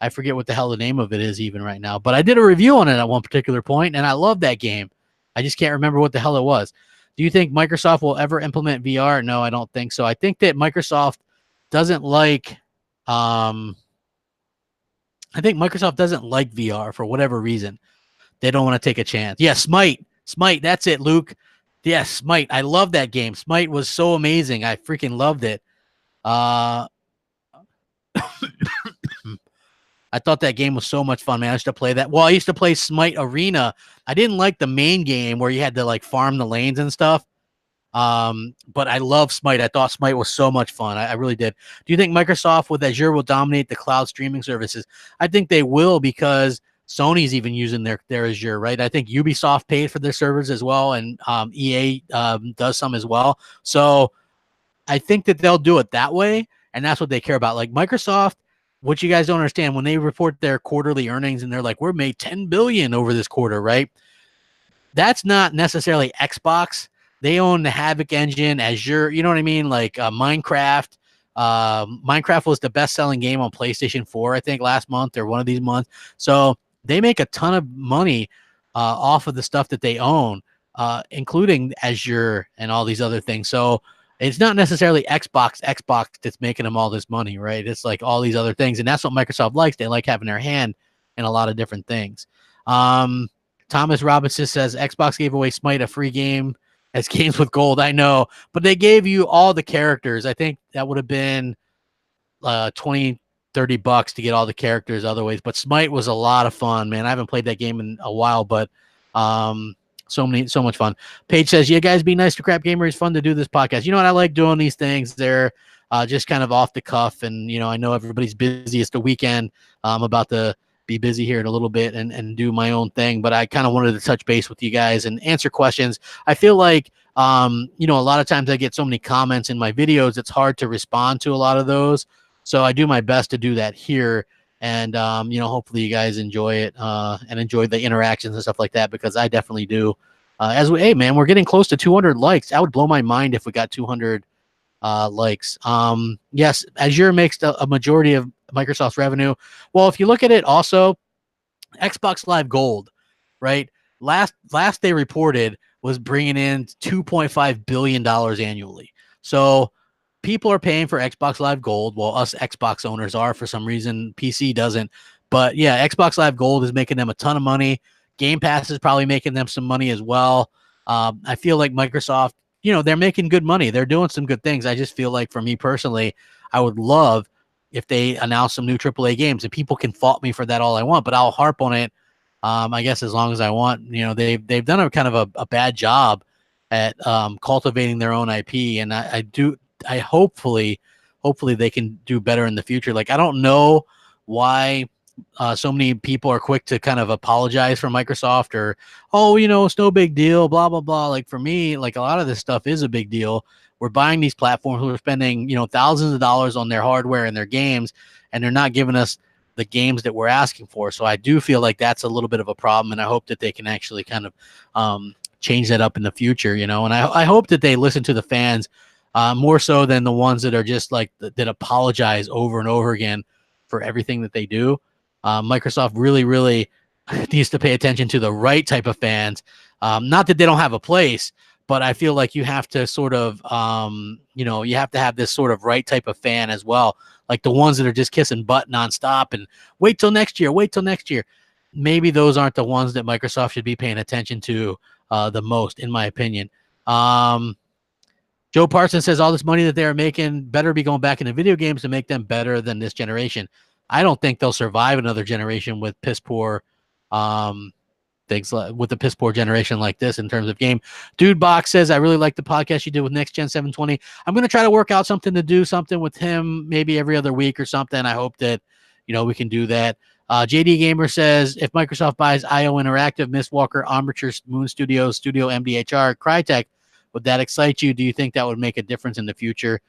I forget what the hell the name of it is even right now. But I did a review on it at one particular point, and I love that game. I just can't remember what the hell it was. Do you think Microsoft will ever implement VR? No, I don't think so. I think that Microsoft doesn't like I think Microsoft doesn't like VR for whatever reason. They don't want to take a chance. Yeah, Smite. Smite, that's it, Luke. Yes, Smite. I love that game. Smite was so amazing. I freaking loved it. I thought that game was so much fun, man. I used to play that. Well, I used to play Smite Arena. I didn't like the main game where you had to like farm the lanes and stuff. But I love Smite. I thought Smite was so much fun. I really did. Do you think Microsoft with Azure will dominate the cloud streaming services? I think they will because Sony's even using their Azure, right? I think Ubisoft paid for their servers as well, and EA does some as well. So I think that they'll do it that way, and that's what they care about. Like Microsoft, what you guys don't understand, when they report their quarterly earnings and they're like, we're made $10 billion over this quarter, right? That's not necessarily Xbox. They own the Havoc engine, Azure, you know what I mean? Like Minecraft. Minecraft was the best-selling game on PlayStation 4, I think, last month or one of these months. So they make a ton of money off of the stuff that they own, including Azure and all these other things. So it's not necessarily Xbox that's making them all this money, right? It's like all these other things. And that's what Microsoft likes. They like having their hand in a lot of different things. Thomas Robinson says Xbox gave away Smite, a free game as games with gold. I know, but they gave you all the characters. I think that would have been $20-30 to get all the characters otherwise. But Smite was a lot of fun, man. I haven't played that game in a while, but so much fun. Paige says, yeah, guys, be nice to Crap Gamer. It's fun to do this podcast. You know what? I like doing these things. They're just kind of off the cuff. And, you know, I know everybody's busy. It's the weekend. I'm about to be busy here in a little bit and do my own thing. But I kind of wanted to touch base with you guys and answer questions. I feel like, you know, a lot of times I get so many comments in my videos, it's hard to respond to a lot of those. So I do my best to do that here. And, you know, hopefully you guys enjoy it and enjoy the interactions and stuff like that, because I definitely do. Hey, man, we're getting close to 200 likes. That would blow my mind if we got 200 likes. Yes, Azure makes a majority of Microsoft's revenue. Well, if you look at it also, Xbox Live Gold, right? Last they reported was bringing in $2.5 billion annually. So people are paying for Xbox Live Gold. Well, us Xbox owners are for some reason. PC doesn't. But yeah, Xbox Live Gold is making them a ton of money. Game Pass is probably making them some money as well. I feel like Microsoft, you know, they're making good money. They're doing some good things. I just feel like for me personally, I would love if they announce some new AAA games, and people can fault me for that all I want, but I'll harp on it. I guess as long as I want. You know, they've done a kind of a bad job at cultivating their own IP, and I hopefully they can do better in the future. Like, I don't know why so many people are quick to kind of apologize for Microsoft, or, oh, you know, it's no big deal, blah, blah, blah. Like, for me, like, a lot of this stuff is a big deal. We're buying these platforms, we're spending, you know, thousands of dollars on their hardware and their games, and they're not giving us the games that we're asking for. So I do feel like that's a little bit of a problem, and I hope that they can actually kind of change that up in the future, you know. And I hope that they listen to the fans more so than the ones that are just like that apologize over and over again for everything that they do. Microsoft really needs to pay attention to the right type of fans. Not that they don't have a place, but I feel like you have to sort of, you know, you have to have this sort of right type of fan as well. Like the ones that are just kissing butt nonstop and wait till next year. Maybe those aren't the ones that Microsoft should be paying attention to the most, in my opinion. Joe Parsons says all this money that they are making better be going back into video games to make them better than this generation. I don't think they'll survive another generation with piss poor things, with the piss poor generation like this in terms of game. Dude Box says, I really like the podcast you did with Next Gen 720. I'm going to try to work out something to do something with him maybe every other week or something. I hope that, you know, we can do that. JD Gamer says, if Microsoft buys IO Interactive, Mistwalker, Armature, Moon Studios, Studio MDHR, Crytek, would that excite you? Do you think that would make a difference in the future?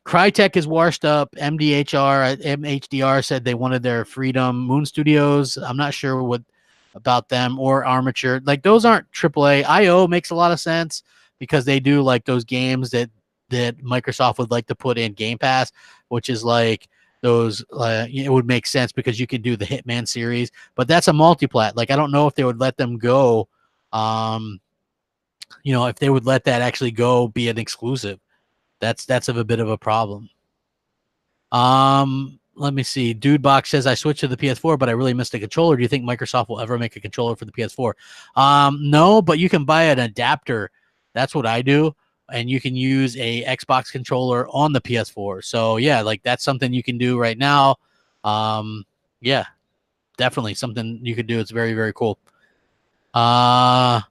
Crytek is washed up. MHDR said they wanted their freedom. Moon Studios, I'm not sure what about them, or Armature. Like, those aren't AAA. IO makes a lot of sense because they do like those games that Microsoft would like to put in Game Pass, which is like those it would make sense because you could do the Hitman series, but that's a multiplat. Like I don't know if they would let them go, if they would let that actually go be an exclusive. That's of a bit of a problem. Let me see. Dude Box says I switched to the PS4, but I really missed a controller. Do you think Microsoft will ever make a controller for the PS4? No, but you can buy an adapter. That's what I do, and you can use a Xbox controller on the PS4. So yeah, like that's something you can do right now. Yeah, definitely something you could do. It's very, very cool. Panda,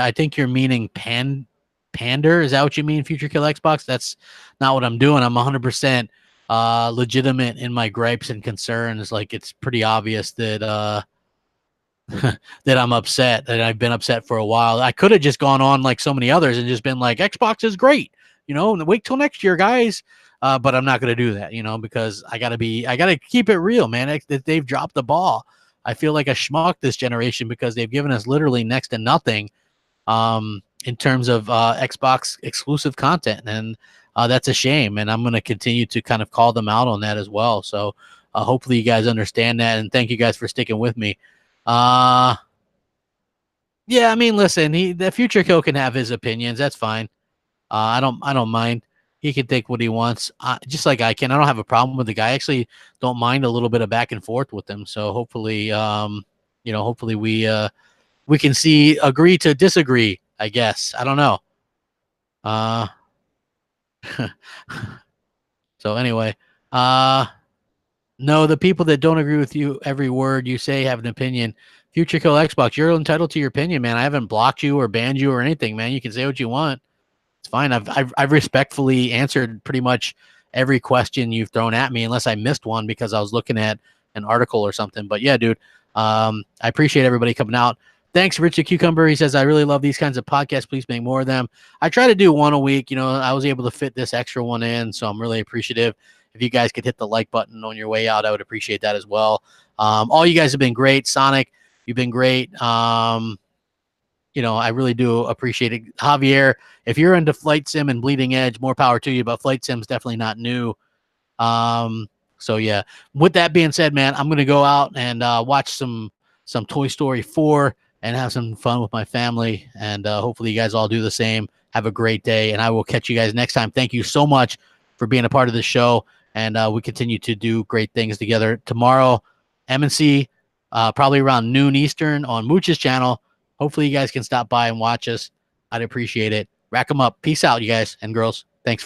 I think you're meaning Pander. Is that what you mean, Future Kill Xbox? That's not what I'm doing. I'm 100% legitimate in my gripes and concerns. Like it's pretty obvious that that I'm upset, that I've been upset for a while. I could have just gone on like so many others and just been like, Xbox is great, wait till next year, guys. But I'm not going to do that, because I got to keep it real, man. They've dropped the ball. I feel like a schmuck this generation because they've given us literally next to nothing in terms of Xbox exclusive content. And that's a shame. And I'm going to continue to kind of call them out on that as well. So hopefully you guys understand that. And thank you guys for sticking with me. Yeah, I mean, listen, the Future Kill can have his opinions. That's fine. I don't mind. He can think what he wants, just like I can. I don't have a problem with the guy. I actually don't mind a little bit of back and forth with him. So hopefully, hopefully we can agree to disagree. I guess I don't know. So anyway, no, the people that don't agree with you every word you say have an opinion. Future Kill Xbox, you're entitled to your opinion, man. I haven't blocked you or banned you or anything, man. You can say what you want. It's fine. I've respectfully answered pretty much every question you've thrown at me, unless I missed one because I was looking at an article or something. But yeah, dude, I appreciate everybody coming out. Thanks, Richard Cucumber. He says, I really love these kinds of podcasts. Please make more of them. I try to do one a week. I was able to fit this extra one in, so I'm really appreciative. If you guys could hit the like button on your way out, I would appreciate that as well. All you guys have been great. Sonic, you've been great. I really do appreciate it. Javier, if you're into Flight Sim and Bleeding Edge, more power to you, but Flight Sim's definitely not new. So yeah, with that being said, man, I'm going to go out and watch some Toy Story 4 and have some fun with my family. And hopefully you guys all do the same. Have a great day, and I will catch you guys next time. Thank you so much for being a part of the show, and we continue to do great things together. Tomorrow, MNC, probably around noon Eastern on Mooch's channel. Hopefully you guys can stop by and watch us. I'd appreciate it. Rack them up. Peace out, you guys and girls.